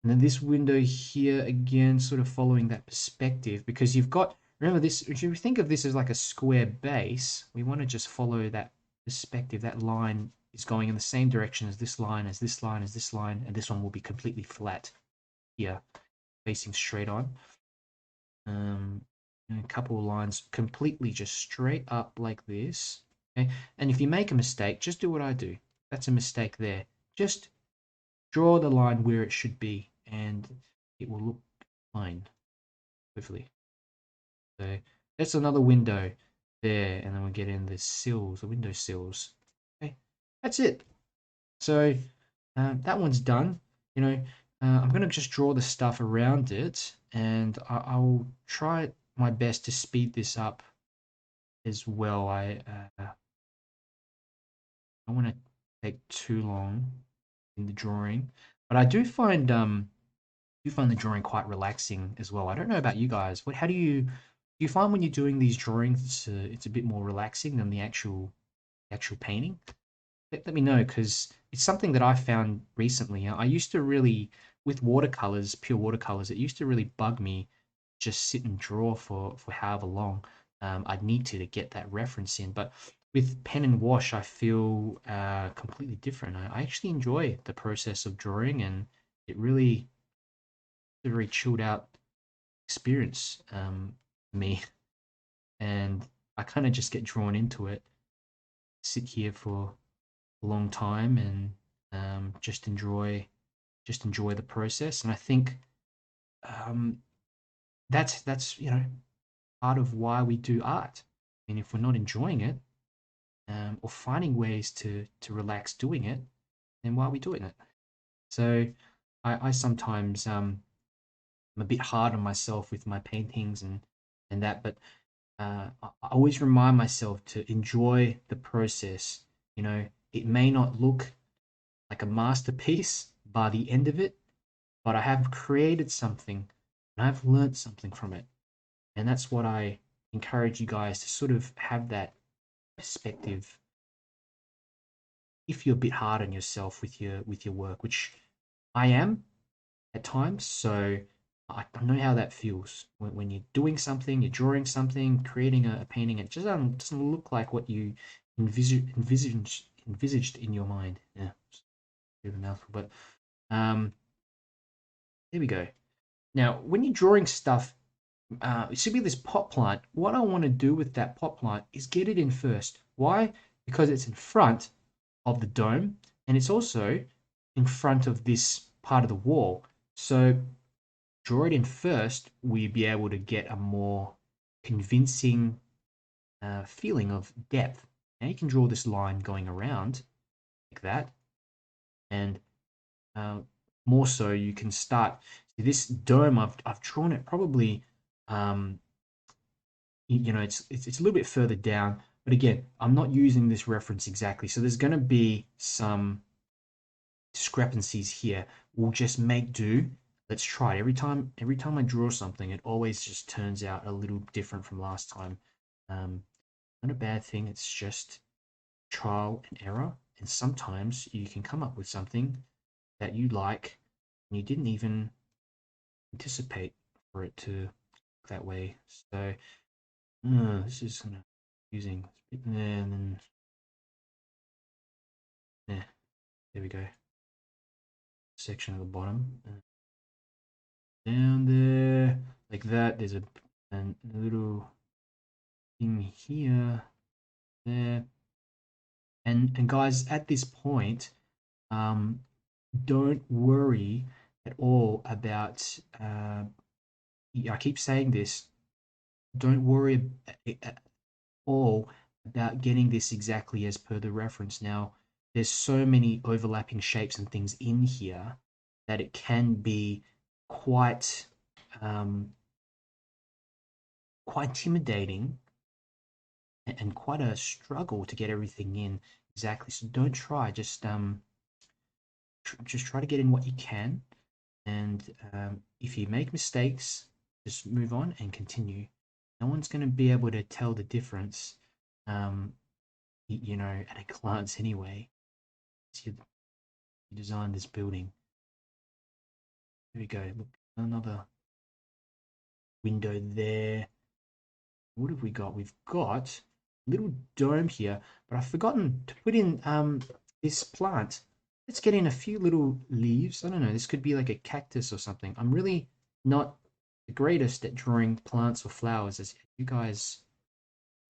and then this window here again, sort of following that perspective, because you've got. Remember this, if you think of this as like a square base, we want to just follow that perspective. That line is going in the same direction as this line, as this line, as this line, and this one will be completely flat here, facing straight on. And a couple of lines completely just straight up like this. Okay, and if you make a mistake, just do what I do. That's a mistake there. Just draw the line where it should be, and it will look fine, hopefully. So that's another window there, and then we get in the sills, the window sills. Okay, that's it. So that one's done. You know, I'm going to just draw the stuff around it, and I'll try my best to speed this up as well. I don't want to take too long in the drawing, but I do find the drawing quite relaxing as well. I don't know about you guys. How do you find when you're doing these drawings, it's a bit more relaxing than the actual painting? Let me know, because it's something that I found recently. I used to really, with watercolors, pure watercolors, it used to really bug me just sit and draw for however long. I'd need to get that reference in. But with pen and wash, I feel completely different. I actually enjoy the process of drawing, and it really a very chilled out experience for me. And I kind of just get drawn into it, sit here for a long time, and just enjoy the process. And I think that's part of why we do art. I mean, if we're not enjoying it, or finding ways to relax doing it, then why are we doing it? So I sometimes I'm a bit hard on myself with my paintings and that, but I always remind myself to enjoy the process. You know, it may not look like a masterpiece by the end of it, but I have created something and I've learned something from it. And that's what I encourage you guys to sort of have that perspective. If you're a bit hard on yourself with your work, which I am at times, so I know how that feels when you're doing something, you're drawing something, creating a painting, it just doesn't look like what you envisaged in your mind. Yeah, bit of a mouthful, but there we go. Now, when you're drawing stuff, it should be this pot plant. What I want to do with that pot plant is get it in first. Why? Because it's in front of the dome, and it's also in front of this part of the wall. So draw it in first, we'll be able to get a more convincing feeling of depth. Now you can draw this line going around like that, and more so you can start. See, this dome, I've drawn it probably, it's a little bit further down, but again, I'm not using this reference exactly, so there's going to be some discrepancies here. We'll just make do. Let's try it. Every time I draw something, it always just turns out a little different from last time. Not a bad thing. It's just trial and error. And sometimes you can come up with something that you like and you didn't even anticipate for it to look that way. So this is kind of using and then there we go. Section at the bottom. Down there like that. There's a little thing here, there, and guys, at this point, don't worry at all about. I keep saying this. Don't worry at all about getting this exactly as per the reference. Now, there's so many overlapping shapes and things in here that it can be quite quite intimidating and quite a struggle to get everything in exactly. So don't try. Just try to get in what you can, and if you make mistakes, just move on and continue. No one's going to be able to tell the difference, at a glance anyway. So you designed this building. There we go. Look, another window there. What have we got? We've got a little dome here, but I've forgotten to put in this plant. Let's get in a few little leaves. I don't know. This could be like a cactus or something. I'm really not the greatest at drawing plants or flowers, as you guys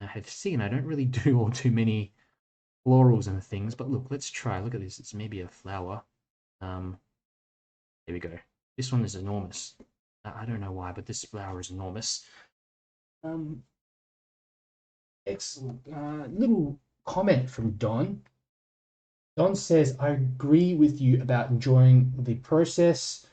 have seen. I don't really do all too many florals and things, but look, let's try. Look at this. It's maybe a flower. There we go. This one is enormous. I don't know why, but this flower is enormous. Excellent. Little comment from Don. Don says, I agree with you about enjoying the process.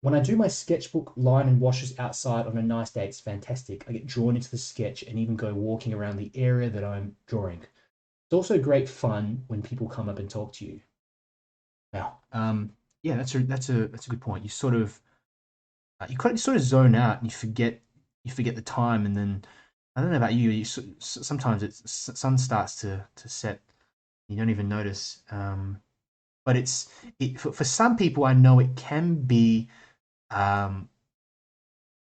When I do my sketchbook line and washes outside on a nice day, it's fantastic. I get drawn into the sketch and even go walking around the area that I'm drawing. It's also great fun when people come up and talk to you. Now, yeah, that's a good point. You sort of zone out and you forget the time, and then I don't know about you. Sometimes sun starts to set, you don't even notice. But for some people, I know it um,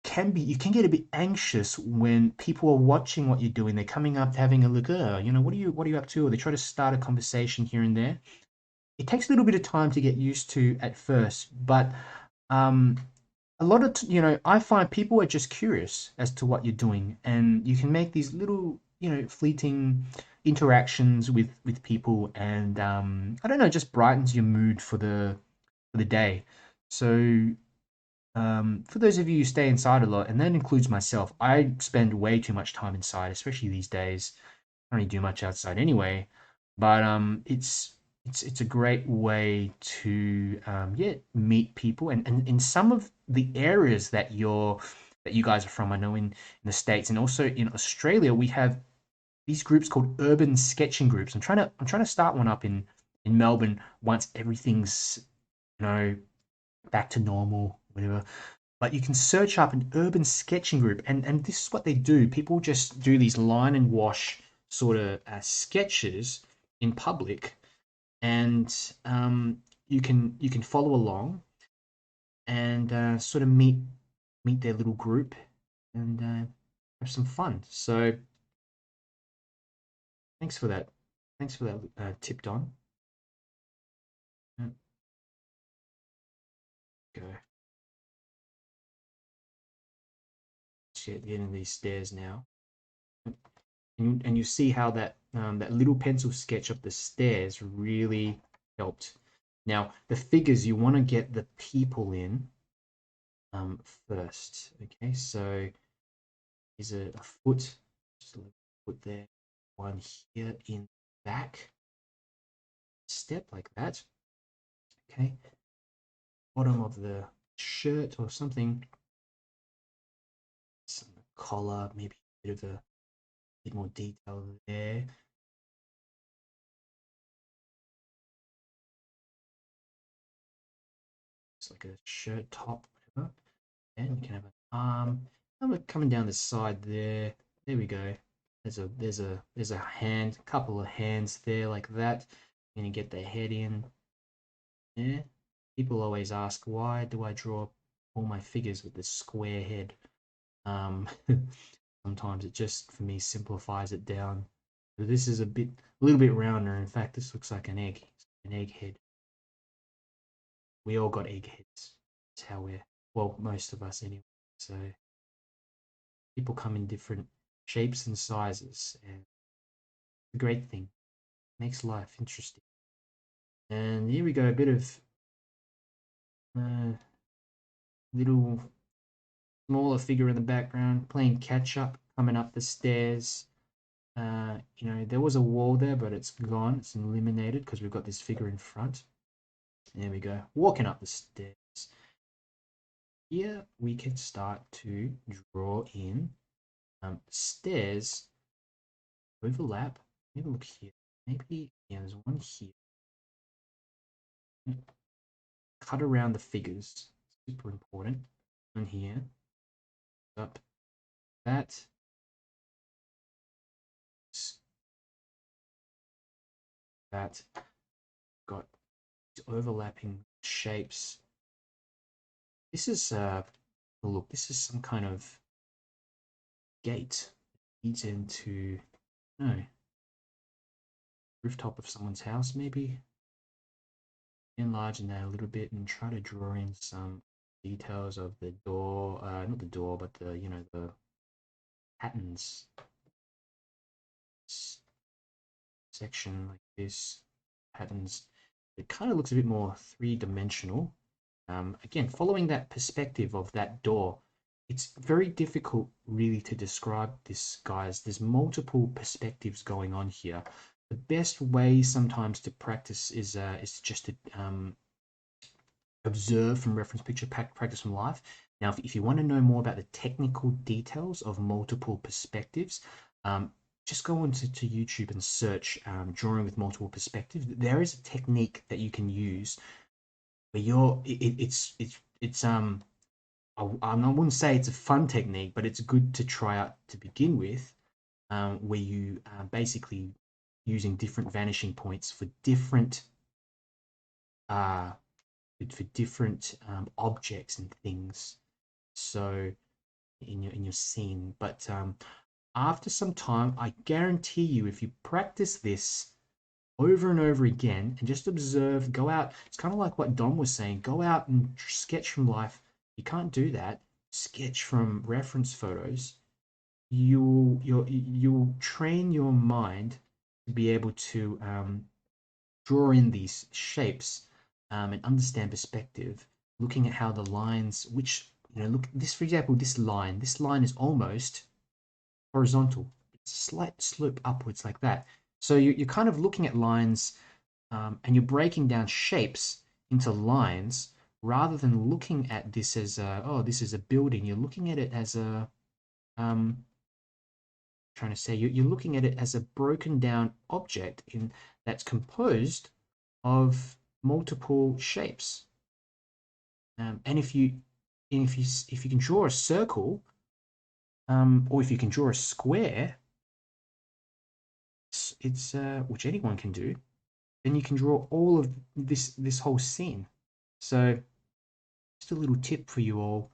can be you can get a bit anxious when people are watching what you're doing. They're coming up, having a look. What are you up to? Or they try to start a conversation here and there. It takes a little bit of time to get used to at first, but um, a lot of I find people are just curious as to what you're doing, and you can make these little fleeting interactions with people, and I don't know, it just brightens your mood for the day. So for those of you who stay inside a lot, and that includes myself, I spend way too much time inside, especially these days. I don't really do much outside anyway, but it's a great way to yeah, meet people, and in some of the areas that you guys are from. I know in the States and also in Australia, we have these groups called urban sketching groups. I'm trying to start one up in Melbourne once everything's you know back to normal, whatever. But you can search up an urban sketching group, and this is what they do. People just do these line and wash sort of sketches in public, and you can follow along and sort of meet their little group and have some fun. So thanks for that. Thanks for that tip, Don. Go. Shit, getting these stairs now. And you see how that little pencil sketch of the stairs really helped. Now the figures, you want to get the people in first. Okay, so here's a foot, just a little foot there, one here in the back, step like that. Okay, bottom of the shirt or something, some collar, maybe a bit of a bit more detail there. It's like a shirt top, whatever. And you can have an arm. And we're coming down the side there. There we go. There's a hand, a couple of hands there like that. And you get the head in. Yeah. People always ask, why do I draw all my figures with this square head? Um, sometimes it just for me simplifies it down. So this is a little bit rounder. In fact, this looks like an egg head. We all got egg heads. That's how well, most of us anyway. So people come in different shapes and sizes, and it's a great thing. Makes life interesting. And here we go, a bit of little smaller figure in the background playing catch up, coming up the stairs. There was a wall there, but it's gone. It's eliminated because we've got this figure in front. There we go, walking up the stairs. Here we can start to draw in stairs overlap. Maybe look here. Maybe yeah, there's one here. Cut around the figures. Super important. One here. Up. That. That. Got overlapping shapes. This is look. This is some kind of gate. Leads into no rooftop of someone's house, maybe. Enlarging that a little bit and try to draw in some details of the door, not the door, but the patterns section like this. Patterns. It kind of looks a bit more three-dimensional. Again, following that perspective of that door, it's very difficult really to describe this, guys. There's multiple perspectives going on here. The best way sometimes to practice is just to observe from reference picture, practice from life. Now, if you want to know more about the technical details of multiple perspectives, just go onto YouTube and search drawing with multiple perspectives. There is a technique that you can use where I wouldn't say it's a fun technique, but it's good to try out to begin with, where you basically using different vanishing points for different uh, objects and things. So in your scene, but after some time, I guarantee you, if you practice this over and over again and just observe, go out. It's kind of like what Dom was saying. Go out and sketch from life. You can't do that. Sketch from reference photos. You'll train your mind to be able to draw in these shapes and understand perspective. Looking at how the lines, which look this for example, this line is almost horizontal. It's a slight slope upwards like that. So you're kind of looking at lines and you're breaking down shapes into lines rather than looking at this as this is a building. You're looking at it as a trying to say you're looking at it as a broken down object that's composed of multiple shapes. And if you can draw a circle, or if you can draw a square, it's which anyone can do, then you can draw all of this whole scene. So just a little tip for you all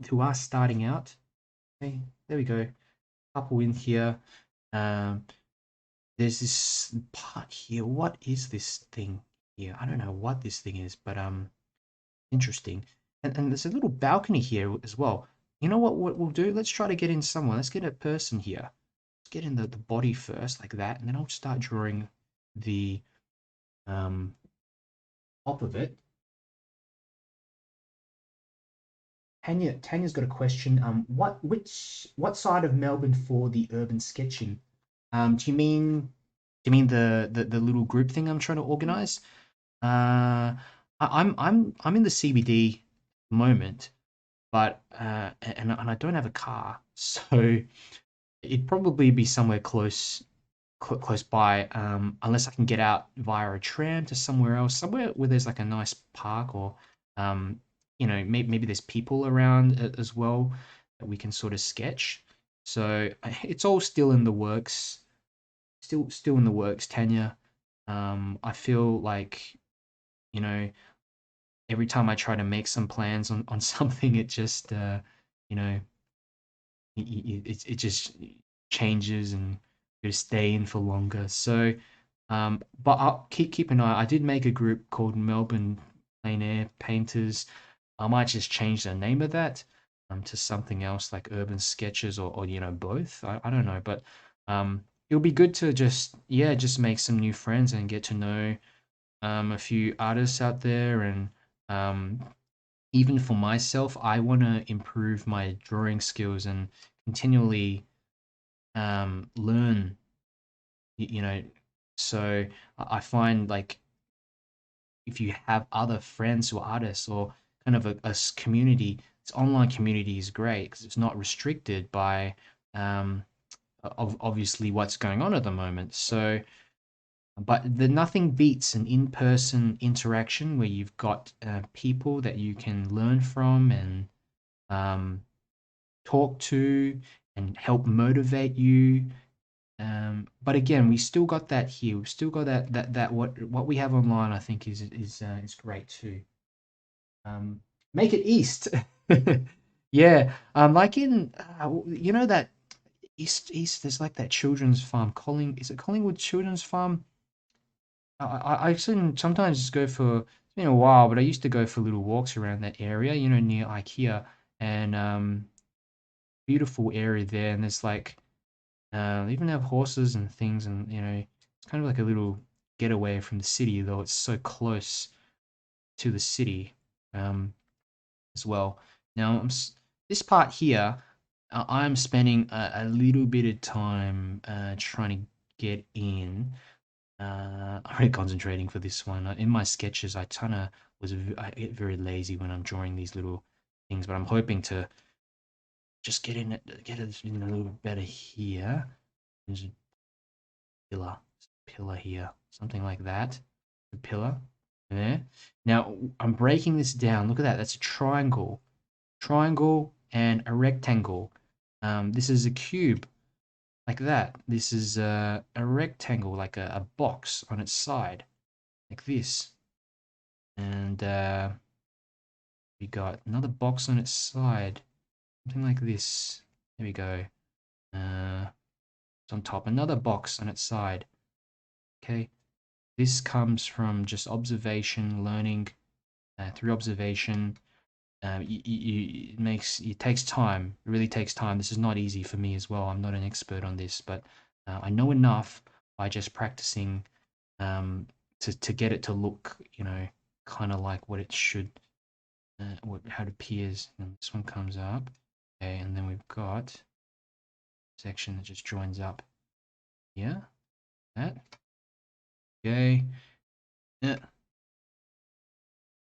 who are starting out. Okay, there we go. Couple in here. There's this part here. What is this thing here? I don't know what this thing is, but interesting. And there's a little balcony here as well. You know what we'll do? Let's try to get in someone. Let's get a person here. Let's get in the body first, like that, and then I'll start drawing the top of it. Tanya's got a question. What side of Melbourne for the urban sketching? Do you mean the little group thing I'm trying to organize? I'm in the CBD moment, but and I don't have a car, so it'd probably be somewhere close by, unless I can get out via a tram to somewhere else, somewhere where there's like a nice park, or maybe there's people around as well that we can sort of sketch. So it's all still in the works, still in the works, Tanya. I feel like every time I try to make some plans on something, it just it just changes and to stay in for longer. So, but I'll keep an eye. I did make a group called Melbourne Plein Air Painters. I might just change the name of that to something else like Urban Sketches, or both. I don't know, but it'll be good to just make some new friends and get to know a few artists out there. And even for myself, I want to improve my drawing skills and continually learn. You know, so I find, like, if you have other friends who are artists, or kind of a community, this online community is great because it's not restricted by obviously what's going on at the moment. So, but nothing beats an in-person interaction where you've got people that you can learn from and talk to and help motivate you. But again, we still got that here. We've still got that what we have online, I think is great too. Make it east. Yeah. Like in that east there's like that children's farm. Is it Collingwood Children's Farm? I sometimes just go for, it's been a while, but I used to go for little walks around that area, near IKEA, and beautiful area there. And there's like they even have horses and things, and it's kind of like a little getaway from the city, though it's so close to the city. as well. Now, this part here, I'm spending a little bit of time trying to get in. I'm really concentrating for this one. In my sketches, I get very lazy when I'm drawing these little things, but I'm hoping to just get in a little bit better here. There's a pillar here, something like that. A pillar there. Now I'm breaking this down. Look at that. That's a triangle, and a rectangle. This is a cube, like that. This is a rectangle, like a box on its side, like this. And we got another box on its side, something like this. There we go. It's on top, another box on its side. Okay, this comes from just observation, learning through observation. It takes time. It really takes time. This is not easy for me as well. I'm not an expert on this, but I know enough by just practicing to get it to look, kind of like what it should, how it appears. And this one comes up, okay, and then we've got a section that just joins up here. That, okay, yeah.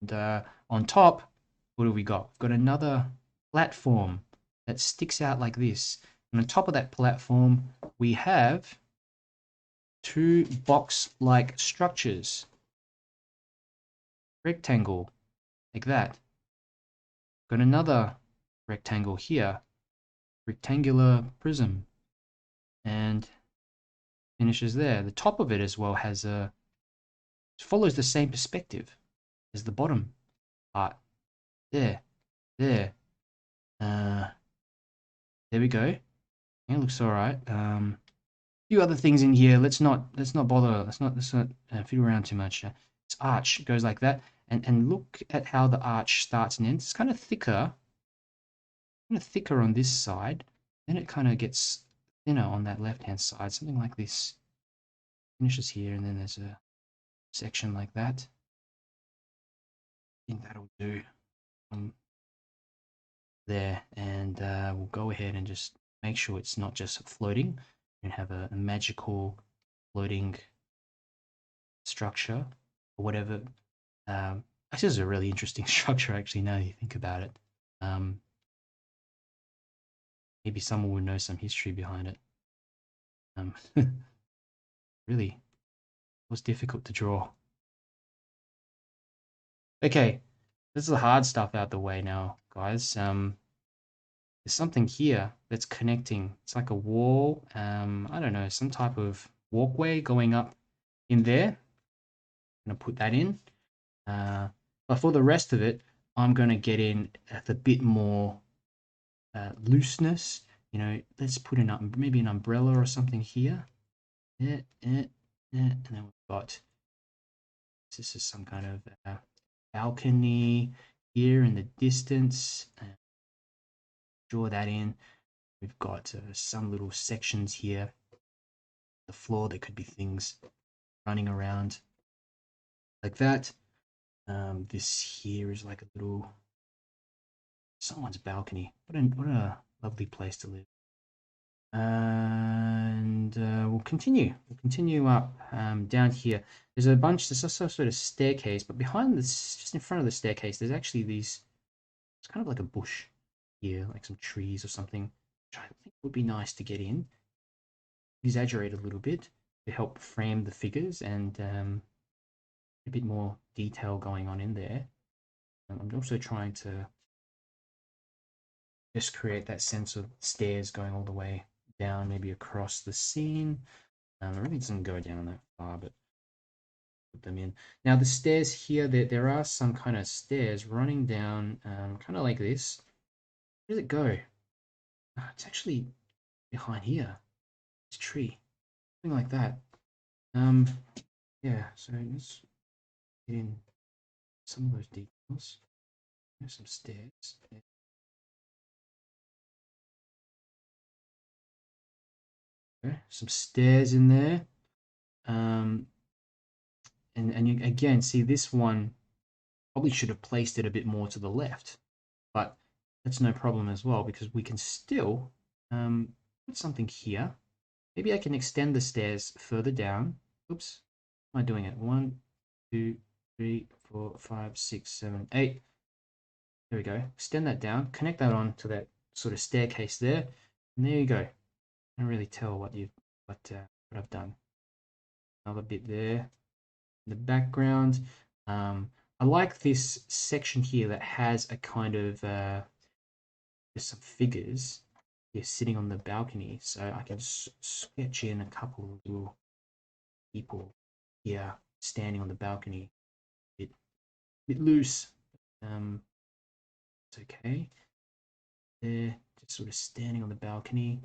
And on top, what have we got? We've got another platform that sticks out like this. And on top of that platform, we have two box-like structures. Rectangle, like that. Got another rectangle here. Rectangular prism. And finishes there. The top of it as well follows the same perspective as the bottom part. There. There we go. It looks all right. Few other things in here. Let's not bother. Let's not fiddle around too much. Its arch goes like that, and look at how the arch starts and ends. It's kind of thicker on this side. Then it kind of gets thinner on that left-hand side, something like this. Finishes here, and then there's a section like that. I think that'll do. There, and we'll go ahead and just make sure it's not just floating and have a magical floating structure or whatever. This is a really interesting structure, actually, now you think about it. Maybe someone would know some history behind it. Really, it was difficult to draw. Okay, this is the hard stuff out the way now, guys. There's something here that's connecting. It's like a wall. I don't know, some type of walkway going up in there. I'm gonna put that in. But for the rest of it, I'm gonna get in with a bit more looseness. Let's put in maybe an umbrella or something here. And then we've got, this is some kind of balcony here in the distance. Draw that in. We've got some little sections here. The floor, there could be things running around like that. This here is like a little, someone's balcony. What a lovely place to live. And we'll continue. We'll continue up down here. There's also sort of staircase, but behind this, just in front of the staircase, there's actually it's kind of like a bush here, like some trees or something, which I think would be nice to get in. Exaggerate a little bit to help frame the figures and a bit more detail going on in there. I'm also trying to just create that sense of stairs going all the way down, maybe across the scene. It really doesn't go down that far, but put them in. Now the stairs here, there are some kind of stairs running down, kind of like this. Where does it go? It's actually behind here. This tree, something like that. Yeah. So let's get in some of those details. There's some stairs. Okay, some stairs in there. And you again see this one Probably should have placed it a bit more to the left, but that's no problem as well because we can still put something here. Maybe I can extend the stairs further down. Oops, how am I doing it? 1, 2, 3, 4, 5, 6, 7, 8. There we go. Extend that down, connect that on to that sort of staircase there, and there you go. I don't really tell what I've done. Another bit there in the background. I like this section here that has a kind of there's some figures here sitting on the balcony, so I can sketch in a couple of little people here standing on the balcony. Bit loose. It's okay. They're just sort of standing on the balcony.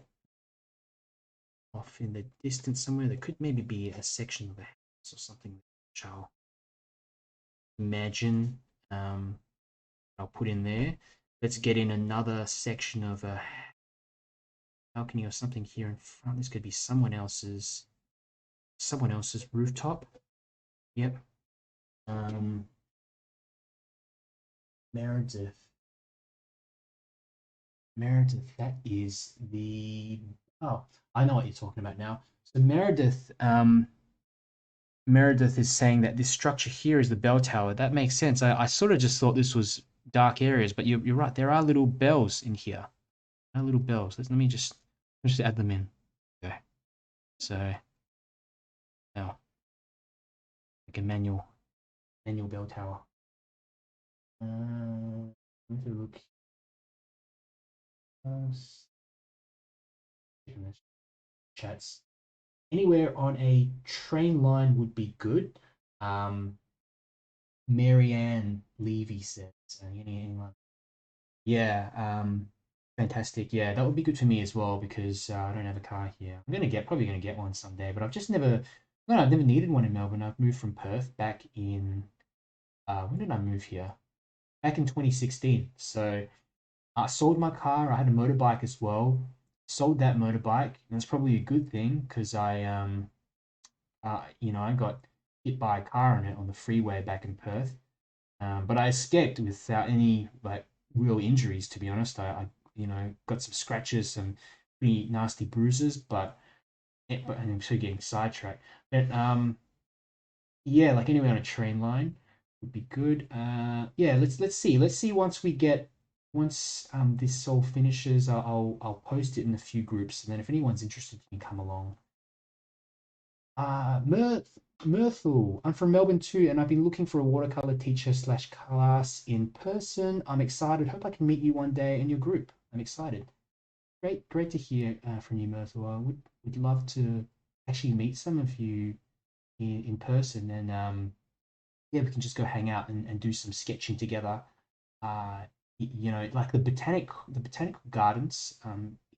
Off in the distance somewhere, there could maybe be a section of a house or something which I'll imagine I'll put in there. Let's get in another section of a balcony or something here in front. This could be someone else's rooftop. Yep. Meredith, that is the I know what you're talking about now. So Meredith is saying that this structure here is the bell tower. That makes sense. I sort of just thought this was dark areas, but you're right. There are little bells in here. There are little bells. Let me just add them in. Okay. So now, like a manual bell tower. Let me look. Chats. Anywhere on a train line would be good. Marianne Levy says. Yeah, fantastic. Yeah, that would be good for me as well because I don't have a car here. Probably gonna get one someday, but I've just never, no, I've never needed one in Melbourne. I've moved from Perth back in, when did I move here? Back in 2016. So I sold my car. I had a motorbike as well. Sold that motorbike, and that's probably a good thing because I got hit by a car on it on the freeway back in Perth. But I escaped without any like real injuries. To be honest, I got some scratches, some pretty nasty bruises, but and I'm still getting sidetracked. But yeah, like anyway on a train line would be good. Yeah, let's see once this all finishes, I'll post it in a few groups, and then if anyone's interested, you can come along. Myrtle, I'm from Melbourne too, and I've been looking for a watercolor teacher slash class in person. I'm excited. Hope I can meet you one day in your group. I'm excited. Great to hear from you, Myrtle. I would love to actually meet some of you in person, and yeah, we can just go hang out and do some sketching together. Uh, like the botanical gardens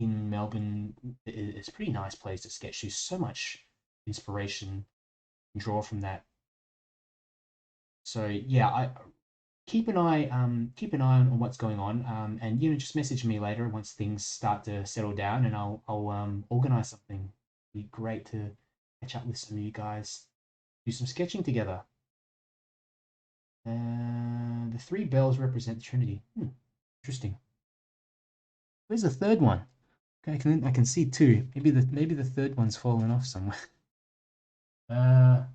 in Melbourne is a pretty nice place to sketch. There's so much inspiration and draw from that. So yeah, I keep an eye on what's going on, and just message me later once things start to settle down, and I'll organize something. It'd be great to catch up with some of you guys, do some sketching together. The three bells represent the Trinity. Interesting. Where's the third one? Okay, I can see two. Maybe the third one's fallen off somewhere. And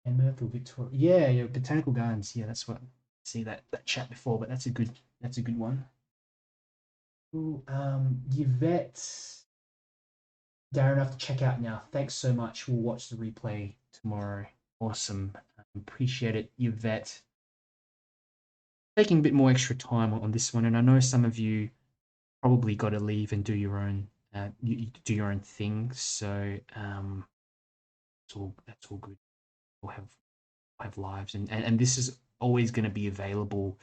Myrtle Victoria. Yeah, botanical gardens. Yeah, that's what I see that chat before, but that's a good one. Ooh, Yvette. Darren, I have to check out now. Thanks so much. We'll watch the replay tomorrow. Awesome. Appreciate it, Yvette. Taking a bit more extra time on this one, and I know some of you probably got to leave and do your own do your own thing. So that's all good. We'll have lives, and this is always going to be available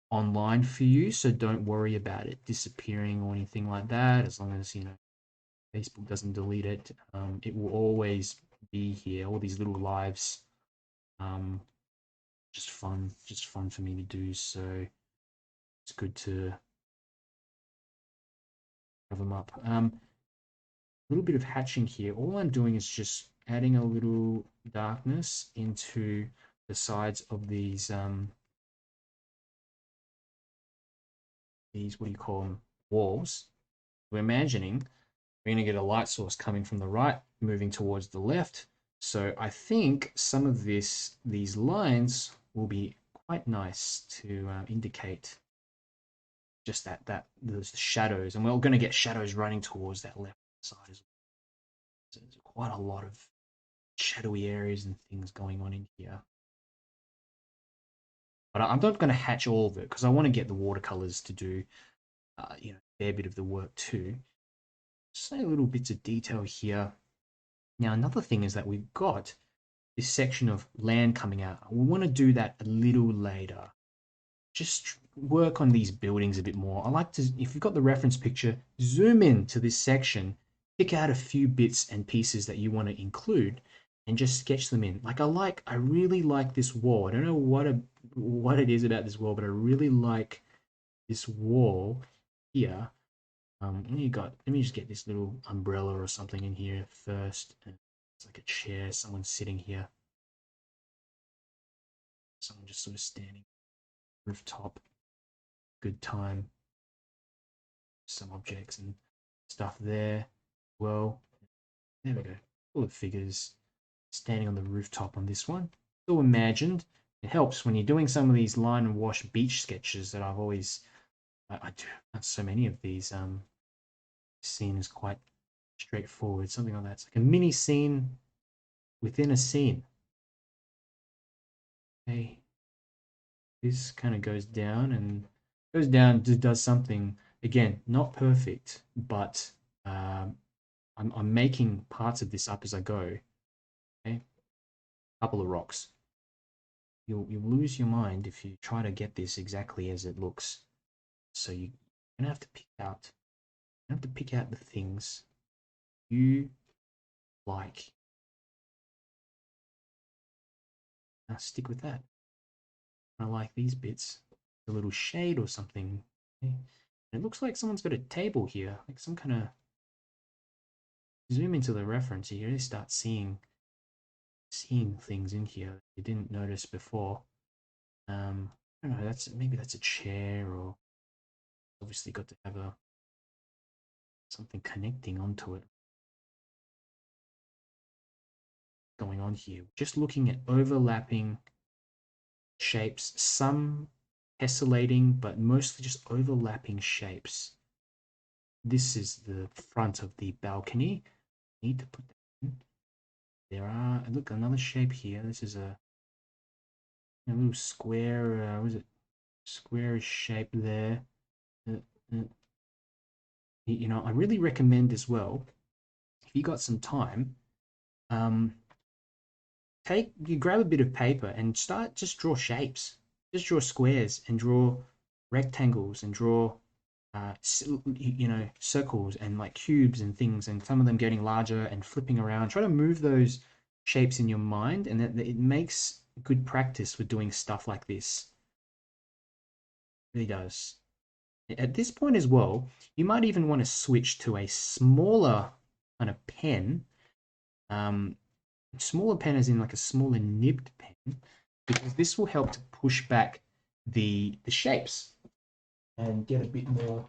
online for you. So don't worry about it disappearing or anything like that. As long as Facebook doesn't delete it, it will always be here. All these little lives, just fun for me to do. So it's good to have them up. A little bit of hatching here. All I'm doing is just adding a little darkness into the sides of these these, what do you call them, walls. We're imagining we're going to get a light source coming from the right, moving towards the left. So I think some of these lines will be quite nice to indicate just that those shadows, and we're going to get shadows running towards that left side as well. So there's quite a lot of shadowy areas and things going on in here. But I'm not going to hatch all of it because I want to get the watercolors to do a fair bit of the work too. Say little bits of detail here. Now another thing is that we've got this section of land coming out. We want to do that a little later. Just work on these buildings a bit more. I like to, if you've got the reference picture, zoom in to this section, pick out a few bits and pieces that you want to include and just sketch them in. Like I really like this wall. I don't know what it is about this wall, but I really like this wall here. Let me just get this little umbrella or something in here first. It's like a chair, someone sitting here. Someone just sort of standing rooftop. Good time. Some objects and stuff there. Well, there we go. All the figures standing on the rooftop on this one. All imagined. It helps when you're doing some of these line and wash beach sketches that I've always I do so many of these. Scene is quite straightforward. Something like that. It's like a mini scene within a scene. Okay. This kind of goes down, does something, again, not perfect, but I'm making parts of this up as I go. Okay, couple of rocks. You'll lose your mind if you try to get this exactly as it looks. So you're gonna have to pick out. You have to pick out the things you like. Now stick with that. I like these bits. A little shade or something. Okay. It looks like someone's got a table here, like some kind of. Zoom into the reference, you really start seeing things in here you didn't notice before. I don't know. Maybe that's a chair, or obviously got to have something connecting onto it. Going on here, just looking at overlapping shapes, some tessellating, but mostly just overlapping shapes. This is the front of the balcony. Need to put that in. Look, another shape here. This is a little square, what is it? Squarish shape there. I really recommend as well, if you got some time, you grab a bit of paper and just draw shapes. Just draw squares and draw rectangles and draw circles and like cubes and things, and some of them getting larger and flipping around. Try to move those shapes in your mind, and that it makes good practice for doing stuff like this. It really does. At this point as well, you might even want to switch to a smaller kind of pen. Smaller pen as in like a smaller nibbed pen, because this will help to push back the shapes and get a bit more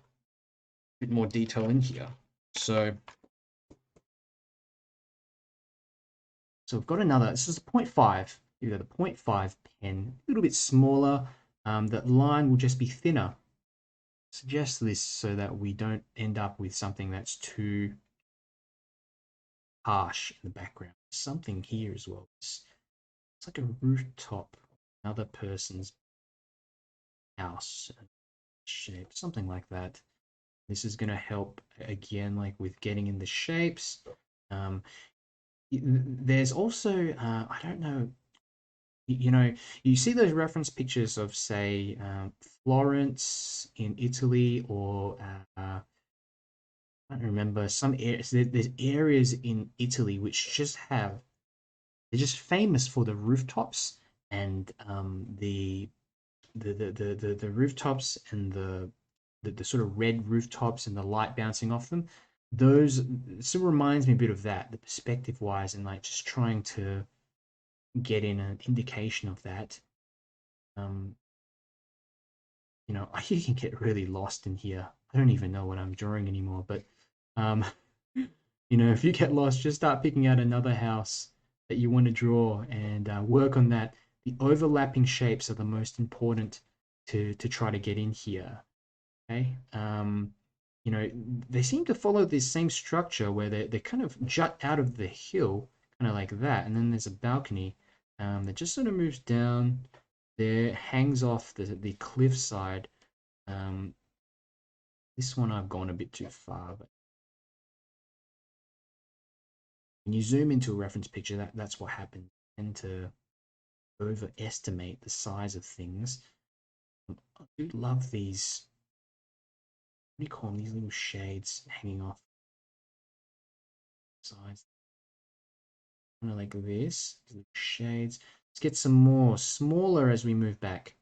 detail in here. So we've got another, this is a 0.5. You've got a 0.5 pen, a little bit smaller. That line will just be thinner. Suggest this so that we don't end up with something that's too harsh in the background. Something here as well. It's like a rooftop, another person's house shape, something like that. This is going to help again, like with getting in the shapes. There's also, I don't know, you see those reference pictures of, say, Florence in Italy, or I don't remember, some areas. There's areas in Italy which they're just famous for the rooftops and the rooftops and the sort of red rooftops and the light bouncing off them. Those still reminds me a bit of that, the perspective wise, and like just trying to get in an indication of that. know, you can get really lost in here. I don't even know what I'm drawing anymore, but um, you know, if you get lost, just start picking out another house that you want to draw and work on that. The overlapping shapes are the most important to try to get in here. Okay. You know, they seem to follow this same structure where they kind of jut out of the hill, kind of like that, and then there's a balcony that just sort of moves down there, hangs off the cliffside. Um, this one I've gone a bit too far, but when you zoom into a reference picture, that's what happens. And to overestimate the size of things. I do love these. What do you call them? These little shades hanging off the sides. Kind of like this. Little shades. Let's get some more. Smaller as we move back.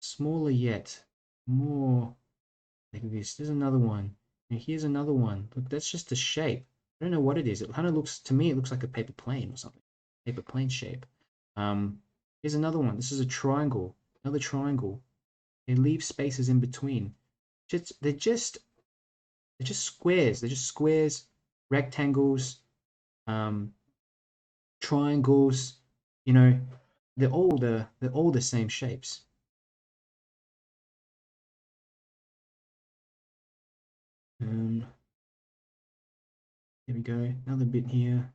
Smaller yet. More like this. There's another one. And here's another one. Look, that's just a shape. I don't know what it is. It kind of looks, to me, it looks like a paper plane or something. Paper plane shape. Here's another one. This is a triangle. Another triangle. They leave spaces in between. They're just squares. They're just squares, rectangles, triangles. You know, they're all the same shapes. There we go. Another bit here.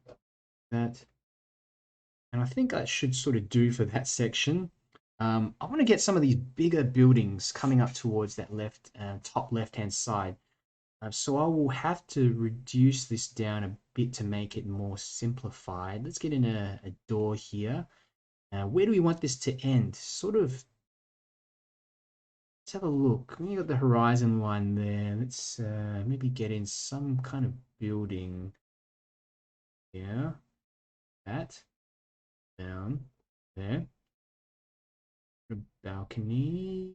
That. And I think I should sort of do for that section. I want to get some of these bigger buildings coming up towards that top left-hand side. So I will have to reduce this down a bit to make it more simplified. Let's get in a door here. Where do we want this to end? Sort of, let's have a look. We got the horizon line there. Let's maybe get in some kind of building here. That down there. A balcony.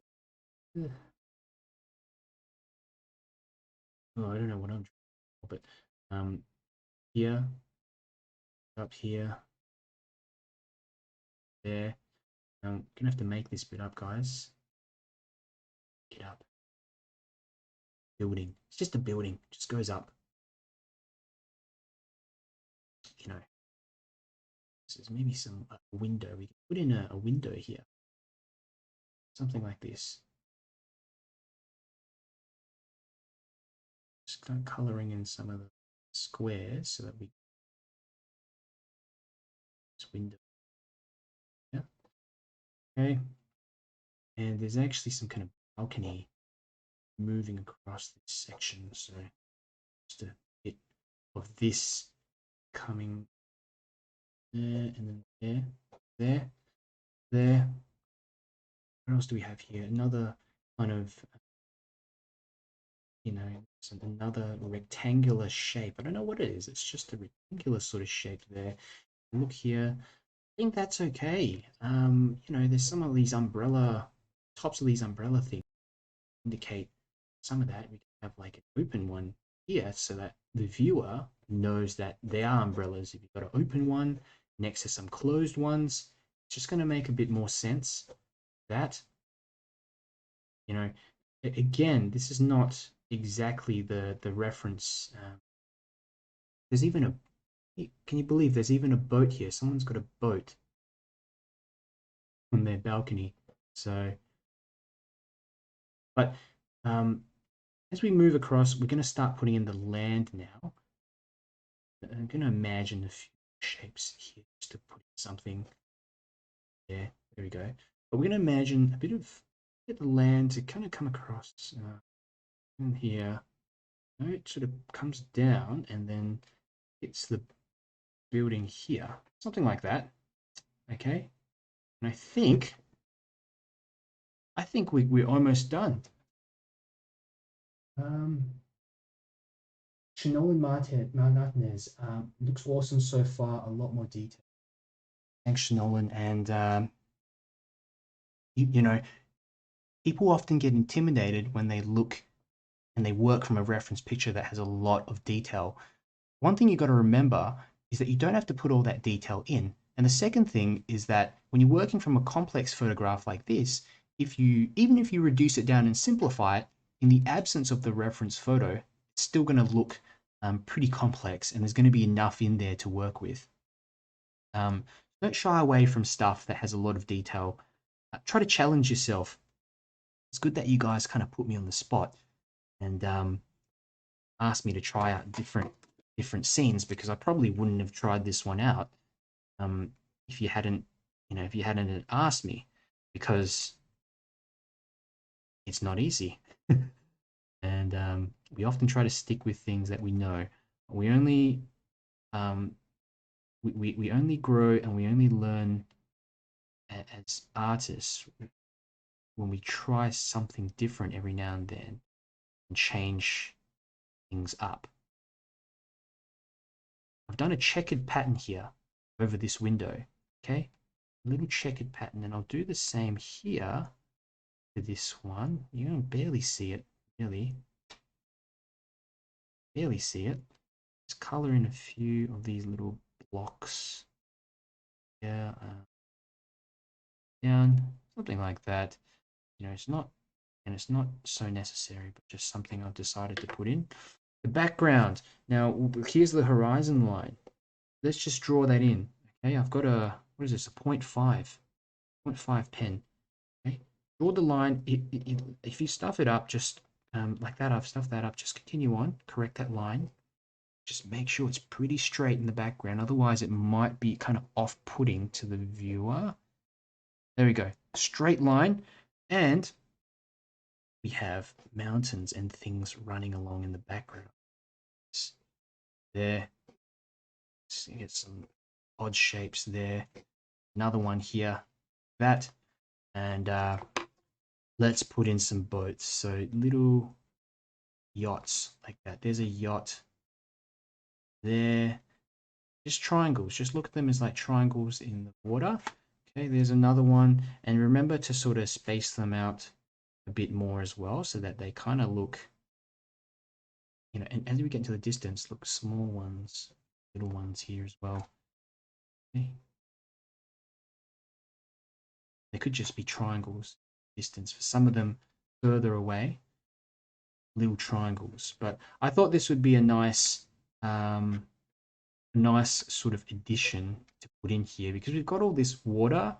Oh, I don't know what I'm trying, but here, up here, there. I'm gonna have to make this bit up, guys. Get up. Building. It's just a building. It just goes up. You know. So there's maybe some window. We can put in a window here. Something like this. Just kind of coloring in some of the squares so that we this window. Yeah. Okay. And there's actually some kind of balcony moving across this section. So just a bit of this coming there and then there. What else do we have here? Another kind of, you know, another rectangular shape. I don't know what it is. It's just a rectangular sort of shape there. Look here. I think that's okay. You know, there's some of these tops of these umbrella things indicate some of that. We can have like an open one here so that the viewer knows that they are umbrellas. If you've got an open one next to some closed ones, it's just going to make a bit more sense. That, you know, again, this is not exactly the reference. There's even a, can you believe there's even a boat here? Someone's got a boat on their balcony. So, but as we move across, we're going to start putting in the land now. I'm going to imagine a few shapes here just to put something there. There we go. But we're going to imagine a bit of the land to kind of come across in here. It sort of comes down and then hits the building here. Something like that. Okay. And I think we're almost done. 𝗪𝗙𝗎𝗓𝗛 looks awesome so far. A lot more detail. Thanks, Shinolan. And you know, people often get intimidated when they look and they work from a reference picture that has a lot of detail. One thing you got to remember is that you don't have to put all that detail in. And the second thing is that when you're working from a complex photograph like this, even if you reduce it down and simplify it, in the absence of the reference photo, it's still going to look pretty complex, and there's going to be enough in there to work with. Don't shy away from stuff that has a lot of detail. Try to challenge yourself. It's good that you guys kind of put me on the spot and asked me to try out different scenes, because I probably wouldn't have tried this one out if you hadn't asked me, because it's not easy. And we often try to stick with things that we know. We only we only grow and we only learn as artists when we try something different every now and then and change things up. I've done a checkered pattern here over this window, okay? A little checkered pattern, and I'll do the same here for this one. You can barely see it, really. Barely see it. Just color in a few of these little blocks. Yeah, down, something like that. You know, it's not so necessary, but just something I've decided to put in. The background. Now, here's the horizon line. Let's just draw that in. Okay, I've got a, what is this, a 0.5 pen. Okay, draw the line. If you stuff it up, just like that, I've stuffed that up, just continue on, correct that line. Just make sure it's pretty straight in the background. Otherwise, it might be kind of off-putting to the viewer. There we go. Straight line. And we have mountains and things running along in the background. There. Let's get some odd shapes there. Another one here. That. And let's put in some boats. So little yachts like that. There's a yacht there. Just triangles. Just look at them as like triangles in the water. Okay, there's another one. And remember to sort of space them out a bit more as well, so that they kind of look, you know, and as we get into the distance, look, small ones, little ones here as well. Okay. They could just be triangles distance. For some of them further away, little triangles. But I thought this would be a nice sort of addition to put in here, because we've got all this water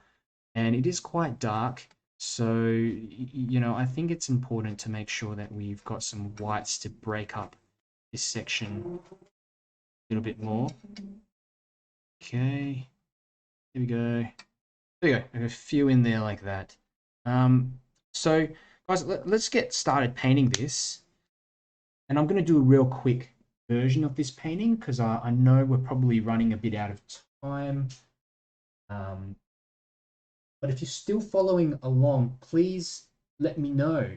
and it is quite dark. So, you know, I think it's important to make sure that we've got some whites to break up this section a little bit more. Okay, here we go. There we go. I have a few in there like that. So, guys, let's get started painting this. And I'm going to do a real quick version of this painting, because I know we're probably running a bit out of time. But if you're still following along, please let me know.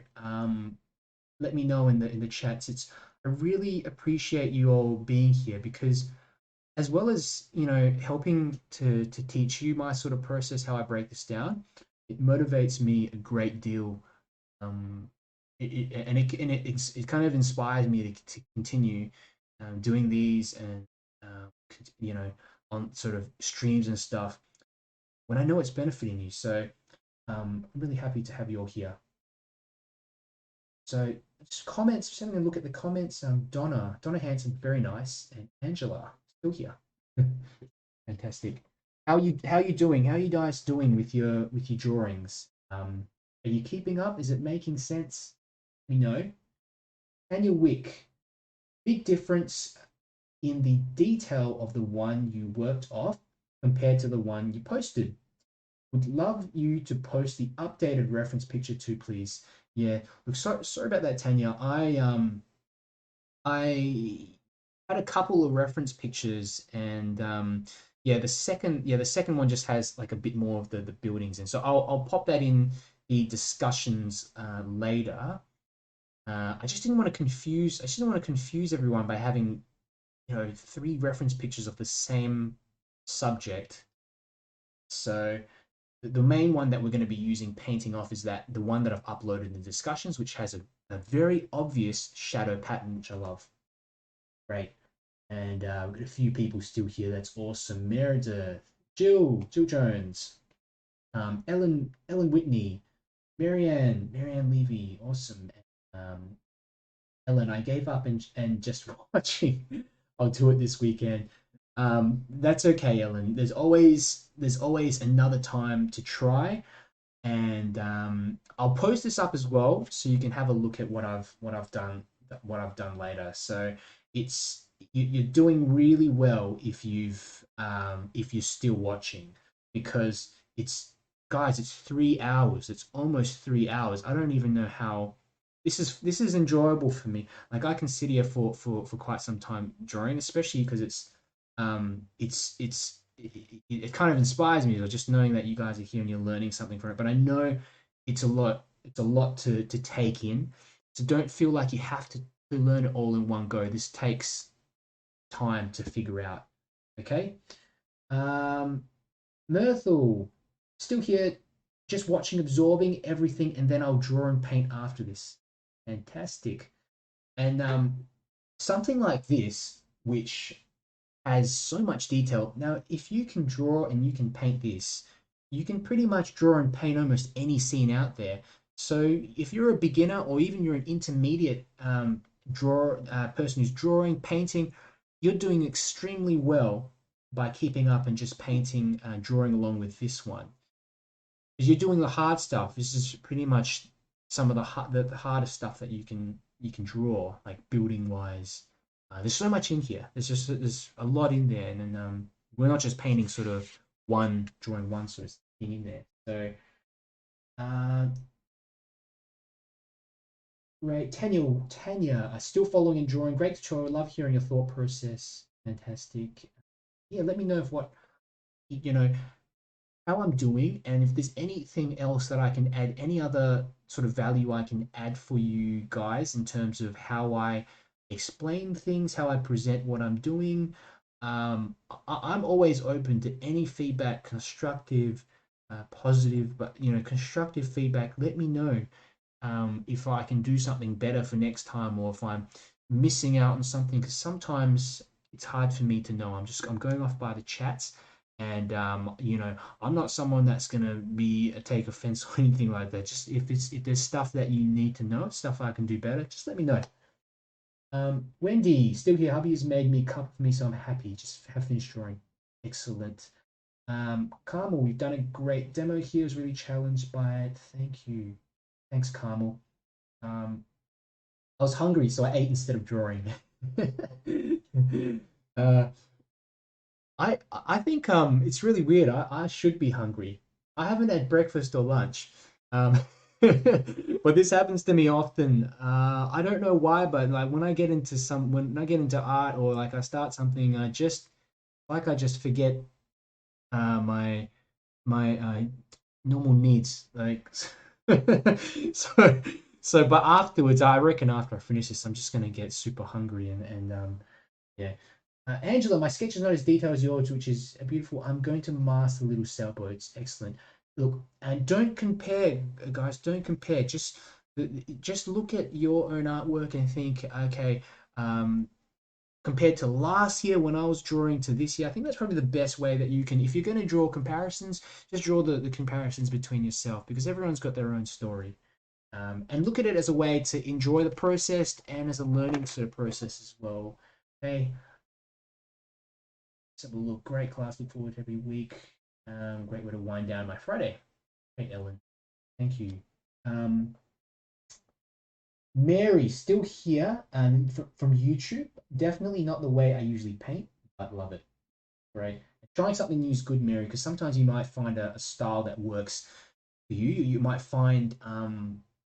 Let me know in the chats. I really appreciate you all being here, because as well as, you know, helping to teach you my sort of process, how I break this down, it motivates me a great deal. It kind of inspires me to continue doing these, and you know, on sort of streams and stuff, when I know it's benefiting you. So I'm really happy to have you all here. So just comments, just having a look at the comments. Donna Hanson, very nice, and Angela still here. Fantastic. How you doing? How are you guys doing with your drawings? Are you keeping up? Is it making sense? We know. Tanya Wick, big difference in the detail of the one you worked off compared to the one you posted. Would love you to post the updated reference picture too, please. Yeah, look, sorry about that, Tanya. I had a couple of reference pictures, and yeah, the second one just has like a bit more of the buildings, and so I'll pop that in the discussions later. I just didn't want to confuse everyone by having, you know, 3 reference pictures of the same subject. So the main one that we're going to be using painting off is the one that I've uploaded in the discussions, which has a very obvious shadow pattern, which I love. Great. And we've got a few people still here. That's awesome. 𝗪𝗘𝗕𝗦𝗦𝗘𝗦, Jill Jones, Ellen Whitney, Marianne Levy, awesome. Ellen, I gave up and just watching. I'll do it this weekend. That's okay, Ellen. There's always another time to try, and I'll post this up as well so you can have a look at what I've done later. So it's you're doing really well if you're still watching, because it's guys, it's 3 hours. It's almost 3 hours. I don't even know how. This is enjoyable for me. Like I can sit here for quite some time drawing, especially because it kind of inspires me, just knowing that you guys are here and you're learning something from it. But I know it's a lot to take in. So don't feel like you have to learn it all in one go. This takes time to figure out. Okay. Um, Myrtle, still here, just watching, absorbing everything, and then I'll draw and paint after this. Fantastic. And something like this, which has so much detail. Now, if you can draw and you can paint this, you can pretty much draw and paint almost any scene out there. So if you're a beginner or even you're an intermediate person who's drawing, painting, you're doing extremely well by keeping up and just painting, drawing along with this one. Because you're doing the hard stuff. This is pretty much some of the hardest stuff that you can draw, like building wise. There's so much in here. There's a lot in there, and then we're not just painting sort of drawing one sort of thing in there. So, uh, great, Tanya, still following and drawing. Great tutorial. Love hearing your thought process. Fantastic. Yeah, let me know if what you know how I'm doing, and if there's anything else that I can add, any other sort of value I can add for you guys in terms of how I explain things, how I present what I'm doing. I'm always open to any feedback, constructive, positive, but constructive feedback. Let me know if I can do something better for next time, or if I'm missing out on something. Because sometimes it's hard for me to know. I'm going off by the chats, and I'm not someone that's gonna be take offense or anything like that. Just if there's stuff that you need to know, stuff I can do better, just let me know. Wendy, still here. Hubby has made me a cup for me, so I'm happy. Just have finished drawing. Excellent. Carmel, we've done a great demo here. I was really challenged by it. Thank you. Thanks, Carmel. I was hungry, so I ate instead of drawing. uh, I think it's really weird. I should be hungry. I haven't had breakfast or lunch. But this happens to me often. I don't know why, but like when I get into art, or like I start something, I just forget my normal needs. Like so but afterwards, I reckon after I finish this, I'm just gonna get super hungry, and yeah. Angela, my sketch is not as detailed as yours, which is beautiful. I'm going to master the little sailboats. Excellent. Look, and don't compare, guys. Don't compare. Just look at your own artwork and think, okay, compared to last year when I was drawing to this year, I think that's probably the best way that you can, if you're going to draw comparisons, just draw the comparisons between yourself, because everyone's got their own story. And look at it as a way to enjoy the process and as a learning sort of process as well. Okay. Let's have a look. Great class. Look forward to every week. Great way to wind down my Friday. Great, Ellen. Thank you. Um, Mary, still here from YouTube. Definitely not the way I usually paint, but love it. Great. Trying something new is good, Mary, because sometimes you might find a style that works for you. You might find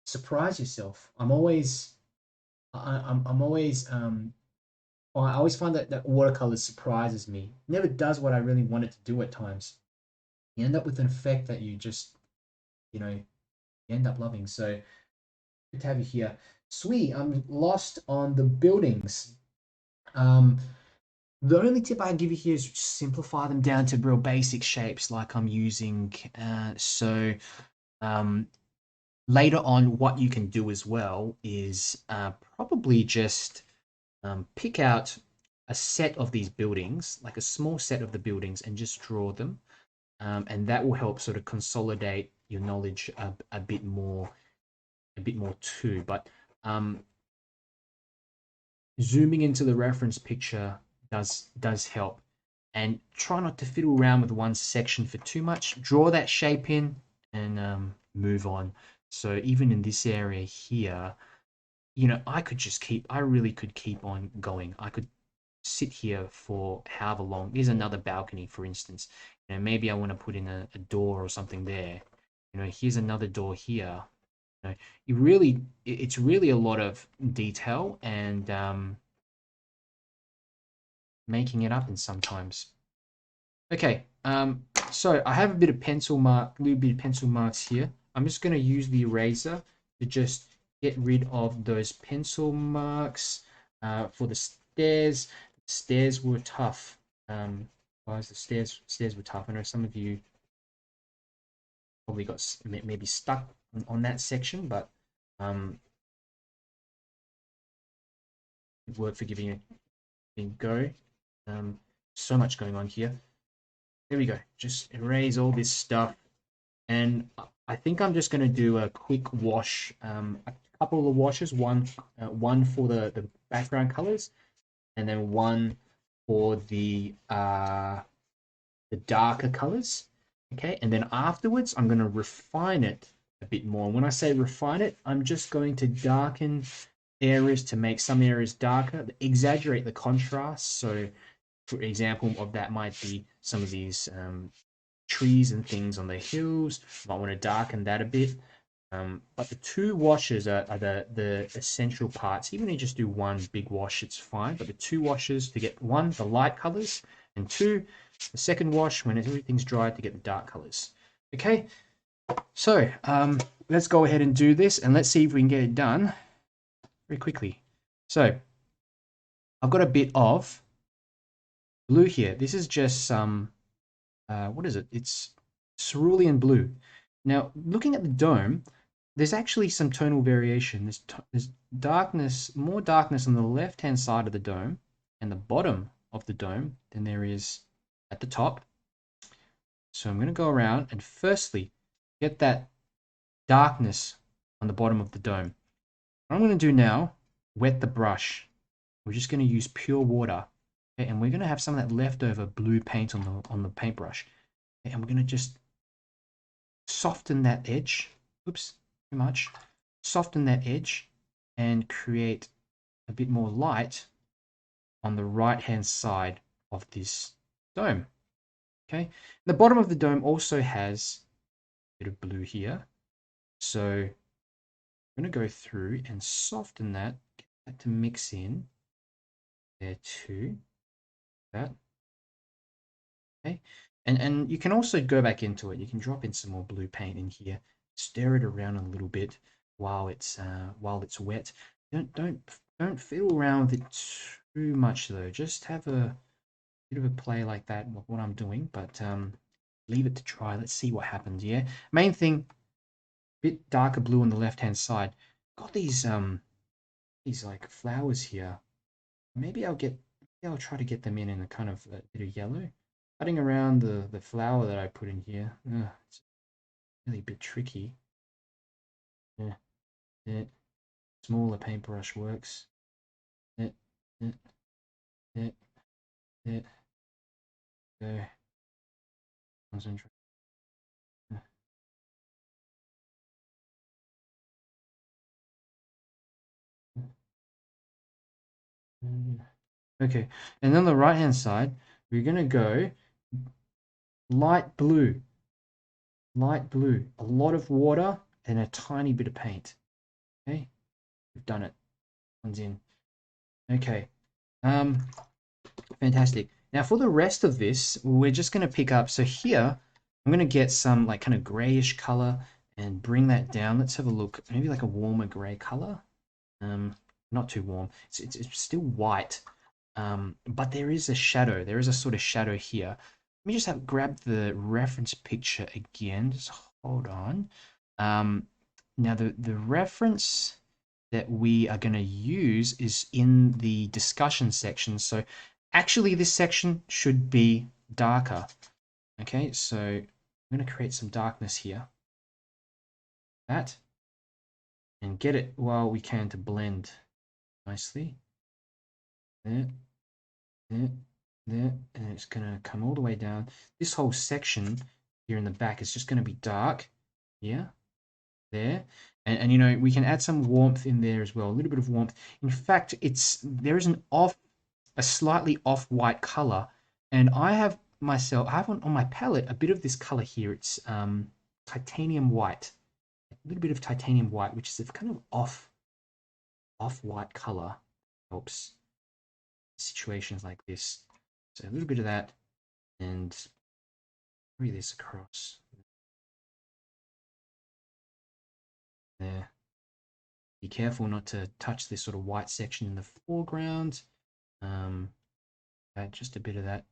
surprise yourself. I always find that watercolor surprises me. It never does what I really want it to do at times. You end up with an effect that you know, you end up loving. So good to have you here. Sweet, I'm lost on the buildings. Um, the only tip I can give you here is just simplify them down to real basic shapes like I'm using. Um, Later on, what you can do as well is probably just pick out a set of these buildings, like a small set of the buildings, and just draw them. And that will help sort of consolidate your knowledge a bit more too. But zooming into the reference picture does help. And try not to fiddle around with one section for too much. Draw that shape in and move on. So even in this area here, you know, I really could keep on going. I could sit here for however long. Here's another balcony, for instance. You know, maybe I want to put in a door or something there. You know, here's another door here. You know, it's really a lot of detail and making it up in sometimes. Okay, so I have a little bit of pencil marks here. I'm just going to use the eraser to just get rid of those pencil marks for the stairs. Stairs were tough. Guys, the stairs were tough. I know some of you probably got maybe stuck on that section, but word for giving it a go. So much going on here. There we go. Just erase all this stuff, and I think I'm just going to do a quick wash. A couple of washes. One for the background colors, and then one for the darker colors. Okay, and then afterwards I'm going to refine it a bit more. And when I say refine it, I'm just going to darken areas to make some areas darker, exaggerate the contrast. So, for example, of that might be some of these trees and things on the hills. Might want to darken that a bit. But the two washes are the essential parts. Even if you just do one big wash, it's fine. But the two washes to get one, the light colors, and two, the second wash when everything's dry to get the dark colors. Okay, so let's go ahead and do this, and let's see if we can get it done very quickly. So I've got a bit of blue here. This is just some, what is it? It's cerulean blue. Now, looking at the dome, there's actually some tonal variation. There's darkness, more darkness on the left-hand side of the dome and the bottom of the dome than there is at the top. So I'm going to go around and firstly get that darkness on the bottom of the dome. What I'm going to do now, wet the brush. We're just going to use pure water, okay? And we're going to have some of that leftover blue paint on the paintbrush, okay? And we're going to just soften that edge. Oops, too much. Soften that edge and create a bit more light on the right-hand side of this dome. Okay, the bottom of the dome also has a bit of blue here, so I'm going to go through and soften that, get that to mix in there too. That okay, and you can also go back into it. You can drop in some more blue paint in here, stir it around a little bit while it's wet. Don't fiddle around with it too much though. Just have a bit of a play like that, what I'm doing, but leave it to try. Let's see what happens. Yeah, main thing, bit darker blue on the left hand side. Got these like flowers here. Maybe I'll try to get them in a kind of a bit of yellow. Cutting around the flower that I put in here. It's really a bit tricky. Yeah. Smaller paintbrush works. Yeah. Go. Concentrate. Okay, and on the right hand side, we're going to go light blue. Light blue. A lot of water and a tiny bit of paint. Okay, we've done it. One's in. Okay, fantastic. Now for the rest of this, we're just going to pick up. So here, I'm going to get some like kind of grayish color and bring that down. Let's have a look. Maybe like a warmer gray color. Not too warm. It's still white. But there is a shadow. There is a sort of shadow here. Let me just grab the reference picture again. Just hold on. Now the reference that we are going to use is in the discussion section. So actually this section should be darker. Okay, so I'm going to create some darkness here. that, and get it while we can to blend nicely. There, there, there, and it's going to come all the way down. This whole section here in the back is just going to be dark. Here, there, and you know, we can add some warmth in there as well, a little bit of warmth. In fact, there is a slightly off-white color, and I have on my palette a bit of this color here. It's titanium white, a little bit of titanium white, which is a kind of off-white color. Helps situations like this. So a little bit of that, and carry this across there. Be careful not to touch this sort of white section in the foreground. Just a bit of that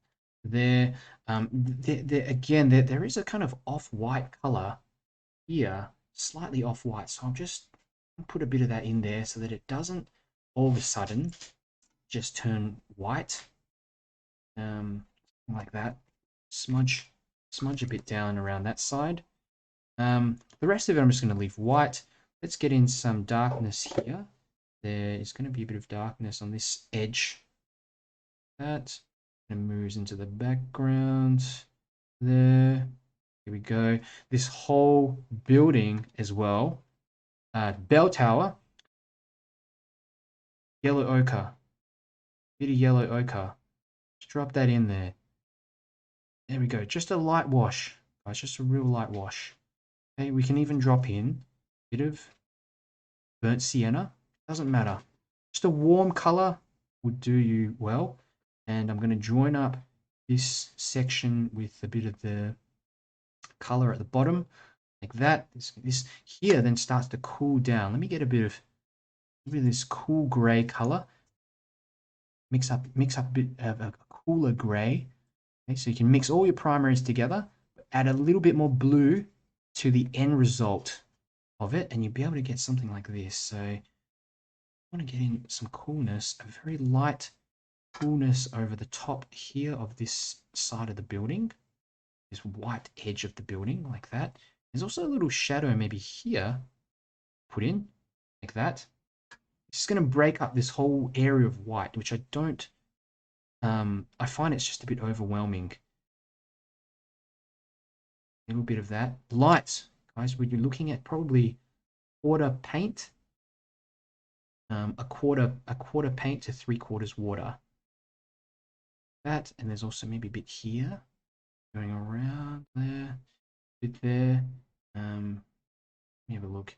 there. Again, there is a kind of off-white color here, slightly off-white. So I'll just put a bit of that in there so that it doesn't all of a sudden just turn white. Like that. Smudge a bit down around that side. The rest of it I'm just going to leave white. Let's get in some darkness here. There is going to be a bit of darkness on this edge. That moves into the background there. Here we go. This whole building as well. Bell tower. Yellow ochre. Bit of yellow ochre. Just drop that in there. There we go. Just a light wash. Guys, just a real light wash. Okay, we can even drop in a bit of burnt sienna. Doesn't matter. Just a warm color would do you well. And I'm going to join up this section with a bit of the color at the bottom, like that. This here then starts to cool down. Let me get a bit of this cool gray color. Mix up a bit of a cooler gray. Okay, so you can mix all your primaries together, add a little bit more blue to the end result of it, and you'll be able to get something like this. So I want to get in some coolness, a very light coolness over the top here of this side of the building, this white edge of the building, like that. There's also a little shadow maybe here, put in, like that. It's just going to break up this whole area of white, which I don't, I find it's just a bit overwhelming. A little bit of that. Lights, guys, when you're looking at probably quarter paint, a quarter paint to 3/4 water. That, and there's also maybe a bit here going around there, a bit there. Let me have a look.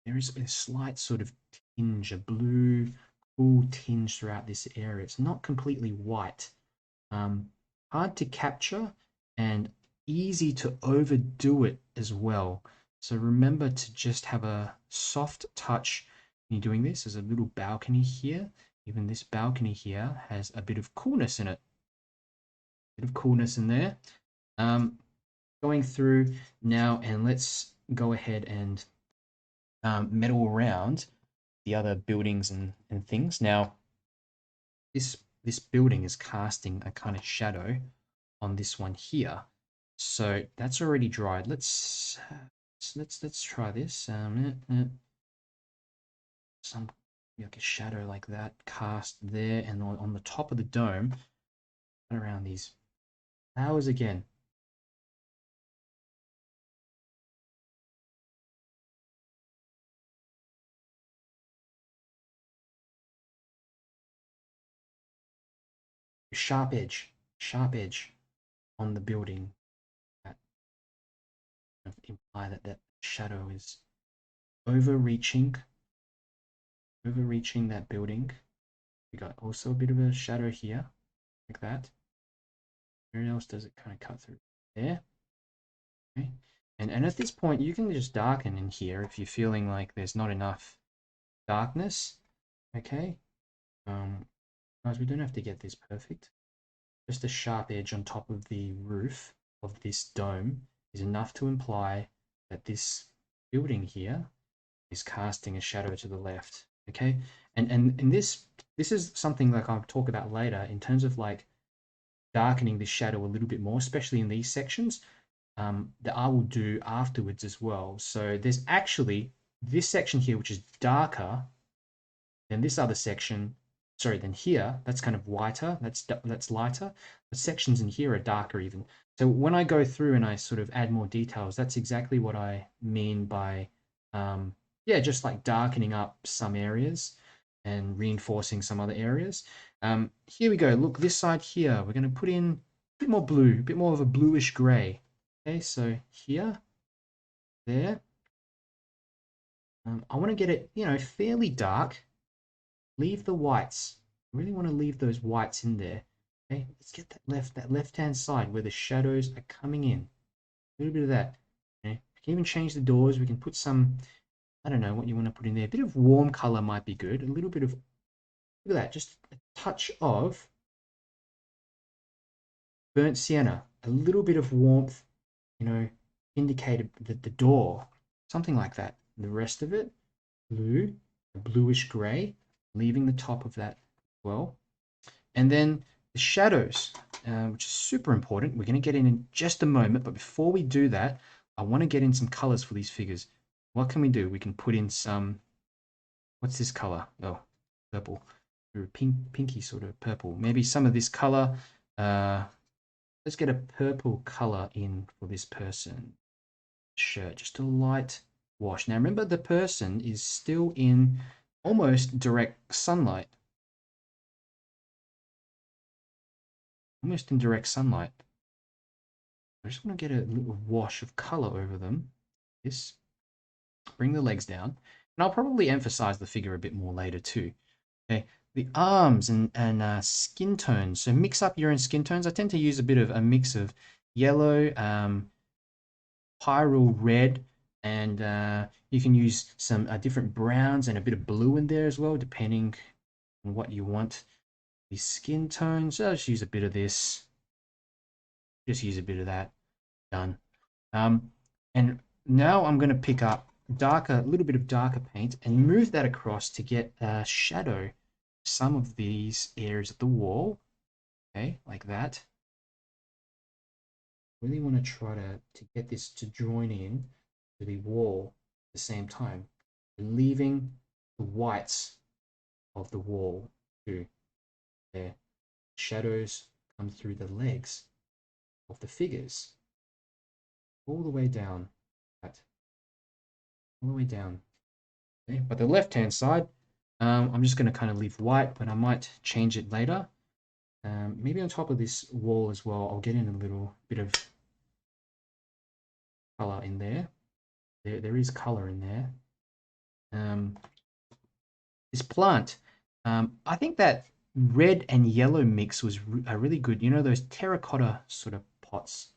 There is a slight sort of tinge, a blue, cool tinge throughout this area. It's not completely white. Hard to capture and easy to overdo it as well. So remember to just have a soft touch when you're doing this. There's a little balcony here. Even this balcony here has a bit of coolness in it. Of coolness in there. Going through now, and let's go ahead and meddle around the other buildings and things. Now, this building is casting a kind of shadow on this one here, so that's already dried. Let's try this. Some like a shadow like that cast there, and on the top of the dome, around these flowers again. Sharp edge on the building that imply that shadow is overreaching that building. We got also a bit of a shadow here, like that. Where else does it kind of cut through? There. Okay. And at this point, you can just darken in here if you're feeling like there's not enough darkness. Okay. Guys, we don't have to get this perfect. Just a sharp edge on top of the roof of this dome is enough to imply that this building here is casting a shadow to the left. Okay. And this is something like I'll talk about later in terms of like darkening the shadow a little bit more, especially in these sections. that I will do afterwards as well. So there's actually this section here, which is darker than this other section. Sorry, than here, that's kind of whiter, that's lighter. The sections in here are darker even. So when I go through and I sort of add more details, that's exactly what I mean by, yeah, just like darkening up some areas and reinforcing some other areas. Here we go. Look, this side here, we're going to put in a bit more blue, a bit more of a bluish gray. Okay, so here, there. I want to get it, you know, fairly dark. Leave the whites. I really want to leave those whites in there. Okay, let's get that left-hand side where the shadows are coming in. A little bit of that. Okay, we can even change the doors. We can put some, I don't know what you want to put in there. A bit of warm color might be good. A little bit of, look at that, just a touch of burnt sienna. A little bit of warmth, you know, indicated the door. Something like that. The rest of it, blue, a bluish gray, leaving the top of that well. And then the shadows, which is super important. We're going to get in just a moment, but before we do that, I want to get in some colors for these figures. What can we do? We can put in some, what's this color? Oh, purple, or pinky sort of purple. Maybe some of this color. Let's get a purple color in for this person. Shirt, just a light wash. Now remember, the person is still in almost direct sunlight. Almost in direct sunlight. I just want to get a little wash of color over them. This. Bring the legs down. And I'll probably emphasize the figure a bit more later too. Okay. The arms and skin tones. So mix up your own skin tones. I tend to use a bit of a mix of yellow, pyrrole red, and you can use some different browns and a bit of blue in there as well, depending on what you want. The skin tones, so I'll just use a bit of this. Just use a bit of that. Done. And now I'm going to pick up a little bit of darker paint and move that across to get a shadow some of these areas of the wall. Okay, like that. Really want to try to get this to join in to the wall at the same time, leaving the whites of the wall to there. Shadows come through the legs of the figures all the way down, all the way down. Okay, but the left-hand side, I'm just going to kind of leave white, but I might change it later. Maybe on top of this wall as well, I'll get in a little bit of color in there. There is color in there. This plant, I think that red and yellow mix was really good. You know, those terracotta sort of pots,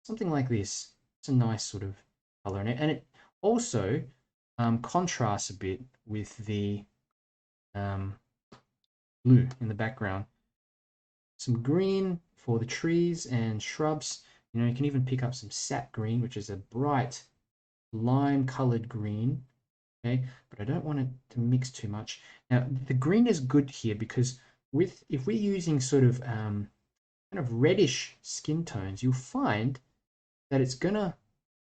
something like this. It's a nice sort of color in it, and it also contrasts a bit with the blue in the background. Some green for the trees and shrubs. You know, you can even pick up some sap green, which is a bright lime colored green. Okay, but I don't want it to mix too much. Now, the green is good here because if we're using sort of kind of reddish skin tones, you'll find that it's gonna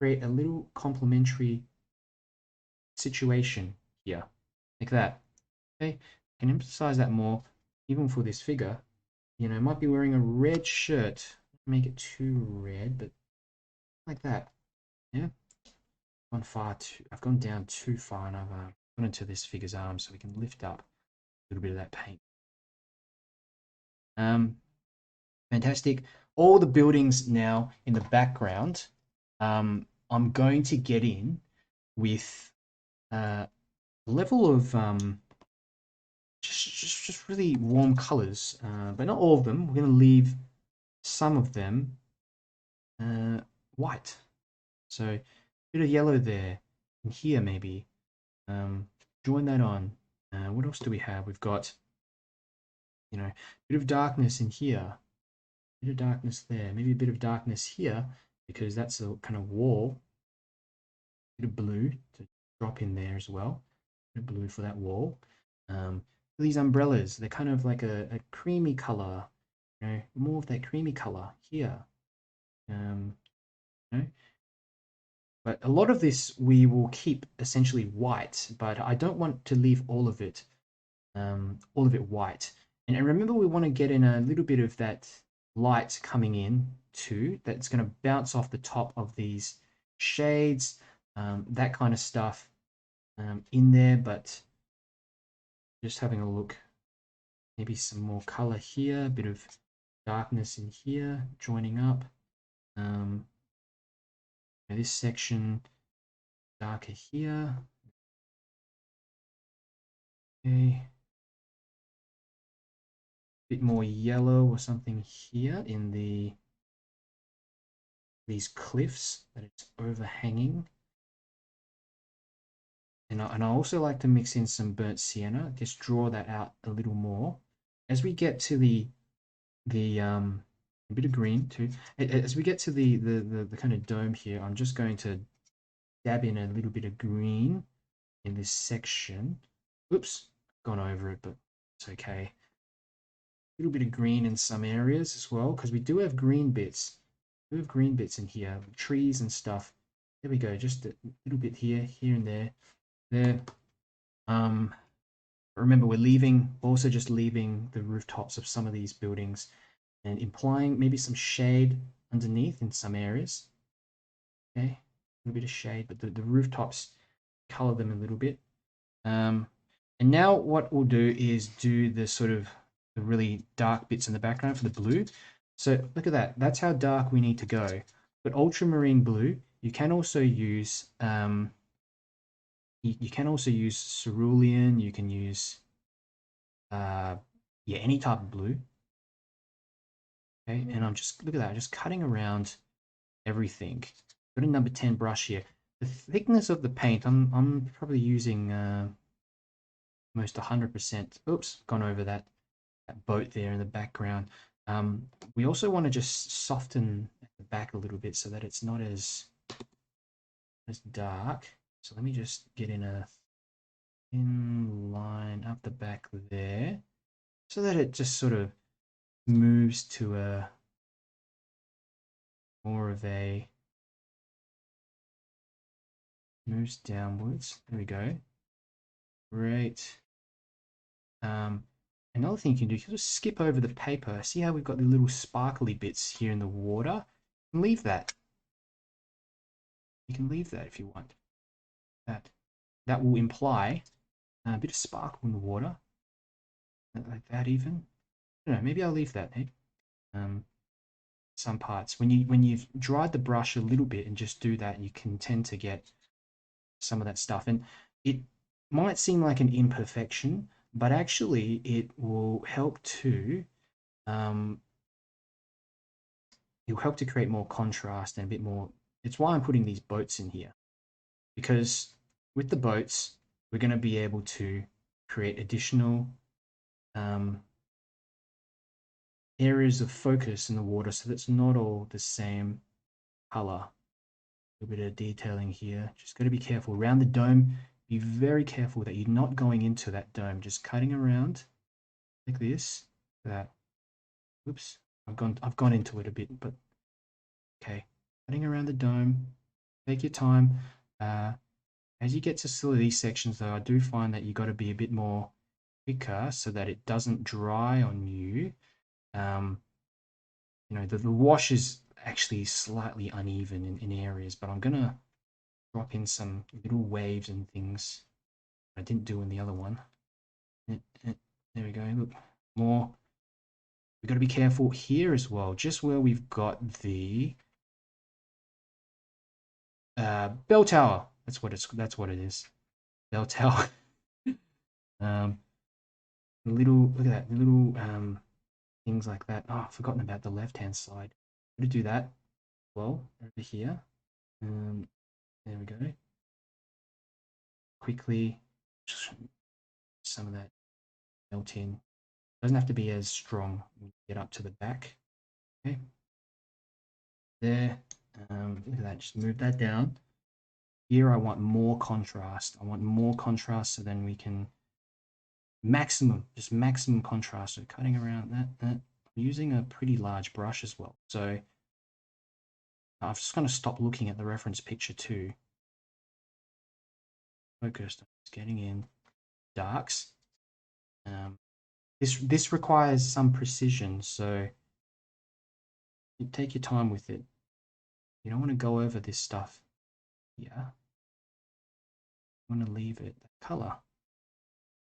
create a little complementary situation here, like that. Okay, I can emphasize that more, even for this figure. You know, might be wearing a red shirt. Make it too red, but like that. Yeah. I've gone down too far, and I've gone into this figure's arm, so we can lift up a little bit of that paint. Fantastic. All the buildings now in the background, I'm going to get in with a level of just really warm colors, but not all of them. We're going to leave some of them white. So a bit of yellow there, and here maybe. Join that on. What else do we have? We've got, you know, a bit of darkness in here, a bit of darkness there, maybe a bit of darkness here, because that's a kind of wall. A bit of blue to drop in there as well. A bit of blue for that wall. These umbrellas, they're kind of like a creamy color, you know, more of that creamy color here. you know? But a lot of this we will keep essentially white, but I don't want to leave all of it white. And remember, we want to get in a little bit of that light coming in too. That's going to bounce off the top of these shades, that kind of stuff in there. But just having a look, maybe some more color here, a bit of darkness in here, joining up. This section darker here. Okay. Bit more yellow or something here in these cliffs that it's overhanging. And I also like to mix in some burnt sienna, just draw that out a little more. As we get to the a bit of green too. As we get to the kind of dome here, I'm just going to dab in a little bit of green in this section. Oops, gone over it, but it's okay. A little bit of green in some areas as well, because we do have green bits. We have green bits in here, trees and stuff. There we go, just a little bit here, here and there. Remember, we're also just leaving the rooftops of some of these buildings and implying maybe some shade underneath in some areas. Okay, a little bit of shade, but the rooftops, color them a little bit. And now what we'll do is do the sort of the really dark bits in the background for the blue. So look at that. That's how dark we need to go. But ultramarine blue, you can also use cerulean. You can use any type of blue. Okay, and I'm just, look at that, I'm just cutting around everything. Got a number 10 brush here. The thickness of the paint, I'm probably using almost 100%. Oops, gone over that boat there in the background. We also want to just soften the back a little bit so that it's not as dark. So let me just get in a thin line up the back there so that it just sort of moves to a more of a moves downwards. There we go. Great. Another thing you can do, you can just skip over the paper. See how we've got the little sparkly bits here in the water? And leave that. You can leave that if you want. That will imply a bit of sparkle in the water. Like that even. I don't know, maybe I'll leave that, hey? Some parts. When you've dried the brush a little bit and just do that, you can tend to get some of that stuff. And it might seem like an imperfection, but actually it will help to create more contrast and a bit more. It's why I'm putting these boats in here, because with the boats we're going to be able to create additional areas of focus in the water so that's not all the same color. A bit of detailing here. Just got to be careful around the dome. Be very careful that you're not going into that dome. Just cutting around like this. That. Oops. I've gone into it a bit, but okay. Cutting around the dome. Take your time. As you get to some of these sections, though, I do find that you got to be a bit more quicker so that it doesn't dry on you. The wash is actually slightly uneven in areas, but I'm gonna drop in some little waves and things I didn't do in the other one. There we go. Look, more. We've got to be careful here as well, just where we've got the bell tower. That's what it is. Bell tower. Look at that, little things like that. Oh, I've forgotten about the left-hand side. I'm gonna do that. Well, over here. There we go. Quickly, some of that melt in. Doesn't have to be as strong when you get up to the back. Okay. There. Look at that. Just move that down. Here I want more contrast. I want more contrast so then we can maximum contrast. So cutting around that. I'm using a pretty large brush as well. So I'm just going to stop looking at the reference picture too. Focused, just getting in darks. This requires some precision, so you take your time with it. You don't want to go over this stuff. Yeah, you want to leave it the color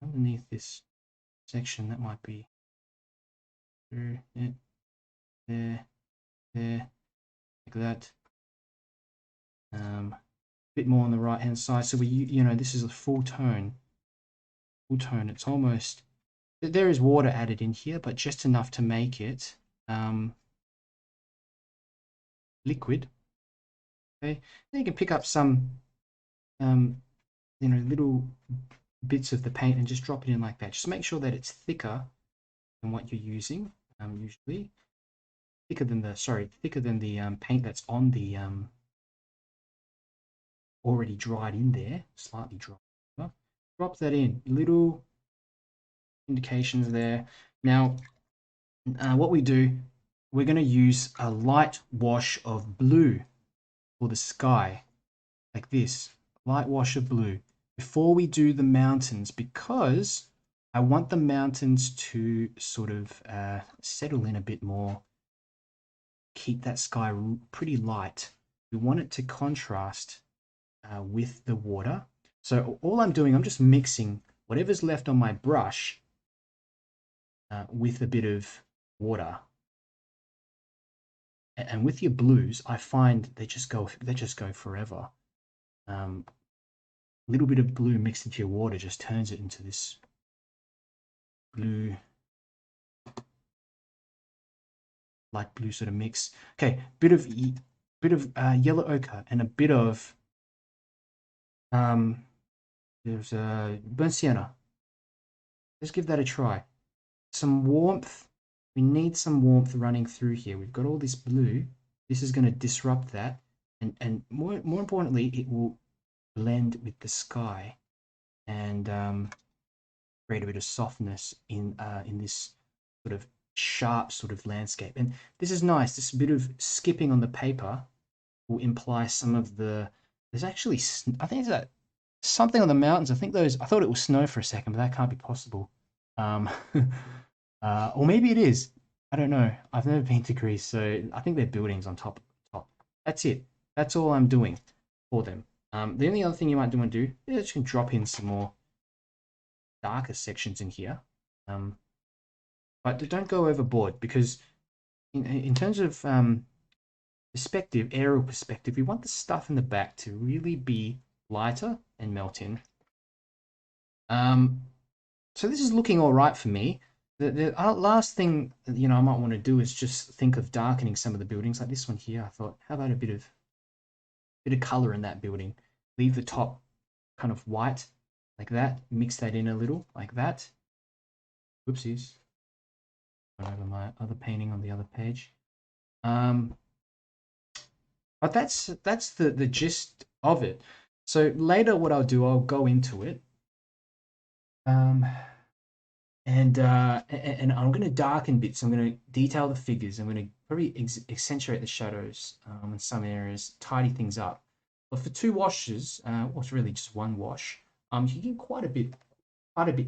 underneath this section. That might be there, there, like that. Bit more on the right hand side. So you know, this is a full tone. Full tone. It's almost, there is water added in here, but just enough to make it liquid. Okay, then you can pick up some you know, little bits of the paint and just drop it in like that. Just make sure that it's thicker than what you're using. Usually thicker than the paint that's on the already dried in there, slightly dry. Drop that in, little indications there. Now, what we do, we're going to use a light wash of blue for the sky, like this, light wash of blue, before we do the mountains, because I want the mountains to sort of settle in a bit more, keep that sky pretty light. We want it to contrast with the water. So all I'm doing, I'm just mixing whatever's left on my brush with a bit of water. And with your blues, I find they just go forever. Little bit of blue mixed into your water just turns it into this blue, light blue sort of mix. Okay, bit of yellow ochre and a bit of there's burnt sienna. Let's give that a try. Some warmth. We need some warmth running through here. We've got all this blue. This is going to disrupt that, and more importantly, it will blend with the sky and create a bit of softness in this sort of sharp sort of landscape. And this is nice. This bit of skipping on the paper will imply some of the. There's actually, I think it's something on the mountains. I think those. I thought it was snow for a second, but that can't be possible. Or maybe it is. I don't know. I've never been to Greece, so I think they're buildings on top. That's it. That's all I'm doing for them. The only other thing you might want to do is you can drop in some more darker sections in here. But don't go overboard, because in terms of perspective, aerial perspective, we want the stuff in the back to really be lighter and melt in. So this is looking all right for me. The last thing, you know, I might want to do is just think of darkening some of the buildings, like this one here. I thought, how about a bit of color in that building? Leave the top kind of white like that. Mix that in a little like that. Whoopsies. Went over my other painting on the other page. But that's the gist of it. So later, what I'll do, I'll go into it. And I'm going to darken bits. I'm going to detail the figures. I'm going to probably accentuate the shadows in some areas, tidy things up. But for two washes, well, it's really just one wash. You can get quite a bit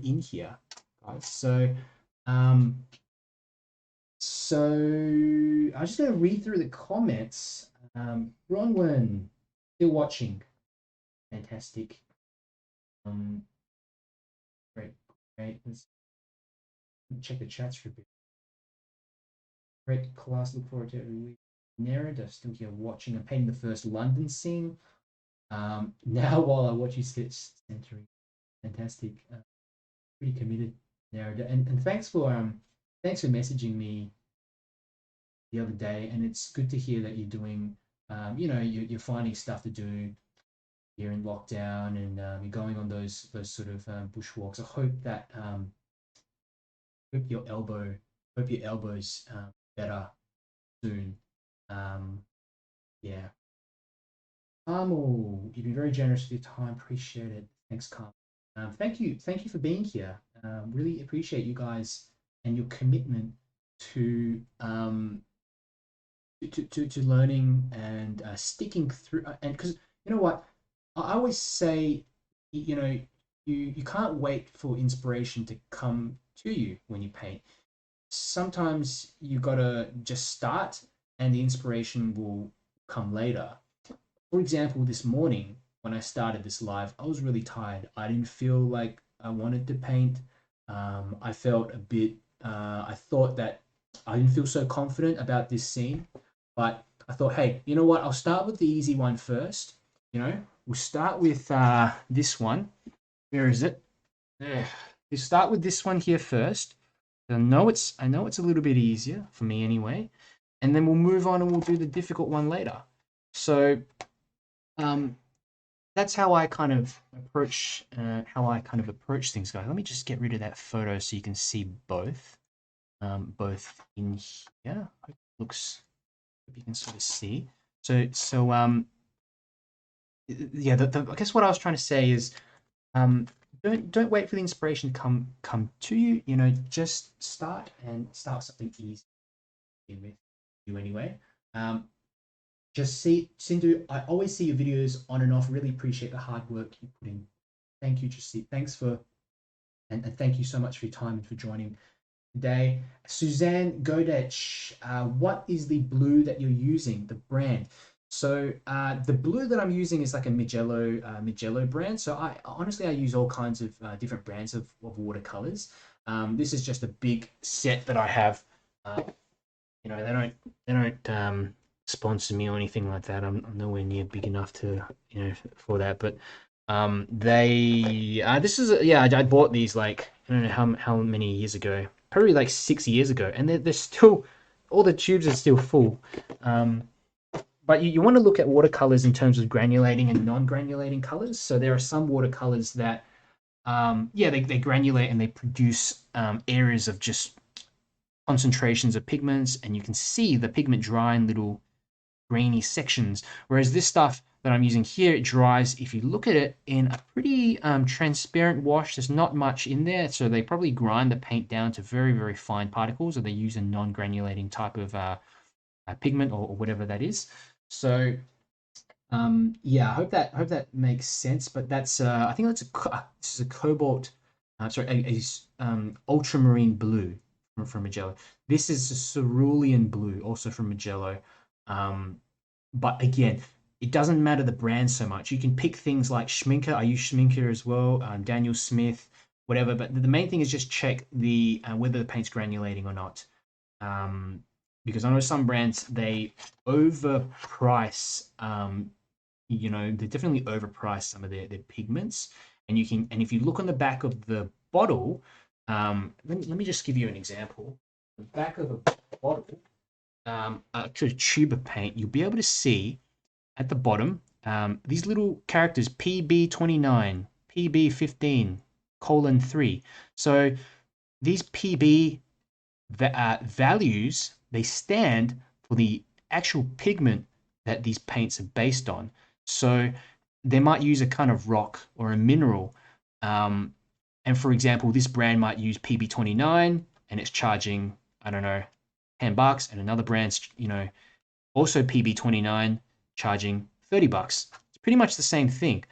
in here, guys. So I'm just going to read through the comments. Bronwyn, still watching. Fantastic. Great. Let's check the chats for a bit. Great class. Look forward to it every week. 𝗫𝗓𝗔𝗟, still here watching. I'm painting the first London scene. Now while I watch you sketch Santorini. Fantastic. Pretty committed, 𝗫𝗓𝗔𝗟. And thanks for messaging me the other day. And it's good to hear that you're doing, you know, you're finding stuff to do here in lockdown, and you're going on those sort of bushwalks. I hope that hope your elbows better soon. Yeah. Carmel, you've been very generous with your time. Appreciate it. Thanks, Carmel. Thank you for being here. Really appreciate you guys and your commitment to to learning and sticking through. And because you know what, I always say, you know, you can't wait for inspiration to come to you when you paint. Sometimes you gotta just start, and the inspiration will come later. For example, this morning when I started this live, I was really tired. I didn't feel like I wanted to paint. I felt a bit, I thought that I didn't feel so confident about this scene, but I thought, hey, you know what? I'll start with the easy one first. You know, we'll start with this one. Where is it? There. We start with this one here first. I know it's a little bit easier for me anyway, and then we'll move on and we'll do the difficult one later. So um, that's how I kind of approach things, guys. Let me just get rid of that photo so you can see both in here. Hope it looks, hope you can sort of see. So yeah, I guess what I was trying to say is don't wait for the inspiration to come to you. You know, just start something easy with you anyway. Just see, Sindhu, I always see your videos on and off. Really appreciate the hard work you put in. Thank you, Jesse. Thanks for, and thank you so much for your time and for joining today. Suzanne Godech, what is the blue that you're using, the brand? So the blue that I'm using is like a Mugello brand. So I honestly, I use all kinds of different brands of watercolors. This is just a big set that I have. You know, they don't sponsor me or anything like that. I'm nowhere near big enough to, you know, for that. But they this is yeah, I bought these like I don't know how many years ago, probably like 6 years ago, and they're still, all the tubes are still full. But you want to look at watercolors in terms of granulating and non-granulating colors. So there are some watercolors that yeah, they granulate and they produce areas of just concentrations of pigments, and you can see the pigment dry in little grainy sections. Whereas this stuff that I'm using here, it dries, if you look at it, in a pretty transparent wash. There's not much in there, so they probably grind the paint down to very, very fine particles, or they use a non-granulating type of pigment or whatever that is. So yeah, I hope that makes sense. But that's I think that's this is a cobalt, sorry, ultramarine blue from Mugello. This is a cerulean blue, also from Mugello. But again, it doesn't matter the brand so much. You can pick things like Schminker. I use Schminker as well, Daniel Smith, whatever. But the main thing is just check the whether the paint's granulating or not. Because I know some brands, they overprice. You know, they definitely overprice some of their pigments. And you can, and if you look on the back of the bottle, let me just give you an example. The back of a bottle, a tube of paint, you'll be able to see at the bottom these little characters: PB29, PB15:3. So these PB values, they stand for the actual pigment that these paints are based on. So they might use a kind of rock or a mineral. And for example, this brand might use PB29 and it's charging, I don't know, $10, and another brand's, you know, also PB29 charging $30. It's pretty much the same thing.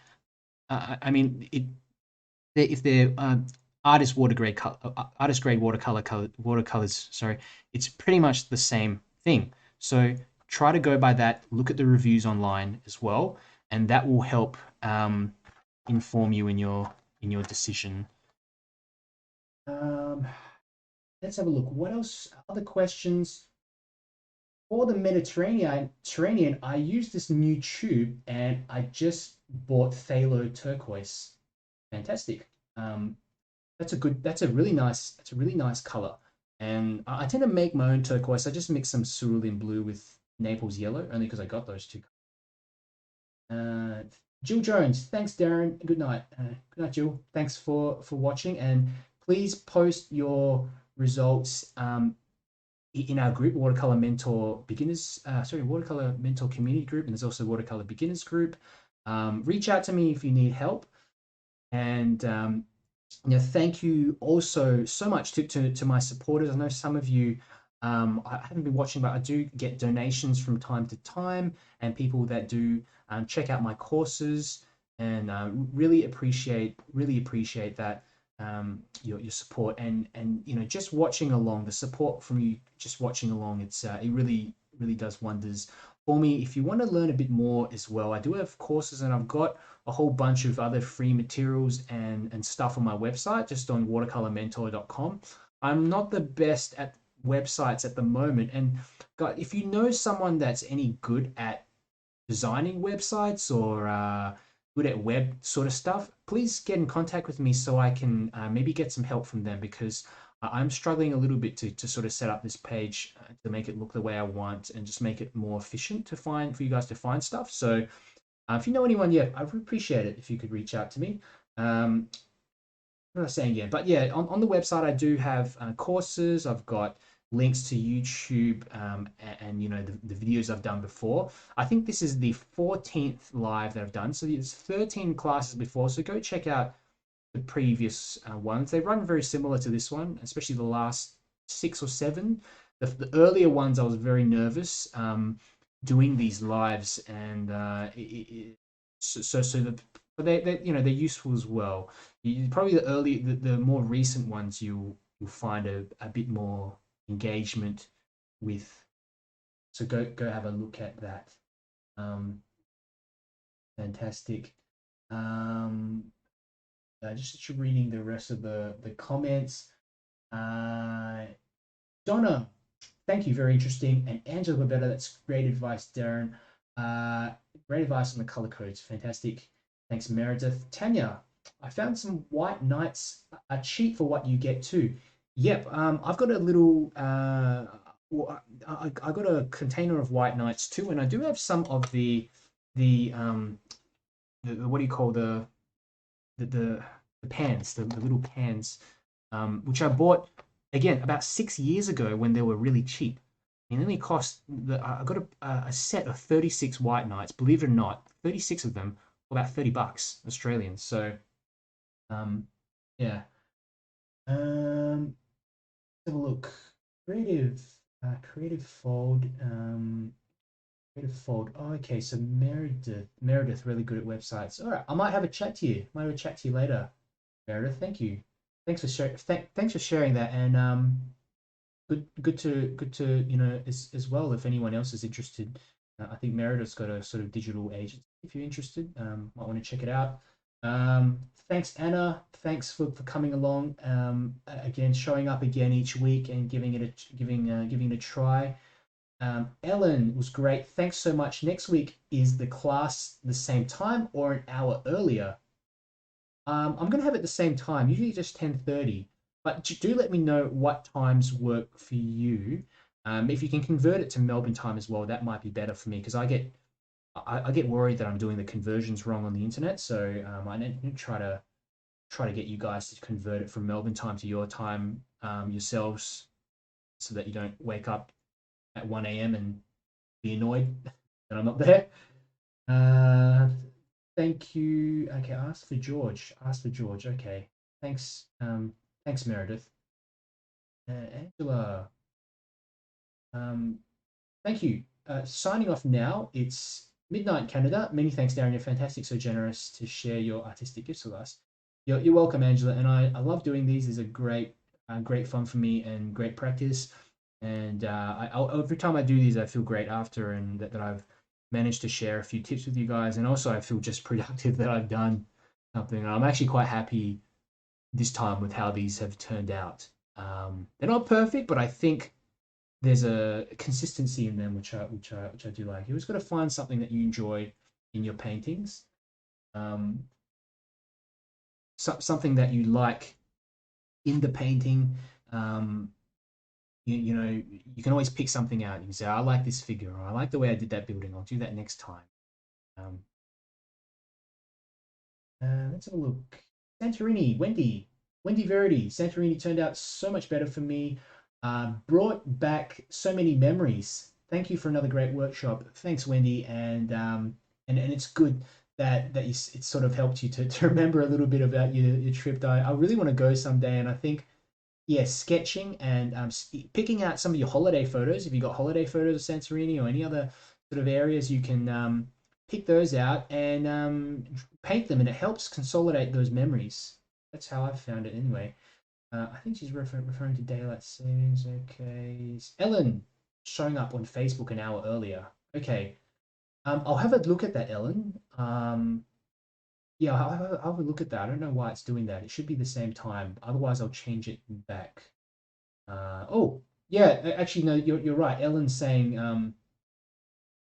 I mean, if they're artist grade watercolors, sorry, it's pretty much the same thing. So try to go by that. Look at the reviews online as well, and that will help inform you in your decision. Let's have a look. What else? Other questions? For the Mediterranean, I use this new tube, and I just bought phthalo turquoise. Fantastic. That's a really nice color. And I tend to make my own turquoise. I just mix some cerulean blue with Naples yellow, only because I got those two. Jill Jones, thanks, Darren. Good night. Good night, Jill. Thanks for watching, and please post your results in our group, Watercolor Mentor Beginners. Watercolor Mentor Community Group, and there's also Watercolor Beginners Group. Reach out to me if you need help, and you know, thank you also so much to my supporters. I know some of you I haven't been watching, but I do get donations from time to time, and people that do check out my courses, and really appreciate that your support, and you know, just watching along, the support from you, just watching along, it really does wonders for me. If you want to learn a bit more as well, I do have courses, and I've got a whole bunch of other free materials and stuff on my website, just on watercolormentor.com. I'm not the best at websites at the moment, and God, if you know someone that's any good at designing websites or good at web sort of stuff, please get in contact with me so I can maybe get some help from them, because I'm struggling a little bit to sort of set up this page to make it look the way I want and just make it more efficient to find for you guys to find stuff. So if you know anyone, yeah, I would appreciate it if you could reach out to me. What was I saying? Yeah, but yeah, on the website I do have courses. I've got links to YouTube, and you know, the videos I've done before. I think this is the 14th live that I've done. So there's 13 classes before. So go check out the previous ones. They run very similar to this one, especially the last 6 or 7. The earlier ones I was very nervous doing these lives, and so but they you know, they're useful as well. Probably the more recent ones you'll find a bit more engagement with. So go have a look at that. Um, Fantastic. Um, just reading the rest of the comments. Uh, Donna, thank you, very interesting. And Angela Babetta, that's great advice, Darren. Uh, Great advice on the color codes, fantastic. Thanks, Meredith. Tanya, I found some white knights are cheap for what you get too. Yep, I've got a little, I got a container of white knights too, and I do have some of the what do you call the pans, the little pans, which I bought again about 6 years ago when they were really cheap. It only cost I got a set of 36 white knights, believe it or not, 36 of them, for about $30 Australian. So yeah. Um, let's have a look. Creative, creative fold. Creative fold. Oh, okay, so Meredith, really good at websites. All right, I might have a chat to you. Might have a chat to you later, Meredith. Thank you. Thanks for sharing that, and good to you know, as well, if anyone else is interested. I think Meredith's got a sort of digital agency. If you're interested, might want to check it out. Thanks, Anna. Thanks for coming along. Again, showing up again each week and giving it a try. Ellen was great. Thanks so much. Next week, is the class the same time or an hour earlier? I'm going to have it the same time, usually just 10:30. But do let me know what times work for you. If you can convert it to Melbourne time as well, that might be better for me, because I get worried that I'm doing the conversions wrong on the internet. So I need to try to get you guys to convert it from Melbourne time to your time yourselves, so that you don't wake up at 1 a.m. and be annoyed that I'm not there. Uh, Thank you. Okay, ask for George. Ask for George. Okay. Thanks. Thanks, Meredith. Angela. Um, Thank you. Signing off now. It's midnight in Canada. Many thanks, Darren. You're fantastic. So generous to share your artistic gifts with us. You're welcome, Angela. And I love doing these. These are great fun for me and great practice. And every time I do these, I feel great after, and that I've managed to share a few tips with you guys. And also, I feel just productive that I've done something. I'm actually quite happy this time with how these have turned out. They're not perfect, but I think there's a consistency in them, which I do like. You always got to find something that you enjoy in your paintings, something that you like in the painting. You know, you can always pick something out. You can say, I like this figure, or I like the way I did that building. I'll do that next time. Um, let's have a look. Santorini, Wendy Verity. Santorini turned out so much better for me. Brought back so many memories. Thank you for another great workshop. Thanks, Wendy. And it's good that it sort of helped you to remember a little bit about your trip. I really want to go someday, and I think yeah, sketching and picking out some of your holiday photos. If you've got holiday photos of Santorini or any other sort of areas, you can pick those out and paint them, and it helps consolidate those memories. That's how I've found it anyway. I think she's referring to daylight savings. Okay. Ellen showing up on Facebook an hour earlier. Okay. I'll have a look at that, Ellen. Yeah, I'll have a look at that. I don't know why it's doing that. It should be the same time. Otherwise, I'll change it back. Oh, yeah. Actually, no, you're right. Ellen's saying,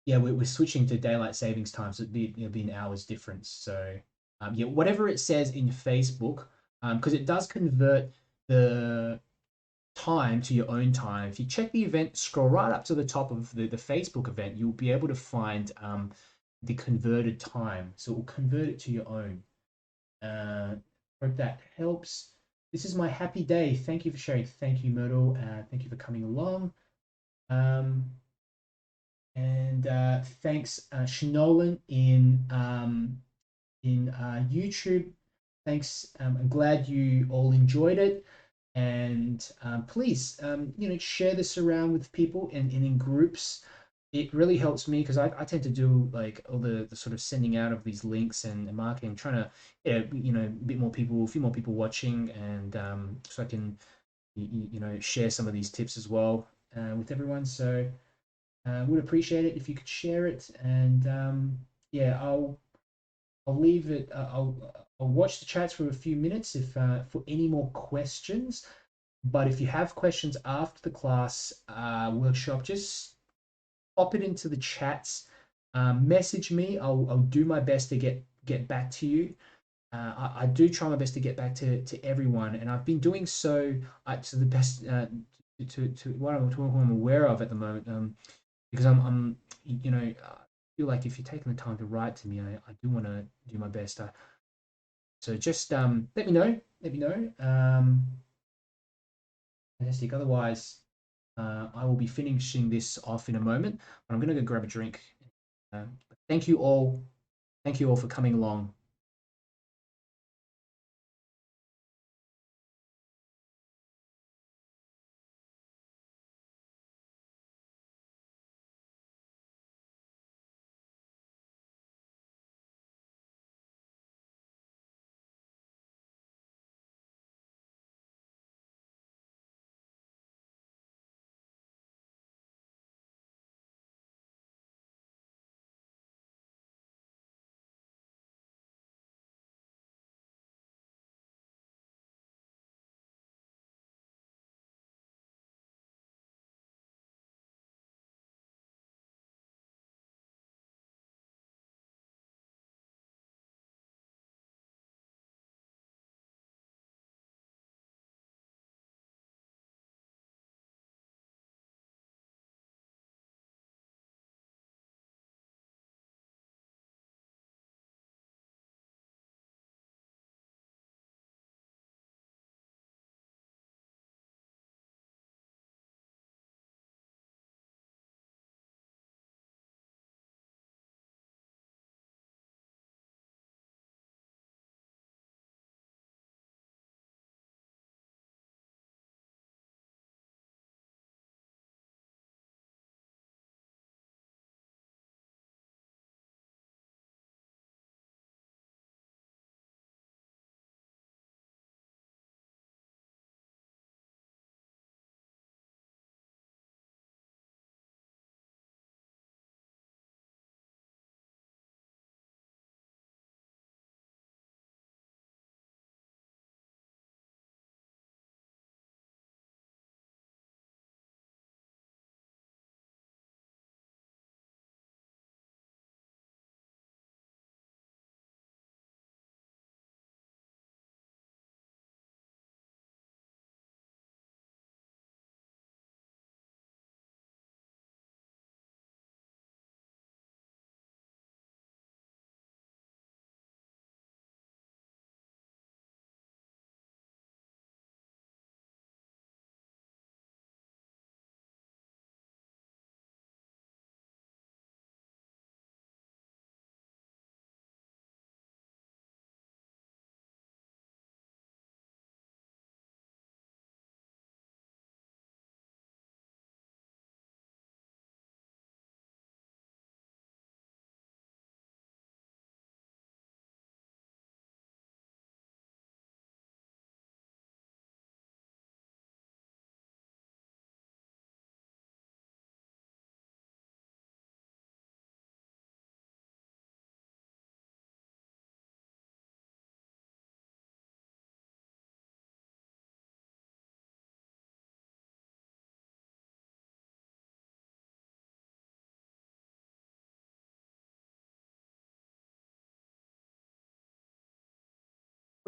yeah, we're switching to daylight savings time, so it'll be an hour's difference. So, yeah, whatever it says in Facebook, because it does convert the time to your own time. If you check the event, scroll right up to the top of the Facebook event, you'll be able to find the converted time. So it will convert it to your own. Hope that helps. This is my happy day. Thank you for sharing. Thank you, Myrtle. Thank you for coming along. Um, and thanks, Shanolan in YouTube. Thanks. I'm glad you all enjoyed it. And please, share this around with people and in groups. It really helps me because I tend to do like all the sort of sending out of these links and marketing, trying to, yeah, a bit more people, a few more people watching, and so I can, share some of these tips as well with everyone. So would appreciate it if you could share it. And yeah, I'll leave it. I'll watch the chats for a few minutes if for any more questions. But if you have questions after the class workshop, just pop it into the chats. Message me. I'll do my best to get back to you. I do try my best to get back to everyone, and I've been doing so to the best to what I'm aware of at the moment. Because I feel like if you're taking the time to write to me, I do want to do my best. So just let me know. Let me know. Fantastic. Otherwise, I will be finishing this off in a moment, but I'm going to go grab a drink. Uh, thank you all. Thank you all for coming along.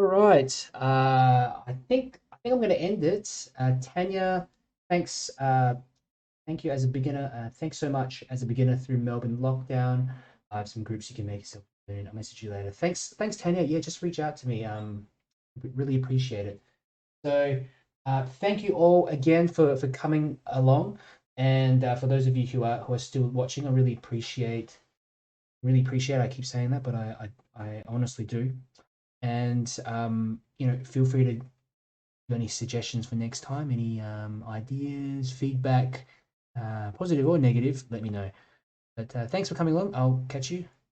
All right. I think I'm going to end it. Tanya, thanks. Thank you as a beginner. Thanks so much as a beginner through Melbourne lockdown. I have some groups you can make yourself in. I'll message you later. Thanks, Tanya. Yeah, just reach out to me. Really appreciate it. So, thank you all again for coming along, and for those of you who are still watching, I really appreciate. I keep saying that, but I honestly do. And feel free to give any suggestions for next time, any ideas, feedback, positive or negative. Let me know. But thanks for coming along. I'll catch you